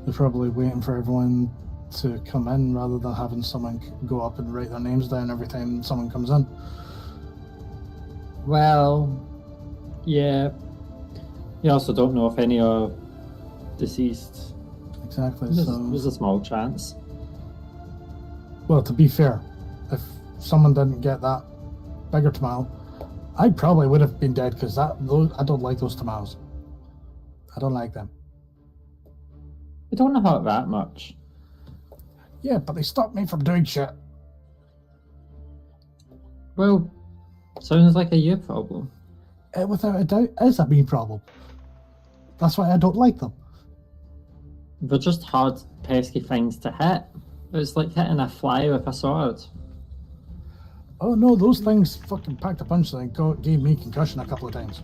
Speaker 4: They're probably waiting for everyone to come in rather than having someone go up and write their names down every time someone comes in.
Speaker 3: Well, yeah. You also don't know if any are deceased.
Speaker 4: Exactly.
Speaker 3: There's a small chance.
Speaker 4: Well, to be fair, if someone didn't get that bigger tomato, I probably would have been dead because I don't like those tomatoes. I don't like them.
Speaker 3: They don't hurt that much.
Speaker 4: Yeah, but they stopped me from doing shit.
Speaker 3: Well, sounds like a you problem.
Speaker 4: It, without a doubt, is a me problem. That's why I don't like them.
Speaker 3: They're just hard, pesky things to hit. It's like hitting a fly with a sword.
Speaker 4: Oh no, those things fucking packed a punch and gave me concussion a couple of times.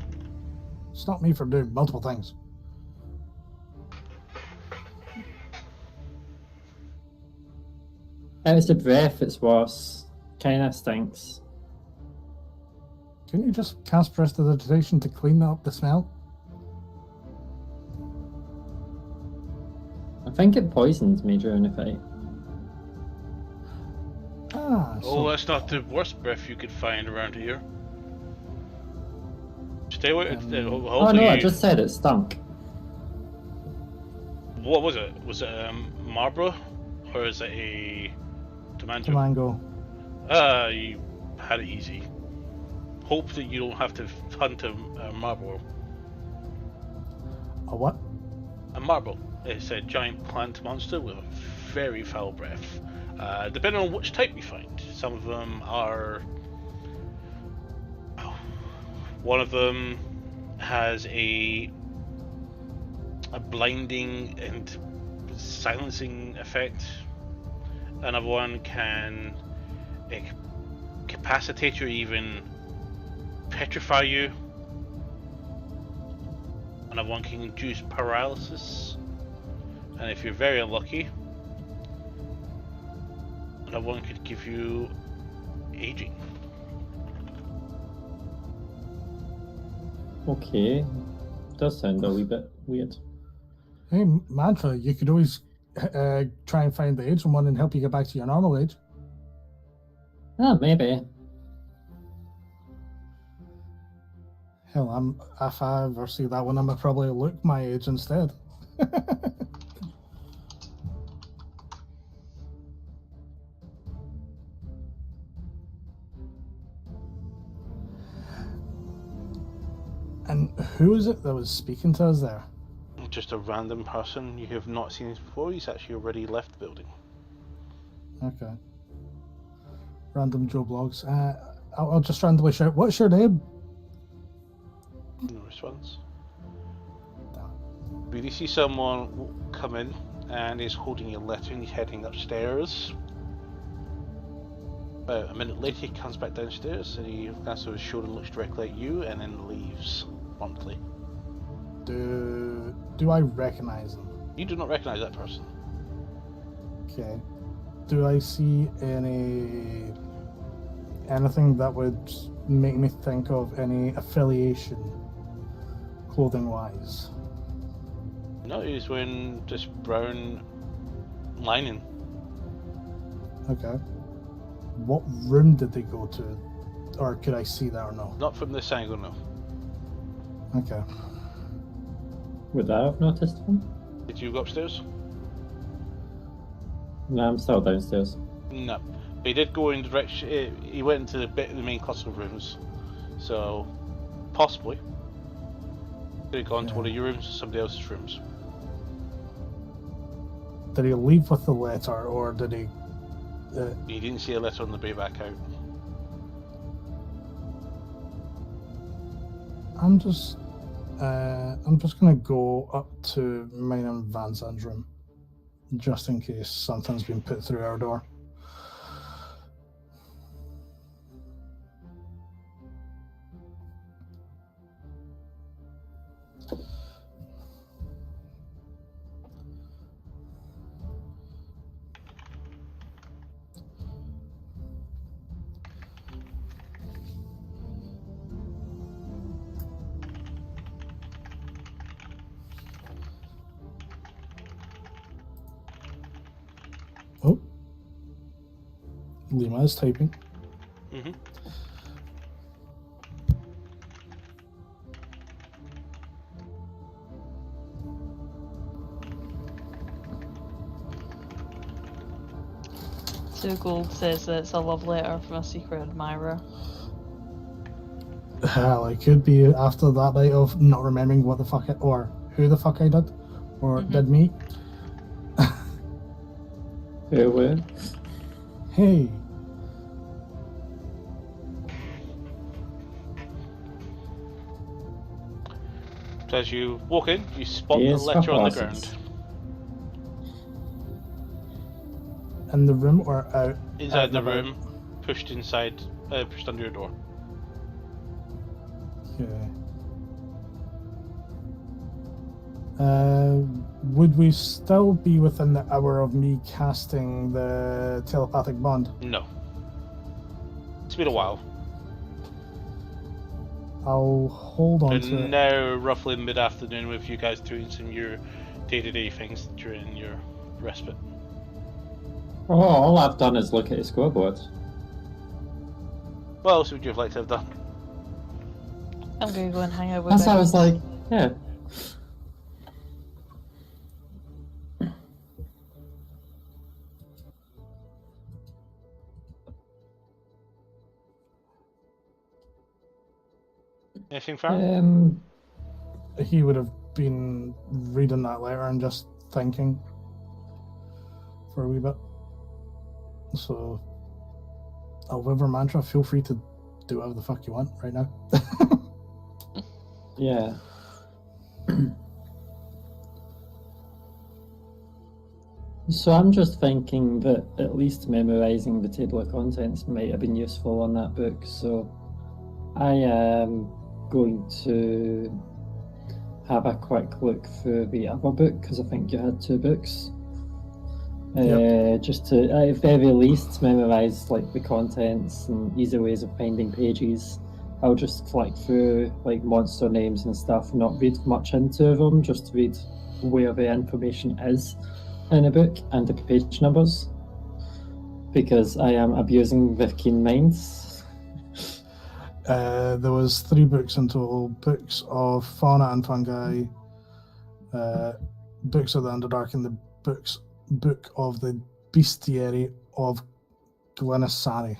Speaker 4: Stopped me from doing multiple things.
Speaker 3: It's the breath, it's worse. Kinda stinks.
Speaker 4: Couldn't you just cast prestidigitation to clean up the smell?
Speaker 3: I think it poisoned me during the fight.
Speaker 4: Ah,
Speaker 1: Oh, that's not the worst breath you could find around here. Stay away.
Speaker 3: Oh no, I just said it stunk.
Speaker 1: What was it? Was it Marlborough? Or is it a Tomanjo?
Speaker 4: Tomango.
Speaker 1: You had it easy. Hope that you don't have to hunt a Marlborough.
Speaker 4: A what?
Speaker 1: A Marlborough. It's a giant plant monster with a very foul breath. Depending on which type you find. Some of them are... One of them has a blinding and silencing effect. Another one can incapacitate you or even petrify you. Another one can induce paralysis. And if you're very unlucky, another one could give you aging.
Speaker 3: Okay. Does sound a wee bit weird.
Speaker 4: Hey, Mantra, you could always try and find the aging one and help you get back to your normal age.
Speaker 3: Ah, maybe.
Speaker 4: Hell, if I ever see that one, I'm gonna probably look my age instead. And who is it that was speaking to us there?
Speaker 1: Just a random person you have not seen before. He's actually already left the building.
Speaker 4: Okay. Random Joe Blogs. I'll just randomly shout, "What's your name?"
Speaker 1: No response. But you see someone come in and he's holding a letter and he's heading upstairs. About a minute later, he comes back downstairs and he answers his shoulder and looks directly at you and then leaves promptly.
Speaker 4: Do I recognize him?
Speaker 1: You do not recognize that person.
Speaker 4: Okay. Do I see anything that would make me think of any affiliation, clothing-wise?
Speaker 1: No, he's wearing just brown lining.
Speaker 4: Okay. What room did they go to? Or could I see that or no?
Speaker 1: Not from this angle, no.
Speaker 4: Okay.
Speaker 3: Would I have noticed him?
Speaker 1: Did you go upstairs?
Speaker 3: No, I'm still downstairs.
Speaker 1: No. But he did go in direction. He went into the main cluster of rooms. So, possibly. Could have gone to one of your rooms or somebody else's rooms.
Speaker 4: Did he leave with the letter or did he...
Speaker 1: You didn't see a letter on the way back out.
Speaker 4: I'm just gonna go up to mine and Van Zand's room, just in case something's been put through our door. Oh, Lima is typing.
Speaker 1: Mm-hmm.
Speaker 2: Sue Gold says that it's a love letter from a secret admirer.
Speaker 4: Hell, it could be after that night of not remembering what the fuck or who the fuck I did or did meet.
Speaker 3: Who were?
Speaker 4: Hey,
Speaker 1: So as you walk in, you spot
Speaker 3: Yes,
Speaker 1: the letter on the
Speaker 3: glasses.
Speaker 1: ground.
Speaker 4: in the room or out?
Speaker 1: Inside
Speaker 4: out
Speaker 1: the
Speaker 4: and about?
Speaker 1: room, pushed inside, pushed under your door.
Speaker 4: Okay. Would we still be within the hour of me casting the telepathic bond?
Speaker 1: No. It's been a while.
Speaker 4: I'll hold on
Speaker 1: And
Speaker 4: to it.
Speaker 1: now, roughly mid-afternoon, with you guys doing some of your day-to-day things during your respite.
Speaker 3: Oh, all I've done is look at his scoreboard.
Speaker 1: What else would you have liked to have done?
Speaker 2: I'm gonna go and hang out with
Speaker 3: That's why I
Speaker 2: Becky.
Speaker 3: was like, yeah.
Speaker 1: Anything, Farron?
Speaker 4: He would have been reading that letter and just thinking for a wee bit. So, however, Mantra, feel free to do whatever the fuck you want right now.
Speaker 3: Yeah. So I'm just thinking that at least memorizing the table of contents might have been useful on that book. So I am going to have a quick look through the other book because I think you had 2 books. Just to, at very least, memorize like the contents and easy ways of finding pages. I'll just flick through like monster names and stuff, not read much into them, just read where the information is in a book and the page numbers, because I am abusing the keen minds.
Speaker 4: There was 3 books in total: books of fauna and fungi, books of the Underdark, and the book of the bestiary of Galanasari.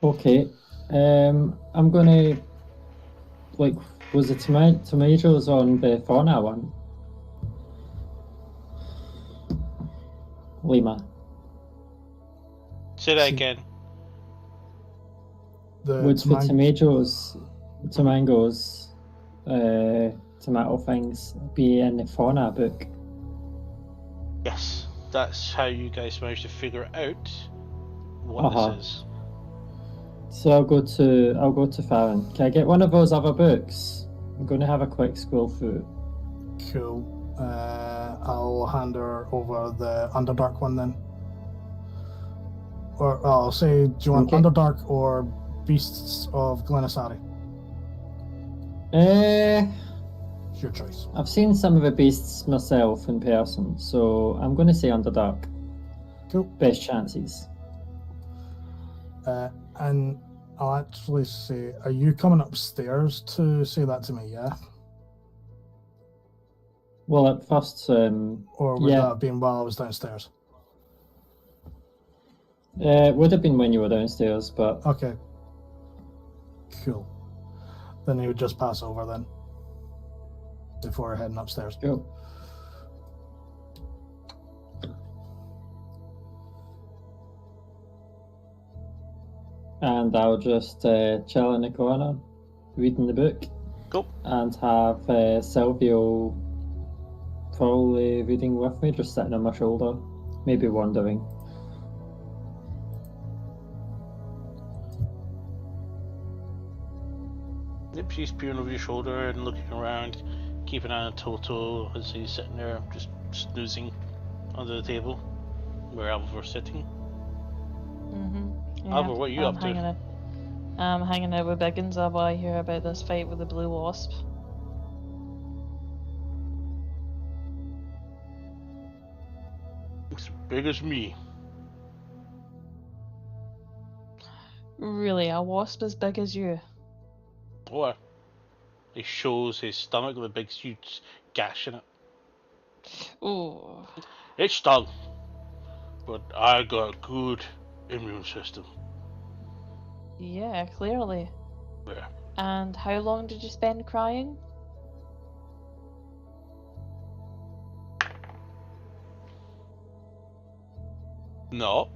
Speaker 3: Okay, I'm gonna like, was the tomatoes on the fauna one? Lima.
Speaker 1: Say that
Speaker 4: See,
Speaker 1: again.
Speaker 3: Would the tomatoes, tomangos, tomato things be in the fauna book?
Speaker 1: Yes, that's how you guys managed to figure out what this is.
Speaker 3: So I'll go to Farron. Can I get one of those other books? I'm going to have a quick scroll through.
Speaker 4: Cool. I'll hand her over the Underdark one then. Or I'll say, do you want Underdark or Beasts of Galanasari? It's your choice.
Speaker 3: I've seen some of the beasts myself in person, so I'm going to say Underdark.
Speaker 4: Cool.
Speaker 3: Best chances.
Speaker 4: And I'll actually say, are you coming upstairs to say that to me, yeah?
Speaker 3: Well, at first,
Speaker 4: or would that have been while I was downstairs?
Speaker 3: It would have been when you were downstairs, but...
Speaker 4: Okay. Cool. Then he would just pass over then, before heading upstairs.
Speaker 3: Cool. And I'll just chill in the corner, reading the book.
Speaker 1: Cool.
Speaker 3: And have Silvio probably reading with me, just sitting on my shoulder, maybe wondering.
Speaker 1: Yep, she's peering over your shoulder and looking around, keeping an eye on Toto as he's sitting there just snoozing under the table where elves were sitting.
Speaker 2: Yeah,
Speaker 1: Albert, what are you up to?
Speaker 2: I'm hanging out with Biggins while I hear about this fight with the blue wasp.
Speaker 1: As big as me.
Speaker 2: Really, a wasp as big as you?
Speaker 1: Or he shows his stomach with a big huge gash in it.
Speaker 2: Ooh.
Speaker 1: It stung, but I got a good immune system.
Speaker 2: Yeah, clearly.
Speaker 1: Yeah.
Speaker 2: And how long did you spend crying?
Speaker 1: No.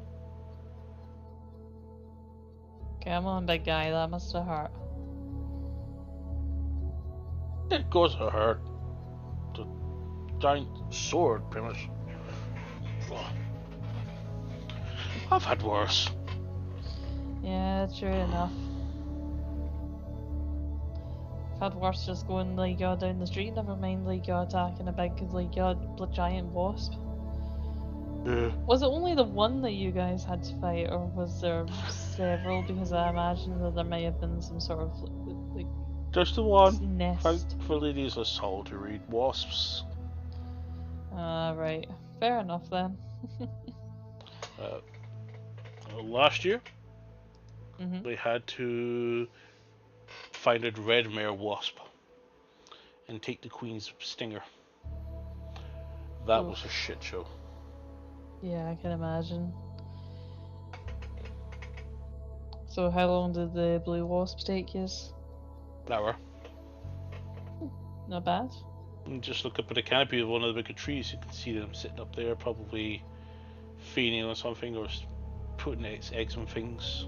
Speaker 2: Come on, big guy, that must have hurt.
Speaker 1: It goes to hurt. The giant sword, pretty much. I've had worse.
Speaker 2: Yeah, true enough. I've had worse just going like you're down the street, never mind like you're attacking a big like you're a giant wasp.
Speaker 1: Yeah.
Speaker 2: Was it only the one that you guys had to fight, or was there several? Because I imagine that there may have been some sort of like
Speaker 1: Just the one.
Speaker 2: nest.
Speaker 1: Thankfully, these are solitary wasps.
Speaker 2: Right. Fair enough then.
Speaker 1: Last year,
Speaker 2: Mhm.
Speaker 1: we had to find a red mare wasp and take the queen's stinger. That was a shit show.
Speaker 2: Yeah, I can imagine. So how long did the blue wasps take you?
Speaker 1: An hour.
Speaker 2: Not bad.
Speaker 1: And just look up at the canopy of one of the bigger trees, you can see them sitting up there, probably feeding on something or putting its eggs on things.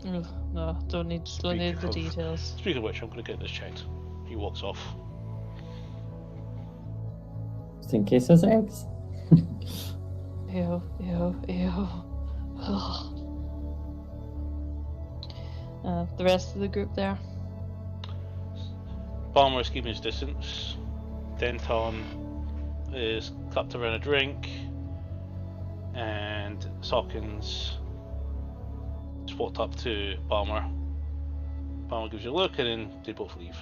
Speaker 2: Ugh, no, don't need the details.
Speaker 1: Speaking of which, I'm going to get this checked. He walks off.
Speaker 3: Just in case there's eggs.
Speaker 2: Ew, ew, ew. Ugh. The rest of the group there?
Speaker 1: Balmer's keeping his distance. Denton is clapped around a drink. And Sawkins just walked up to Balmer. Balmer gives you a look and then they both leave.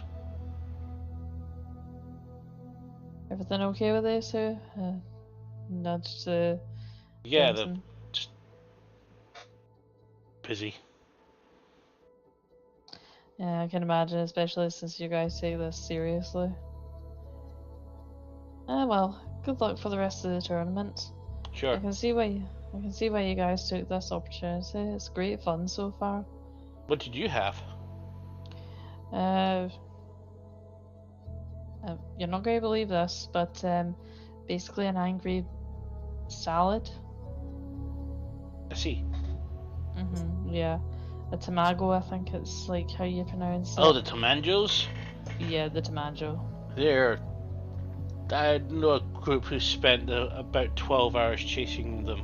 Speaker 2: Everything okay with this? Nudge to
Speaker 1: Yeah, they're
Speaker 2: Benson.
Speaker 1: just busy.
Speaker 2: Yeah, I can imagine, especially since you guys take this seriously. Well, good luck for the rest of the tournament.
Speaker 1: Sure.
Speaker 2: I can see why you guys took this opportunity. It's great fun so far.
Speaker 1: What did you have?
Speaker 2: You're not going to believe this, but basically an angry salad.
Speaker 1: I see.
Speaker 2: Yeah. A Tomanjo, I think it's like how you pronounce it.
Speaker 1: Oh, the Tomanjos?
Speaker 2: Yeah, the Tomanjo.
Speaker 1: I know a group who spent about 12 hours chasing them.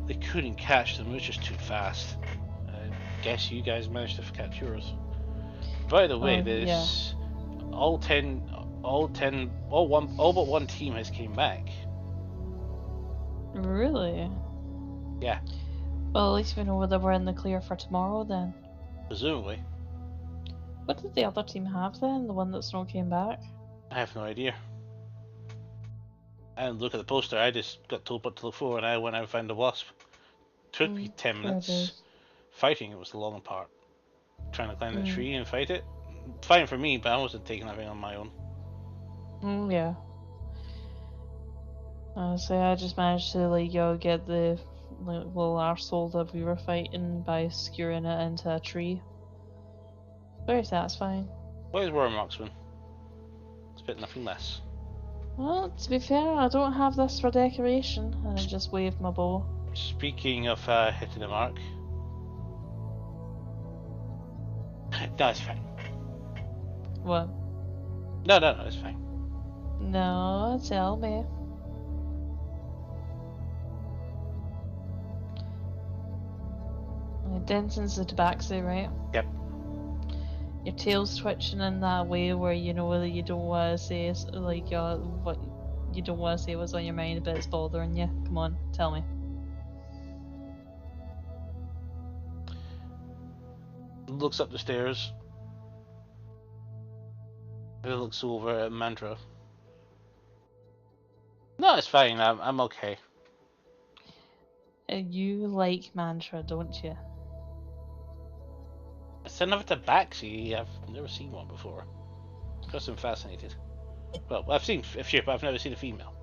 Speaker 1: They couldn't catch them, it was just too fast. I guess you guys managed to catch yours. By the way, all but one team has came back.
Speaker 2: Really?
Speaker 1: Yeah.
Speaker 2: Well, at least we know whether we're in the clear for tomorrow then.
Speaker 1: Presumably.
Speaker 2: What did the other team have then? The one that's not came back?
Speaker 1: I have no idea. I didn't look at the poster, I just got told what to look for and I went out and found the wasp. Took me 10 minutes. Fighting it was the long part. Trying to climb the tree and fight it. Fine for me, but I wasn't taking everything on my own.
Speaker 2: Yeah. So I just managed to get the little arsehole that we were fighting by skewering it into a tree. Very satisfying.
Speaker 1: Where's War Marksman? Expect nothing less.
Speaker 2: Well, to be fair, I don't have this for decoration, and I just waved my bow.
Speaker 1: Speaking of hitting the mark. That's fine.
Speaker 2: What?
Speaker 1: No, it's fine.
Speaker 2: No, tell me. Denton's the tabaxi, right?
Speaker 1: Yep.
Speaker 2: Your tail's twitching in that way where you know that you don't want to say what you don't want to say what's on your mind, but it's bothering you. Come on, tell me.
Speaker 1: Looks up the stairs. It looks over at Mantra. No, it's fine. I'm okay.
Speaker 2: You like Mantra, don't you?
Speaker 1: It's another tabaxi. I've never seen one before. Because I'm fascinated. Well, I've seen a few, but I've never seen a female.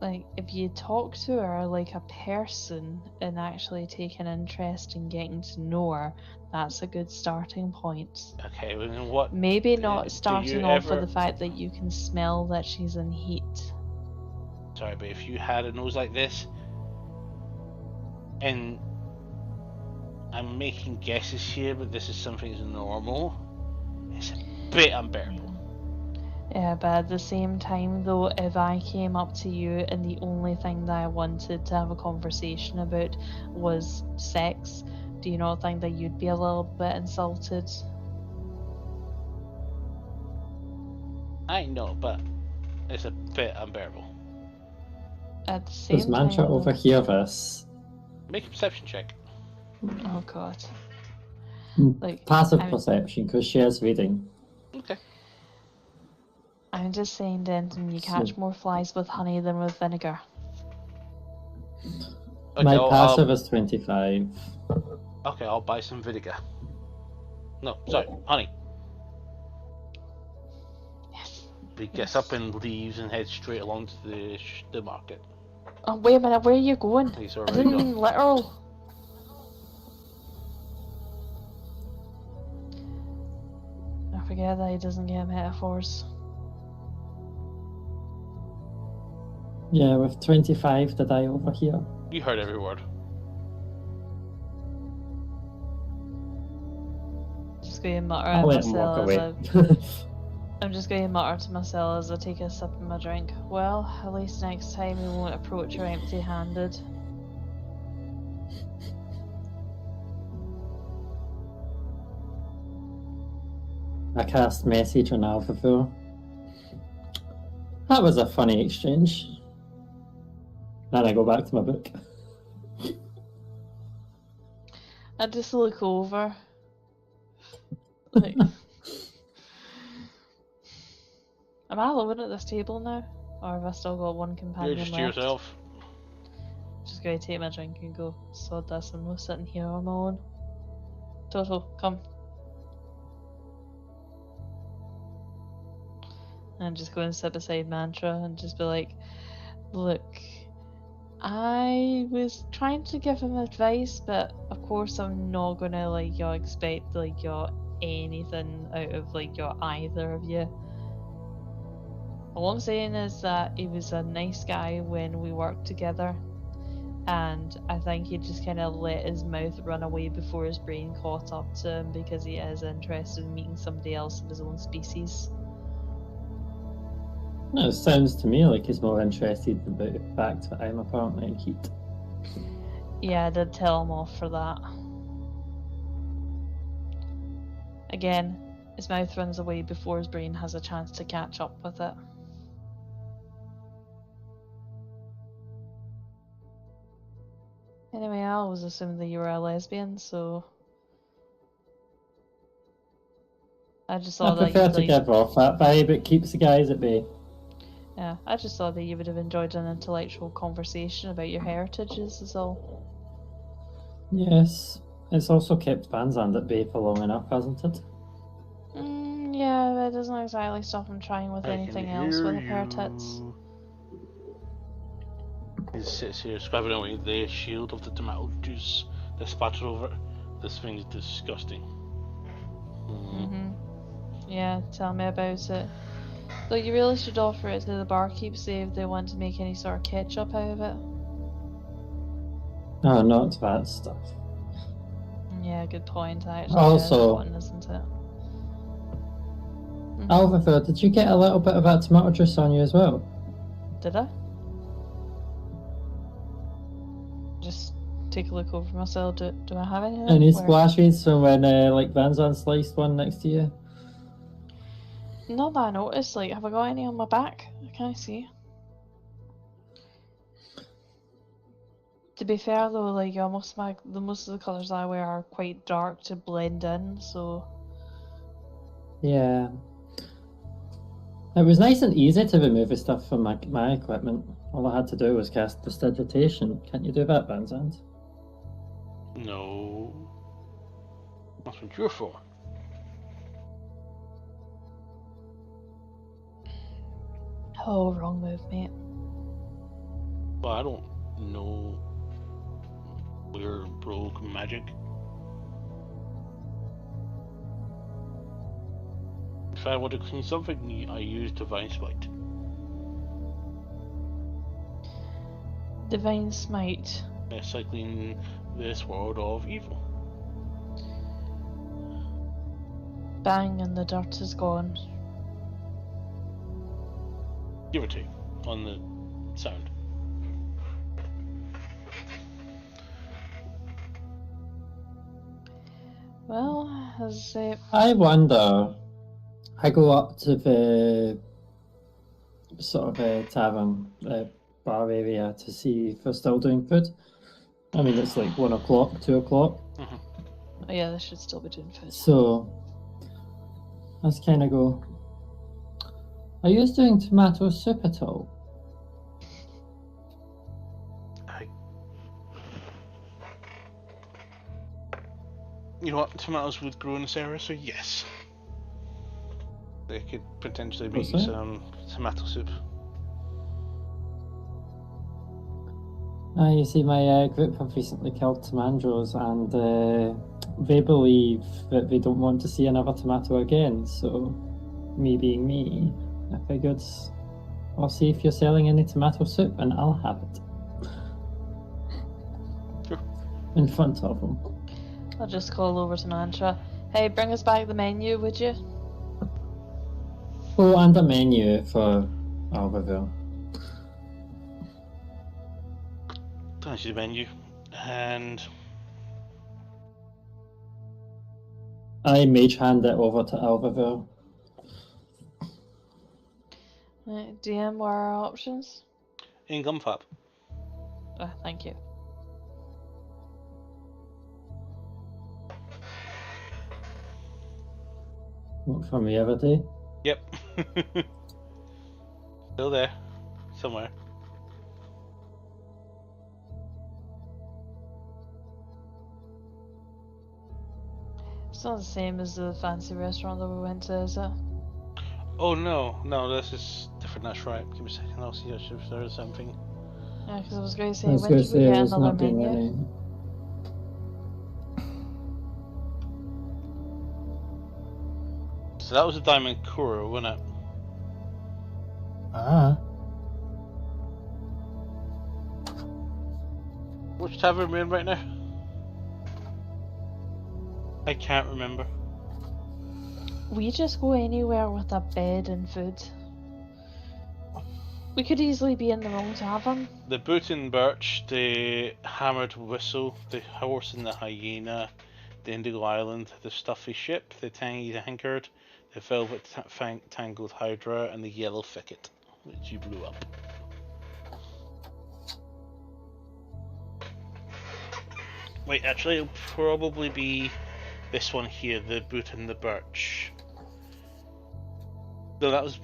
Speaker 2: Like, if you talk to her like a person and actually take an interest in getting to know her, that's a good starting point.
Speaker 1: Okay, well, then what?
Speaker 2: Maybe not starting off
Speaker 1: ever...
Speaker 2: with the fact that you can smell that she's in heat.
Speaker 1: Sorry, but if you had a nose like this, and I'm making guesses here, but this is something that's normal, it's a bit unbearable.
Speaker 2: Yeah, but at the same time though, if I came up to you and the only thing that I wanted to have a conversation about was sex, do you not think that you'd be a little bit insulted?
Speaker 1: I know, but it's a bit unbearable.
Speaker 2: At the same
Speaker 3: Does
Speaker 2: time,
Speaker 3: Mantra
Speaker 2: though-
Speaker 3: overhear this?
Speaker 1: Make a perception check.
Speaker 2: Oh god. Like,
Speaker 3: Passive
Speaker 2: I'm-
Speaker 3: perception, because she is reading.
Speaker 1: Okay.
Speaker 2: I'm just saying, Denton, you catch more flies with honey than with vinegar.
Speaker 1: Okay,
Speaker 3: My
Speaker 1: I'll-
Speaker 3: passive is 25.
Speaker 1: Okay, I'll buy some vinegar. No, sorry, honey.
Speaker 2: Yes.
Speaker 1: He gets up and leaves and heads straight along to the market.
Speaker 2: Oh, wait a minute, where are you going?
Speaker 1: He's
Speaker 2: I
Speaker 1: already
Speaker 2: didn't
Speaker 1: gone.
Speaker 2: mean literal. I forget that he doesn't get metaphors.
Speaker 3: Yeah, with 25 did I overhear?
Speaker 1: You heard every word.
Speaker 2: Just going to mutter
Speaker 3: I'll
Speaker 2: at
Speaker 3: let him walk
Speaker 2: myself
Speaker 3: away.
Speaker 2: as I'm just going to mutter to myself as I take a sip of my drink. Well, at least next time we won't approach her empty-handed.
Speaker 3: I cast message on AlphaFour. That was a funny exchange. Then I go back to my book.
Speaker 2: I just look over. Like, am I alone at this table now? Or have I still got one
Speaker 1: You're
Speaker 2: companion
Speaker 1: just
Speaker 2: left?
Speaker 1: yourself.
Speaker 2: Just gonna take my drink and go, sod this, I'm not sitting here on my own. Toto, come. And just go and sit beside Mantra and just be like, look, I was trying to give him advice, but of course I'm not gonna expect anything out of either of you. All I'm saying is that he was a nice guy when we worked together, and I think he just kind of let his mouth run away before his brain caught up to him because he is interested in meeting somebody else of his own species.
Speaker 3: No, it sounds to me like he's more interested about the fact that I'm apparently in heat.
Speaker 2: Yeah, I did tell him off for that. Again, his mouth runs away before his brain has a chance to catch up with it. Anyway, I always assumed that you were a lesbian, so I just
Speaker 3: I
Speaker 2: thought that
Speaker 3: prefer
Speaker 2: you'd
Speaker 3: to give off that vibe, it keeps the guys at bay.
Speaker 2: Yeah, I just thought that you would have enjoyed an intellectual conversation about your heritages is all.
Speaker 3: Yes, it's also kept Vanzand at bay for long enough, hasn't it?
Speaker 2: Yeah, that doesn't exactly stop him trying with
Speaker 1: I
Speaker 2: anything
Speaker 1: can
Speaker 2: else with a
Speaker 1: hear
Speaker 2: pair of tits.
Speaker 1: you. He sits here scrubbing away the shield of the tomato juice that splattered over it. This thing is disgusting.
Speaker 2: Yeah, tell me about it. Though you really should offer it to the barkeep, see if they want to make any sort of ketchup out of it.
Speaker 3: No, not that stuff.
Speaker 2: Yeah, good point. Actually,
Speaker 3: Also-
Speaker 2: rotten, isn't it?
Speaker 3: AlphaFour, did you get a little bit of that tomato juice on you as well?
Speaker 2: Did I? Just take a look over myself. Do I have any?
Speaker 3: Any
Speaker 2: Where?
Speaker 3: splashes from when Vanzand sliced one next to you?
Speaker 2: Not that I noticed. Have I got any on my back? I can't see. To be fair though, most of the colours I wear are quite dark to blend in, so
Speaker 3: Yeah. It was nice and easy to remove the stuff from my equipment. All I had to do was cast prestidigitation. Can't you do that, Vanzand?
Speaker 1: No. That's what you're for.
Speaker 2: oh, wrong move, mate.
Speaker 1: Well, I don't know we're broke magic. If I want to clean something, I use Divine Smite.
Speaker 2: Divine Smite.
Speaker 1: Yes, I clean this world of evil.
Speaker 2: Bang, and the dirt is gone.
Speaker 1: Give or take on the sound.
Speaker 2: Well, as
Speaker 3: I wonder. I go up to the sort of tavern, bar area to see if they're still doing food. I mean, it's like 1 o'clock, 2 o'clock.
Speaker 2: oh yeah, they should still be doing food.
Speaker 3: So, let's kind of go. Are you doing tomato soup at all?
Speaker 1: You know what? Tomatoes would grow in this area, so yes. They could potentially make
Speaker 3: What's that?
Speaker 1: some tomato soup.
Speaker 3: You see, my group have recently killed Tomanjos, and they believe that they don't want to see another tomato again. So, me being me, I figured I'll see if you're selling any tomato soup, and I'll have it.
Speaker 1: Sure.
Speaker 3: In front of them.
Speaker 2: I'll just call over to Mantra. Hey, bring us back the menu, would you?
Speaker 3: Oh, and a menu for Albertville.
Speaker 1: Don't see the menu. And
Speaker 3: I mage hand it over to Albertville.
Speaker 2: Right, DM, what are our options?
Speaker 1: in Gumfab.
Speaker 2: Thank you.
Speaker 3: What, from the other day?
Speaker 1: Yep. Still there. Somewhere.
Speaker 2: It's not the same as the fancy restaurant that we went to, is it?
Speaker 1: Oh no, this is different, that's right. Give me a second, I'll see if there is something.
Speaker 2: Yeah, because I was going to say,
Speaker 3: I was
Speaker 2: when
Speaker 3: going
Speaker 2: did
Speaker 3: to
Speaker 2: we
Speaker 3: say
Speaker 2: get
Speaker 3: there's
Speaker 2: another
Speaker 3: not been
Speaker 2: menu?
Speaker 3: any.
Speaker 1: So that was a Diamond Kuro, wasn't it?
Speaker 4: Ah.
Speaker 1: Which tavern we're in right now? I can't remember.
Speaker 2: We just go anywhere with a bed and food. We could easily be in the wrong tavern.
Speaker 1: The Boot and Birch, the Hammered Whistle, the Horse and the Hyena, the Indigo Island, the Stuffy Ship, the Tangy Tankard, the Velvet Tangled Hydra, and the Yellow Thicket, which you blew up. Wait, actually, it'll probably be this one here, the Boot and the Birch. No, that was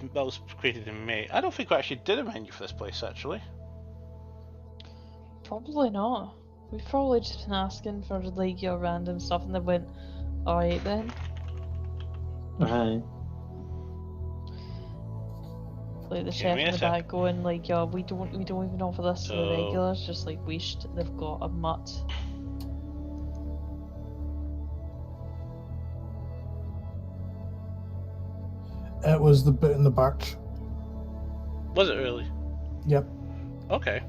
Speaker 1: created in May. I don't think we actually did a menu for this place, actually.
Speaker 2: Probably not. We've probably just been asking for like your random stuff and they went, alright then.
Speaker 3: Aye.
Speaker 2: Like the
Speaker 1: Give
Speaker 2: chef
Speaker 1: me
Speaker 2: in
Speaker 1: a
Speaker 2: the
Speaker 1: sec.
Speaker 2: back going like, yeah, we don't even offer this to the
Speaker 1: So-
Speaker 2: regulars, just like they've got a mutt.
Speaker 4: It was the Boot and the Birch.
Speaker 1: Was it really?
Speaker 4: Yep.
Speaker 1: Okay.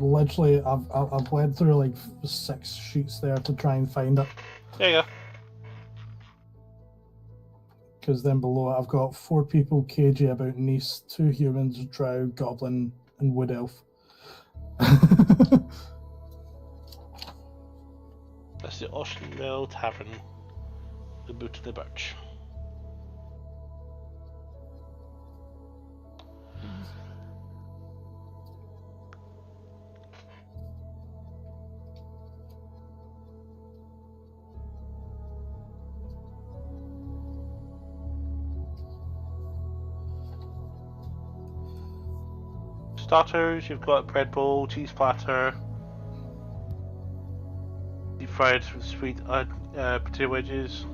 Speaker 4: Literally, I've read through like 6 sheets there to try and find it.
Speaker 1: There you go.
Speaker 4: Because then below it, I've got 4 people cagey about Nice, 2 humans, drow, goblin, and wood elf.
Speaker 1: That's the Oceanville Tavern, the Boot and the Birch. Starters, you've got bread bowl, cheese platter, deep fried sweet potato wedges.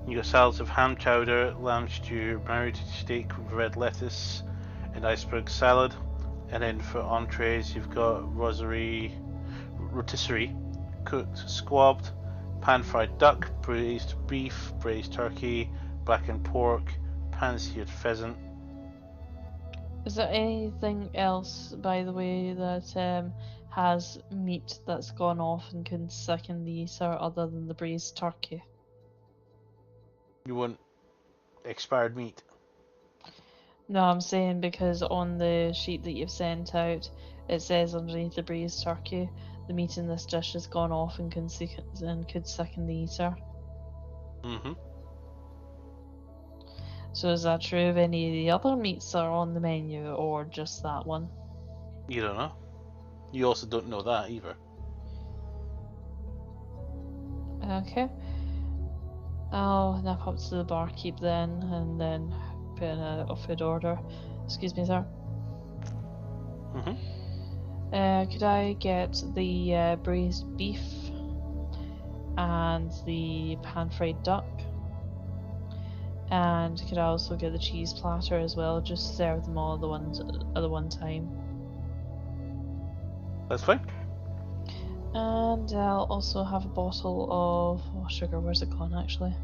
Speaker 1: You got salads of ham chowder, lamb stew, marinated steak with red lettuce, and iceberg salad. And then for entrees, you've got rotisserie, cooked squabbed, pan-fried duck, braised beef, braised turkey, blackened pork, pan-seared pheasant.
Speaker 2: Is there anything else, by the way, that has meat that's gone off and can second the ether other than the braised turkey?
Speaker 1: You want expired meat?
Speaker 2: No, I'm saying because on the sheet that you've sent out, it says underneath the braised turkey, the meat in this dish has gone off and could second the ether.
Speaker 1: Mm-hmm.
Speaker 2: So is that true of any of the other meats that are on the menu, or just that one?
Speaker 1: You don't know. You also don't know that either.
Speaker 2: Okay. I'll nip up to the barkeep then, and then put in a food order. Excuse me, sir.
Speaker 1: Mm-hmm.
Speaker 2: Could I get the braised beef and the pan-fried duck? And could I also get the cheese platter as well? Just serve them all at the one time.
Speaker 1: That's fine.
Speaker 2: And I'll also have a bottle of sugar. Where's it gone actually?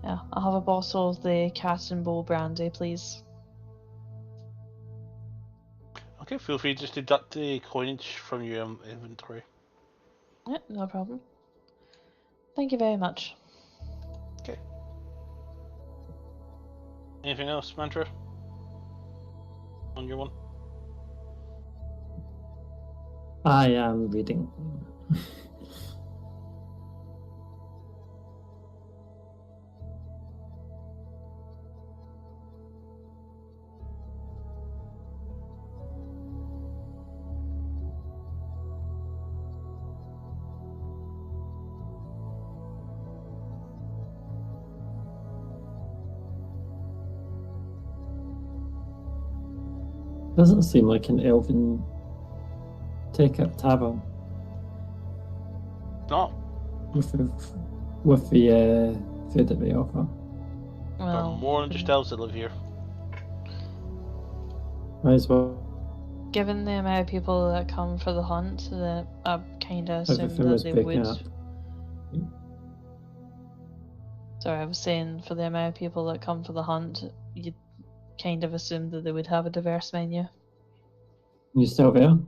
Speaker 2: Yeah, I'll have a bottle of the Cat and Bull brandy, please.
Speaker 1: Okay, feel free to just deduct the coinage from your inventory.
Speaker 2: Yeah, no problem. Thank you very much.
Speaker 1: Okay. Anything else, Mantra? On your one?
Speaker 3: I am reading. Doesn't seem like an elven take-up tavern
Speaker 1: No.
Speaker 3: with the food that they offer.
Speaker 1: There are more than just elves that live here.
Speaker 3: Might as well.
Speaker 2: Given the amount of people that come for the hunt, that I kind of assumed
Speaker 3: Everything
Speaker 2: that
Speaker 3: was
Speaker 2: they
Speaker 3: picking
Speaker 2: would.
Speaker 3: up.
Speaker 2: Sorry, I was saying for the amount of people that come for the hunt, you'd kind of assumed that they would have a diverse menu.
Speaker 3: You still there?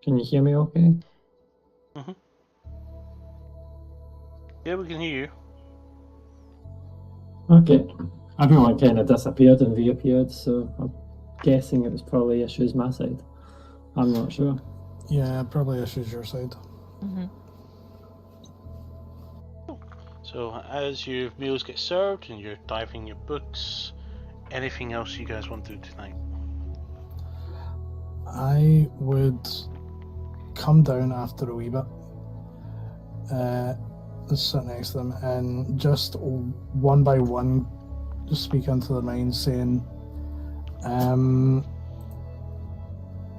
Speaker 3: Can you hear me okay?
Speaker 1: Mm-hmm. Yeah, we can hear you.
Speaker 3: Okay. Everyone kind of disappeared and reappeared, so I'm guessing it was probably issues my side. I'm not sure.
Speaker 4: Yeah, probably issues your side.
Speaker 2: Mm-hmm.
Speaker 1: So as your meals get served and you're diving your books, anything else you guys want to do tonight?
Speaker 4: I would come down after a wee bit, sit next to them, and just one by one, just speak into their minds, saying,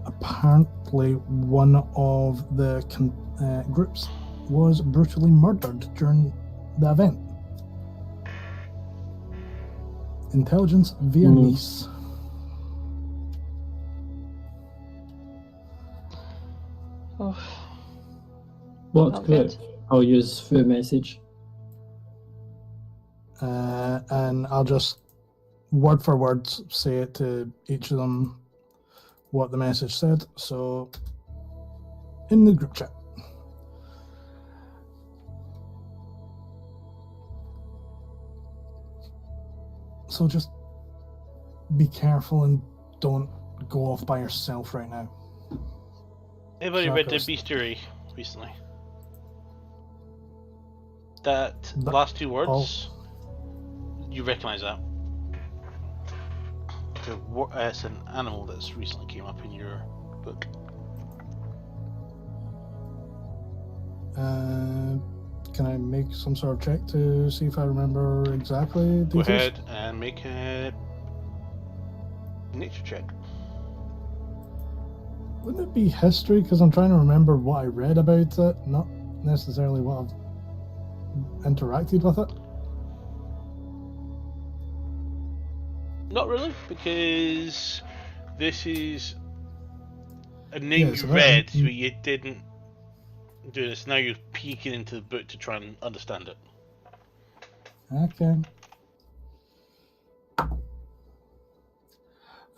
Speaker 4: apparently one of the groups was brutally murdered during the event. Intelligence via Nice.
Speaker 2: Oh,
Speaker 3: What
Speaker 2: not
Speaker 3: group?
Speaker 2: good.
Speaker 3: I'll use through message.
Speaker 4: And I'll just word for word say it to each of them what the message said. So in the group chat. So just be careful and don't go off by yourself right now.
Speaker 1: Anybody read the bestiary recently? That last two words, you recognise that. It's an animal that's recently came up in your book.
Speaker 4: Can I make some sort of check to see if I remember exactly details?
Speaker 1: Go ahead and make a nature check.
Speaker 4: Wouldn't it be history? Because I'm trying to remember what I read about it, not necessarily what I've interacted with it.
Speaker 1: Not really, because this is a name
Speaker 4: Yeah,
Speaker 1: you
Speaker 4: so
Speaker 1: read, but you didn't do this. Now you're peeking into the book to try and understand it.
Speaker 4: Okay.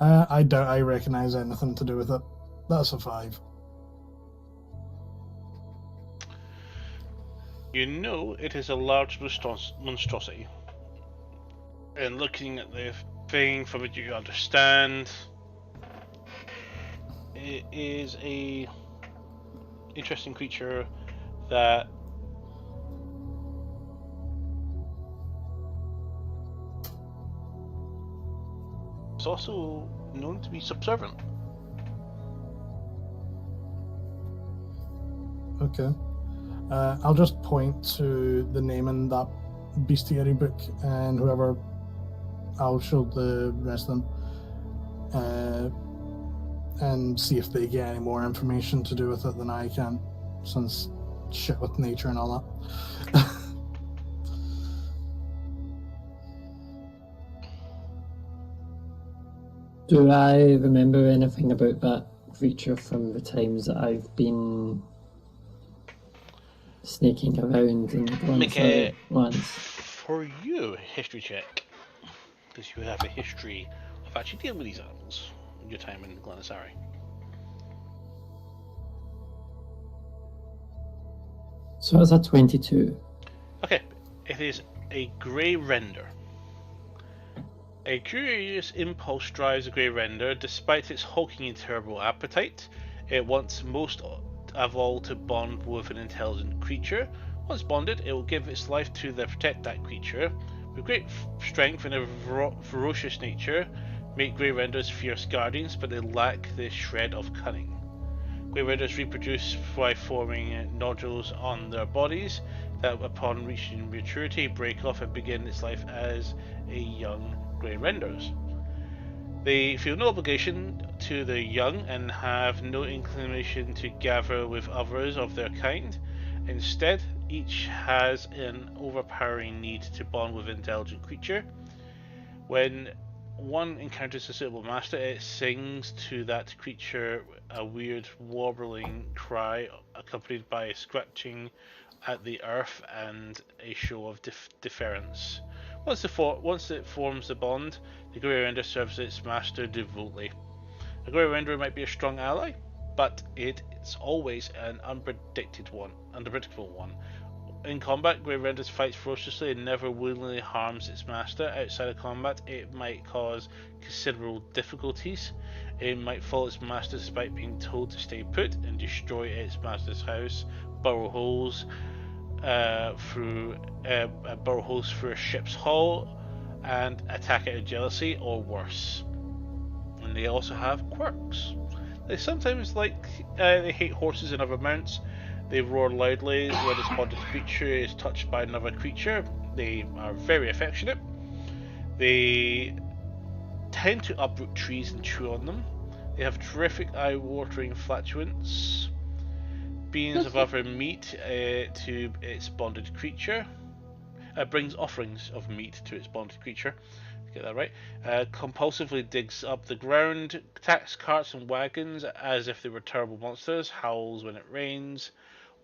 Speaker 4: I doubt I recognise anything to do with it. That's a 5.
Speaker 1: You know it is a large monstrosity. And looking at the thing from it, you understand it is a interesting creature that is also known to be subservient.
Speaker 4: Okay. I'll just point to the name in that bestiary book, and whoever, I'll show the rest of them, and see if they get any more information to do with it than I can, since shit with nature and all that.
Speaker 3: Do I remember anything about that creature from the times that I've been sneaking around in the Galanasari lands?
Speaker 1: For you, a history check, because you have a history of actually dealing with these animals in your time in Galanasari.
Speaker 3: So that's a 22.
Speaker 1: Okay, it is a grey render. A curious impulse drives a grey render. Despite its hulking and terrible appetite, it wants most of all to bond with an intelligent creature. Once bonded, it will give its life to protect that creature. With great strength and a ferocious nature, make grey renders fierce guardians, but they lack the shred of cunning. Grey renders reproduce by forming nodules on their bodies that, upon reaching maturity, break off and begin its life as a young grey renders. They feel no obligation to the young and have no inclination to gather with others of their kind. Instead, each has an overpowering need to bond with an intelligent creature. When one encounters a suitable master, it sings to that creature a weird warbling cry accompanied by a scratching at the earth and a show of deference. Once it forms the bond, the Grey Render serves its master devoutly. A Grey Render might be a strong ally, but it's always an unpredictable one. In combat, Grey Renders fights ferociously and never willingly harms its master. Outside of combat, it might cause considerable difficulties. It might follow its master despite being told to stay put and destroy its master's house, burrow holes through a ship's hull, and attack out of jealousy or worse. And they also have quirks. They sometimes they hate horses and other mounts. They roar loudly when a spotted creature is touched by another creature. They are very affectionate. They tend to uproot trees and chew on them. They have terrific eye-watering flatulence. Beings of other meat to its bonded creature. Brings offerings of meat to its bonded creature. Get that right. Compulsively digs up the ground, attacks carts and wagons as if they were terrible monsters, howls when it rains,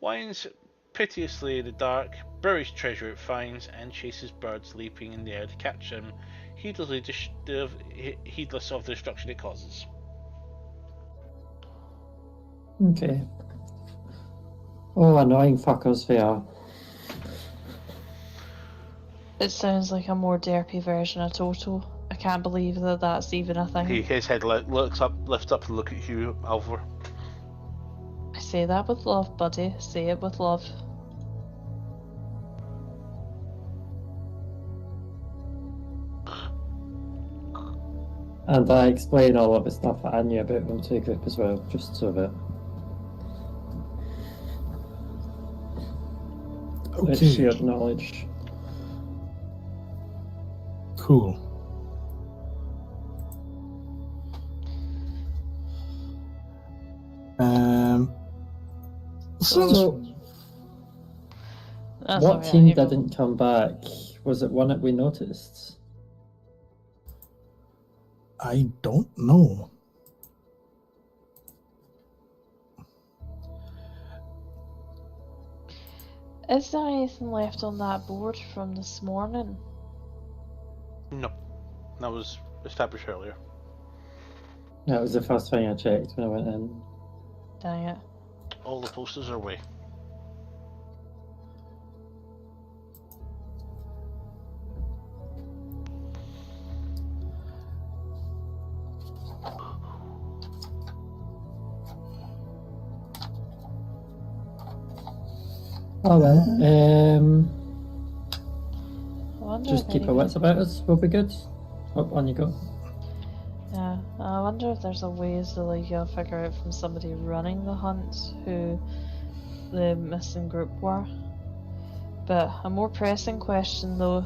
Speaker 1: whines piteously in the dark, buries treasure it finds, and chases birds leaping in the air to catch them, heedless of the destruction it causes.
Speaker 3: Okay. Oh, annoying fuckers they are.
Speaker 2: It sounds like a more derpy version of Toto. I can't believe that that's even a thing.
Speaker 1: His head lifts up to look at you, Alvar.
Speaker 2: I say that with love, buddy. Say it with love.
Speaker 3: And I explain all of the stuff that I knew about them to the group as well, just so that it's
Speaker 4: Okay,
Speaker 3: shared knowledge.
Speaker 4: cool.
Speaker 3: So,
Speaker 2: That's
Speaker 3: what
Speaker 2: alright,
Speaker 3: team
Speaker 2: you go.
Speaker 3: didn't come back? Was it one that we noticed?
Speaker 4: I don't know.
Speaker 2: Is there anything left on that board from this morning?
Speaker 1: No, that was established earlier.
Speaker 3: That was the first thing I checked when I went in.
Speaker 2: Dang it.
Speaker 1: All the posters are away.
Speaker 3: Oh well.
Speaker 2: I wonder
Speaker 3: Just
Speaker 2: if
Speaker 3: keep our
Speaker 2: anyone-
Speaker 3: wits about us. We'll be good. Up on you go.
Speaker 2: Yeah, I wonder if there's a way to you'll figure out from somebody running the hunt who the missing group were. But a more pressing question though,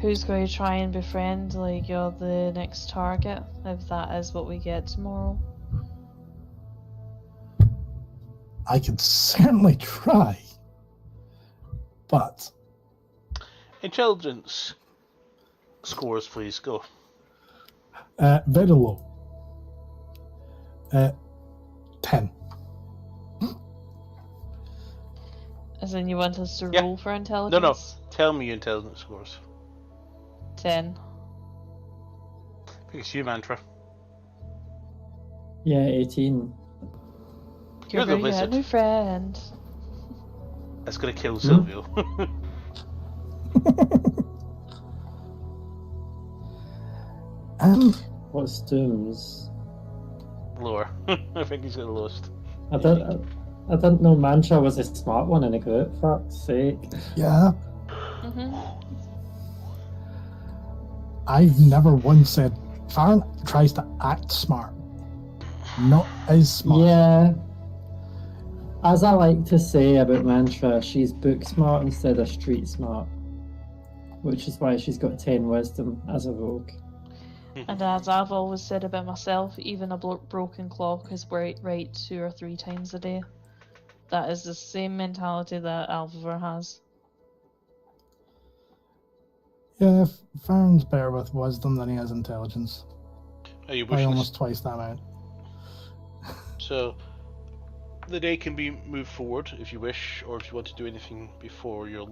Speaker 2: who's going to try and befriend the next target if that is what we get tomorrow?
Speaker 4: I could certainly try, but
Speaker 1: Intelligence scores, please go.
Speaker 4: very low. 10.
Speaker 2: As in you want us to
Speaker 1: Yeah.
Speaker 2: roll for
Speaker 1: No,
Speaker 2: intelligence?
Speaker 1: tell me your intelligence scores.
Speaker 2: 10.
Speaker 1: I think it's you, Mantra.
Speaker 3: Yeah, 18.
Speaker 1: You're the
Speaker 2: You're a
Speaker 1: wizard.
Speaker 2: new friend.
Speaker 1: That's gonna kill Silvio.
Speaker 3: What's Doom's?
Speaker 1: Lower. I think he's got the lowest.
Speaker 3: I didn't know Mantra was a smart one in the group, fuck's sake.
Speaker 4: Yeah,
Speaker 2: Mm-hmm.
Speaker 4: I've never once said Farron tries to act smart, not as smart.
Speaker 3: Yeah. As I like to say about Mantra, she's book smart instead of street smart. Which is why she's got 10 wisdom as a rogue.
Speaker 2: And as I've always said about myself, even a broken clock is right 2 or 3 times a day. That is the same mentality that Alvar has.
Speaker 4: Yeah, Farron's better with wisdom than he has intelligence.
Speaker 1: Are you
Speaker 4: By
Speaker 1: wishing
Speaker 4: almost twice that amount.
Speaker 1: So the day can be moved forward if you wish, or if you want to do anything before your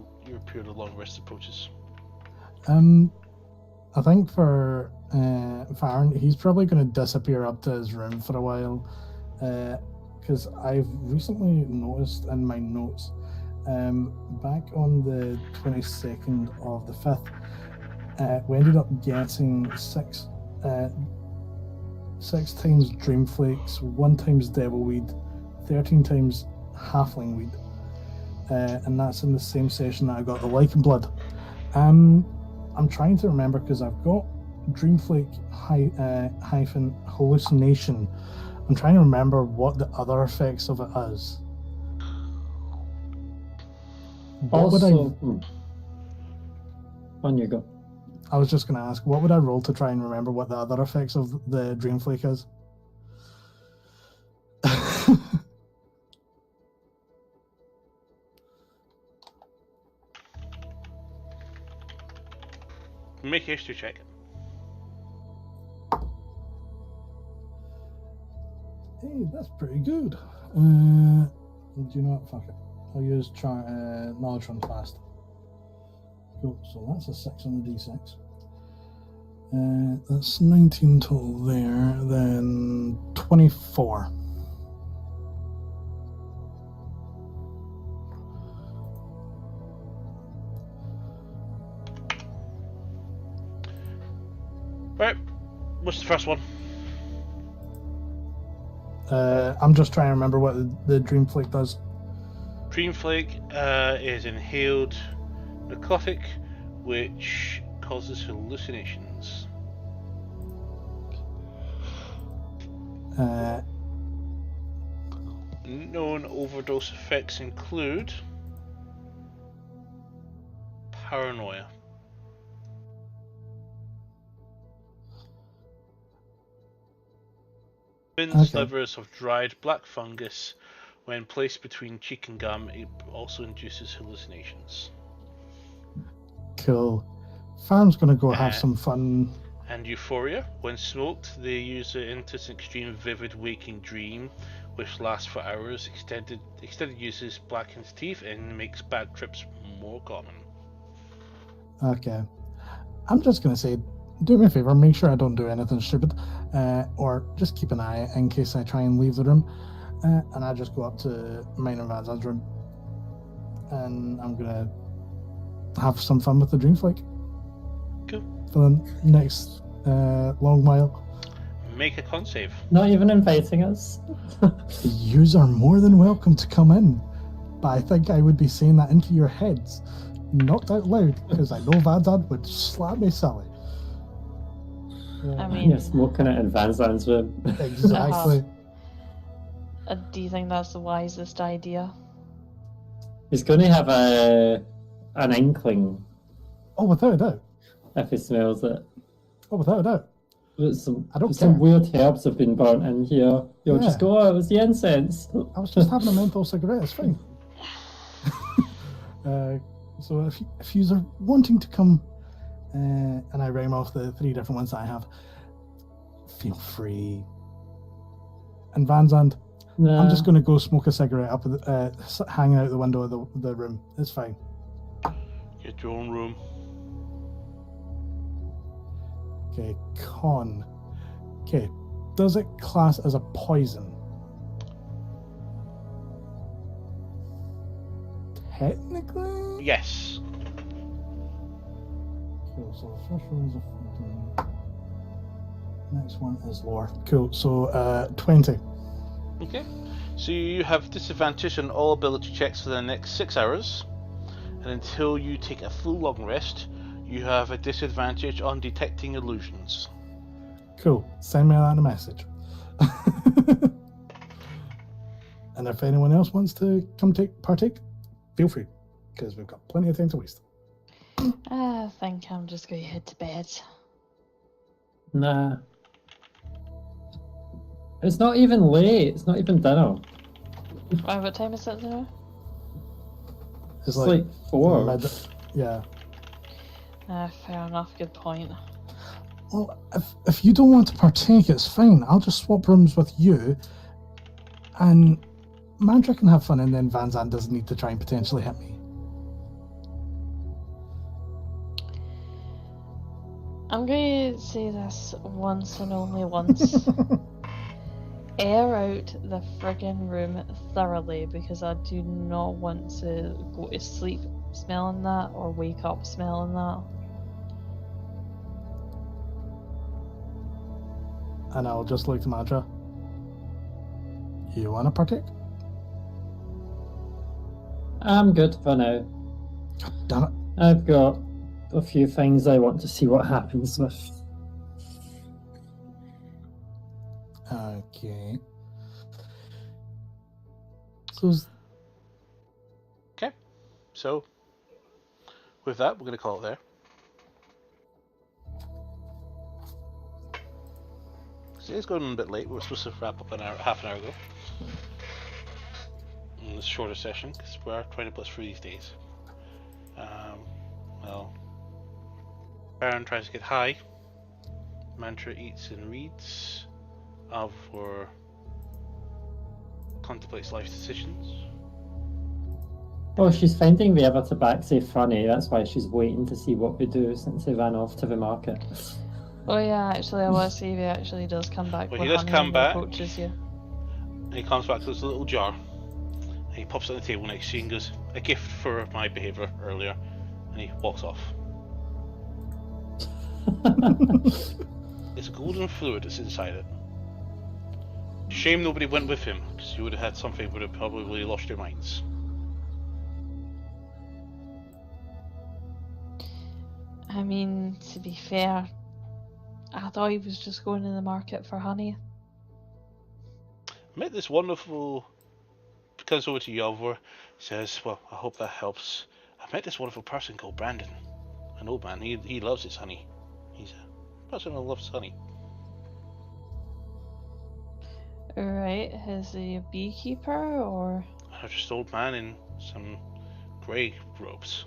Speaker 1: period of long rest approaches.
Speaker 4: I think for Farron, he's probably going to disappear up to his room for a while, because I've recently noticed in my notes, back on the 22nd of the 5th, we ended up getting 6 times Dreamflakes, 1 times Devilweed, 13 times Halfling Weed, and that's in the same session that I got the Lichen Blood. I'm trying to remember because I've got Dreamflake hyphen hallucination. I'm trying to remember what the other effects of it is. What would
Speaker 3: On you go.
Speaker 4: I was just going to ask, what would I roll to try and remember what the other effects of the Dreamflake is?
Speaker 1: Make a history check.
Speaker 4: Hey, that's pretty good. Do you know what? Fuck it. I'll use knowledge run fast. Cool. So that's a 6 on the d6. That's 19 total there. Then 24.
Speaker 1: Right. What's the first one?
Speaker 4: I'm just trying to remember what the Dreamflake does.
Speaker 1: Dreamflake is inhaled narcotic, which causes hallucinations. Known overdose effects include paranoia. Thin slivers of dried black fungus, when placed between cheek and gum, it also induces hallucinations.
Speaker 4: Cool. Farm's gonna go have some fun.
Speaker 1: And euphoria. When smoked, the user enters an extreme vivid waking dream, which lasts for hours. Extended uses blackens teeth and makes bad trips more common.
Speaker 4: Okay. I'm just gonna say, do me a favor, make sure I don't do anything stupid, or just keep an eye in case I try and leave the room. And I just go up to mine and Vanzan's room, and I'm gonna have some fun with the Dreamflake.
Speaker 1: Cool.
Speaker 4: For the next long while.
Speaker 1: Make a con save.
Speaker 3: Not even inviting us.
Speaker 4: Yous are more than welcome to come in, but I think I would be saying that into your heads, not out loud, because I know Vanzan would slap me silly.
Speaker 2: I mean,
Speaker 3: You're smoking it in Vanzan's room.
Speaker 4: Exactly.
Speaker 2: Do you think that's the wisest idea?
Speaker 3: He's going to have an inkling
Speaker 4: Oh, without a doubt.
Speaker 3: if he smells it.
Speaker 4: Oh, without a doubt.
Speaker 3: Some
Speaker 4: I don't
Speaker 3: some
Speaker 4: care.
Speaker 3: weird herbs have been burnt in here. You'll just
Speaker 4: Yeah.
Speaker 3: go, oh, it was the incense.
Speaker 4: I was just having a menthol cigarette, it's fine. So if you are wanting to come, and I rhyme off the 3 different ones that I have, feel free. And Vanzand,
Speaker 3: Nah.
Speaker 4: I'm just going to go smoke a cigarette up, hanging out the window of the room. It's fine.
Speaker 1: Get your own room.
Speaker 4: Okay, con. Okay, does it class as a poison? Technically?
Speaker 1: Yes.
Speaker 4: Cool, so the first one is a 14. Next one is lower. Cool, so 20.
Speaker 1: Okay. So you have disadvantage on all ability checks for the next 6 hours, and until you take a full long rest, you have a disadvantage on detecting illusions.
Speaker 4: Cool, send me that in a message. And if anyone else wants to come partake, feel free, because we've got plenty of time to waste.
Speaker 2: I think I'm just going to head to bed.
Speaker 3: Nah. It's not even late. It's not even dinner.
Speaker 2: Right, what time is it now?
Speaker 3: It's like 4.
Speaker 4: Yeah.
Speaker 2: Fair enough, good point.
Speaker 4: Well, if you don't want to partake, it's fine. I'll just swap rooms with you, and Mandra can have fun, and then Van Zandt doesn't need to try and potentially hit me.
Speaker 2: I'm going to say this once and only once. Air out the friggin' room thoroughly, because I do not want to go to sleep smelling that or wake up smelling that.
Speaker 4: And I'll just look to Mandra. You want to partake?
Speaker 3: I'm good for now.
Speaker 4: God damn it.
Speaker 3: I've got a few things I want to see what happens with.
Speaker 4: Okay. So,
Speaker 1: Okay. So, with that, we're going to call it there. So it's going a bit late. We were supposed to wrap up half an hour ago. In this shorter session, because we are 20 plus through these days. Well, Baron tries to get high. Mantra eats and reads. Alvor contemplates life's decisions.
Speaker 3: Oh, she's finding the other tabaxi funny. That's why she's waiting to see what we do since he ran off to the market.
Speaker 2: Oh yeah, actually I want to see if he actually does come back.
Speaker 1: Well,
Speaker 2: with
Speaker 1: he does
Speaker 2: honey
Speaker 1: come
Speaker 2: and
Speaker 1: back.
Speaker 2: approaches you.
Speaker 1: And he comes back to this little jar. And he pops it on the table next to you and goes, "A gift for my behaviour earlier." And he walks off. It's golden fluid that's inside it. Shame nobody went with him, because you would have had something would have probably lost your minds.
Speaker 2: I mean, to be fair, I thought he was just going to the market for honey.
Speaker 1: I met this wonderful... Comes over to Yalvor, says, "Well, I hope that helps. I met this wonderful person called Brandon. An old man. He loves his honey. He's a person who loves honey."
Speaker 2: Right, is he a beekeeper or?
Speaker 1: Just an old man in some grey robes.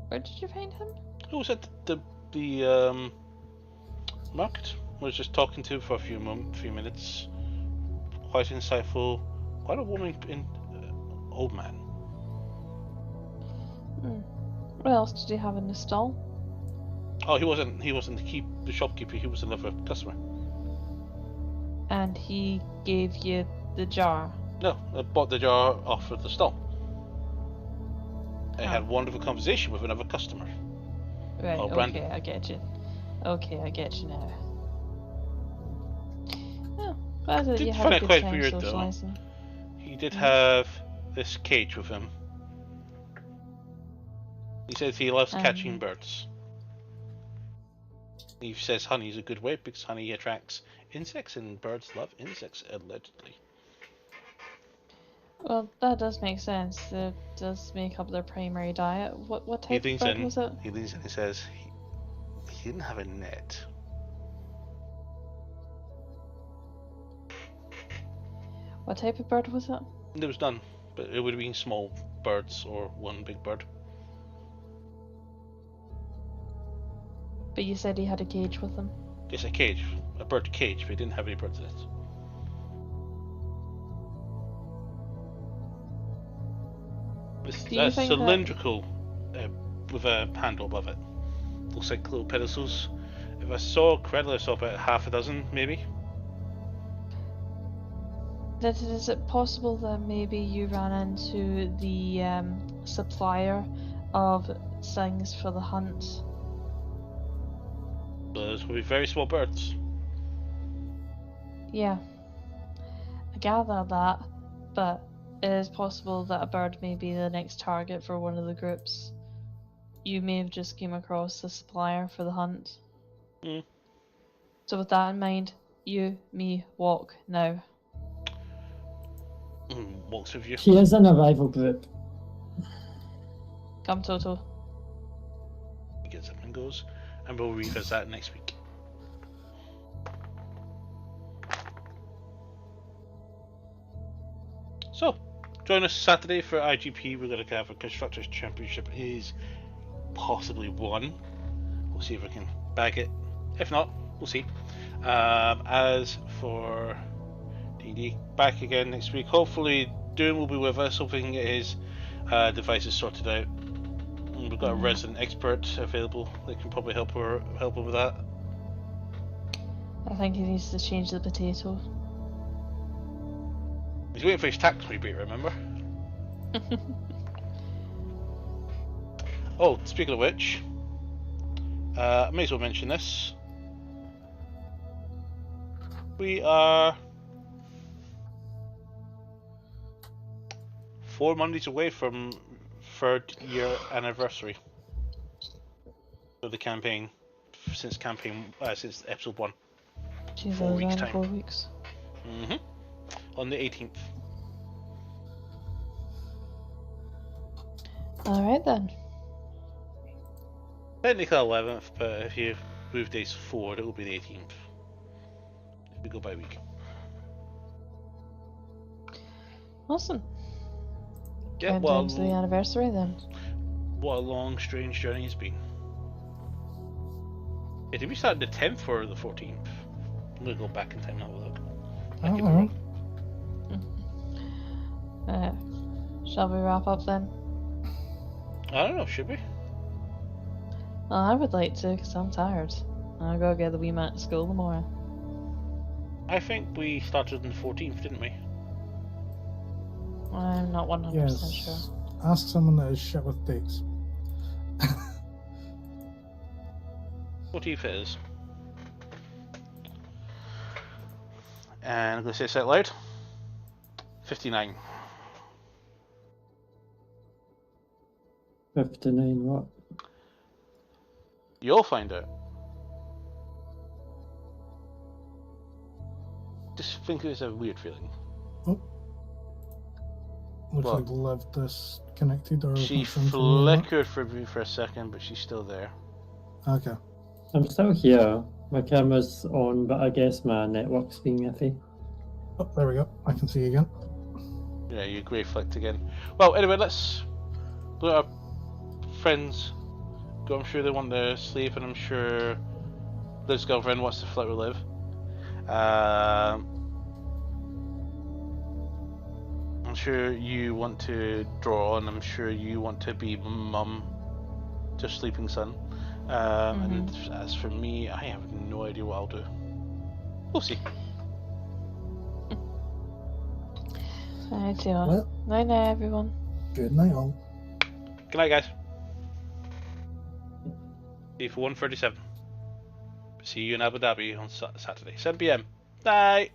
Speaker 2: Where did you find him?
Speaker 1: Who was at the market? I was just talking to him for a few minutes. Quite insightful. Quite a warming old man.
Speaker 2: What else did he have in the stall?
Speaker 1: Oh, he wasn't the shopkeeper. He was another customer.
Speaker 2: And he gave you the jar.
Speaker 1: No, I bought the jar off of the stall. I had a wonderful conversation with another customer.
Speaker 2: Right,
Speaker 1: Oh, Brandon.
Speaker 2: okay, I get you. Okay, I get you now. Oh, glad that
Speaker 1: Did
Speaker 2: you had
Speaker 1: find
Speaker 2: a
Speaker 1: it
Speaker 2: good
Speaker 1: quite
Speaker 2: time
Speaker 1: weird, though.
Speaker 2: socialising.
Speaker 1: He did have this cage with him. He says he loves catching birds. He says honey is a good way because honey attracts insects and birds love insects, allegedly.
Speaker 2: Well, that does make sense. It does make up their primary diet. What type of bird was it?
Speaker 1: He leans in and says he didn't have a net.
Speaker 2: What type of bird was it?
Speaker 1: There was none, but it would have been small birds or one big bird.
Speaker 2: But you said he had a cage with him.
Speaker 1: Yes, a bird cage, but he didn't have any birds in it. It's
Speaker 2: Do you think
Speaker 1: cylindrical with a handle above it. Looks like little pedestals. If I saw correctly, I saw about half a dozen, maybe.
Speaker 2: Is it possible that maybe you ran into the supplier of things for the hunt?
Speaker 1: So those will be very small birds.
Speaker 2: Yeah, I gather that, but it is possible that a bird may be the next target for one of the groups. You may have just came across the supplier for the hunt.
Speaker 1: Mm.
Speaker 2: So with that in mind, you, me, walk now.
Speaker 1: Walks with you.
Speaker 3: She is in a rival group.
Speaker 2: Come, Toto.
Speaker 1: He gets up and goes, and we'll revisit that next week. So, join us Saturday for IGP. We're going to have a Constructors Championship. It is possibly won. We'll see if we can bag it. If not, we'll see. As for D&D, back again next week. Hopefully, Doom will be with us. Hopefully, he can get his devices sorted out. And we've got a resident expert available that can probably help him with that.
Speaker 2: I think he needs to change the potato.
Speaker 1: He's waiting for his tax rebate, remember? Oh, speaking of which, I may as well mention this. We are 4 Mondays away from 3rd year anniversary of the campaign, since episode 1.
Speaker 2: Jesus,
Speaker 1: 4 weeks'
Speaker 2: around
Speaker 1: time.
Speaker 2: 4 weeks.
Speaker 1: On the 18th.
Speaker 2: Alright then.
Speaker 1: Technically 11th, but if you move days forward, it will be the 18th. If we go by week.
Speaker 2: Awesome.
Speaker 1: Yeah,
Speaker 2: Countdown to the anniversary then.
Speaker 1: what a long, strange journey it's been. Yeah, did we start the 10th or the 14th? I'm gonna go back in time and have a look. I could be wrong.
Speaker 2: Shall we wrap up then?
Speaker 1: I don't know, should we?
Speaker 2: Well, I would like to, because I'm tired. I'll go get the wee man at school tomorrow.
Speaker 1: I think we started on the 14th, didn't we?
Speaker 2: I'm not 100% sure.
Speaker 4: Ask someone that is shit with dates.
Speaker 1: 14th it is. And I'm going to say this out loud. 59.
Speaker 3: 59 what?
Speaker 1: You'll find out. Just think it's a weird feeling.
Speaker 4: Oh. Looks
Speaker 1: What?
Speaker 4: like Liv disconnected or
Speaker 1: She
Speaker 4: not shown for me yet.
Speaker 1: flickered for me for a second, but she's still there.
Speaker 4: Okay.
Speaker 3: I'm still here. My camera's on, but I guess my network's being iffy.
Speaker 4: Oh, there we go. I can see you again.
Speaker 1: Yeah, you grey flicked again. Well, anyway, let's let our friends go. I'm sure they want to sleep, and I'm sure Liv's girlfriend wants to flirt with Liv. I'm sure you want to draw, and I'm sure you want to be mum to sleeping son. And as for me, I have no idea what I'll do. We'll see.
Speaker 2: Alright, so.
Speaker 4: Well,
Speaker 2: Night night, everyone.
Speaker 4: good night all.
Speaker 1: Good night, guys. See you for 137. See you in Abu Dhabi on Saturday, 7 PM. Night.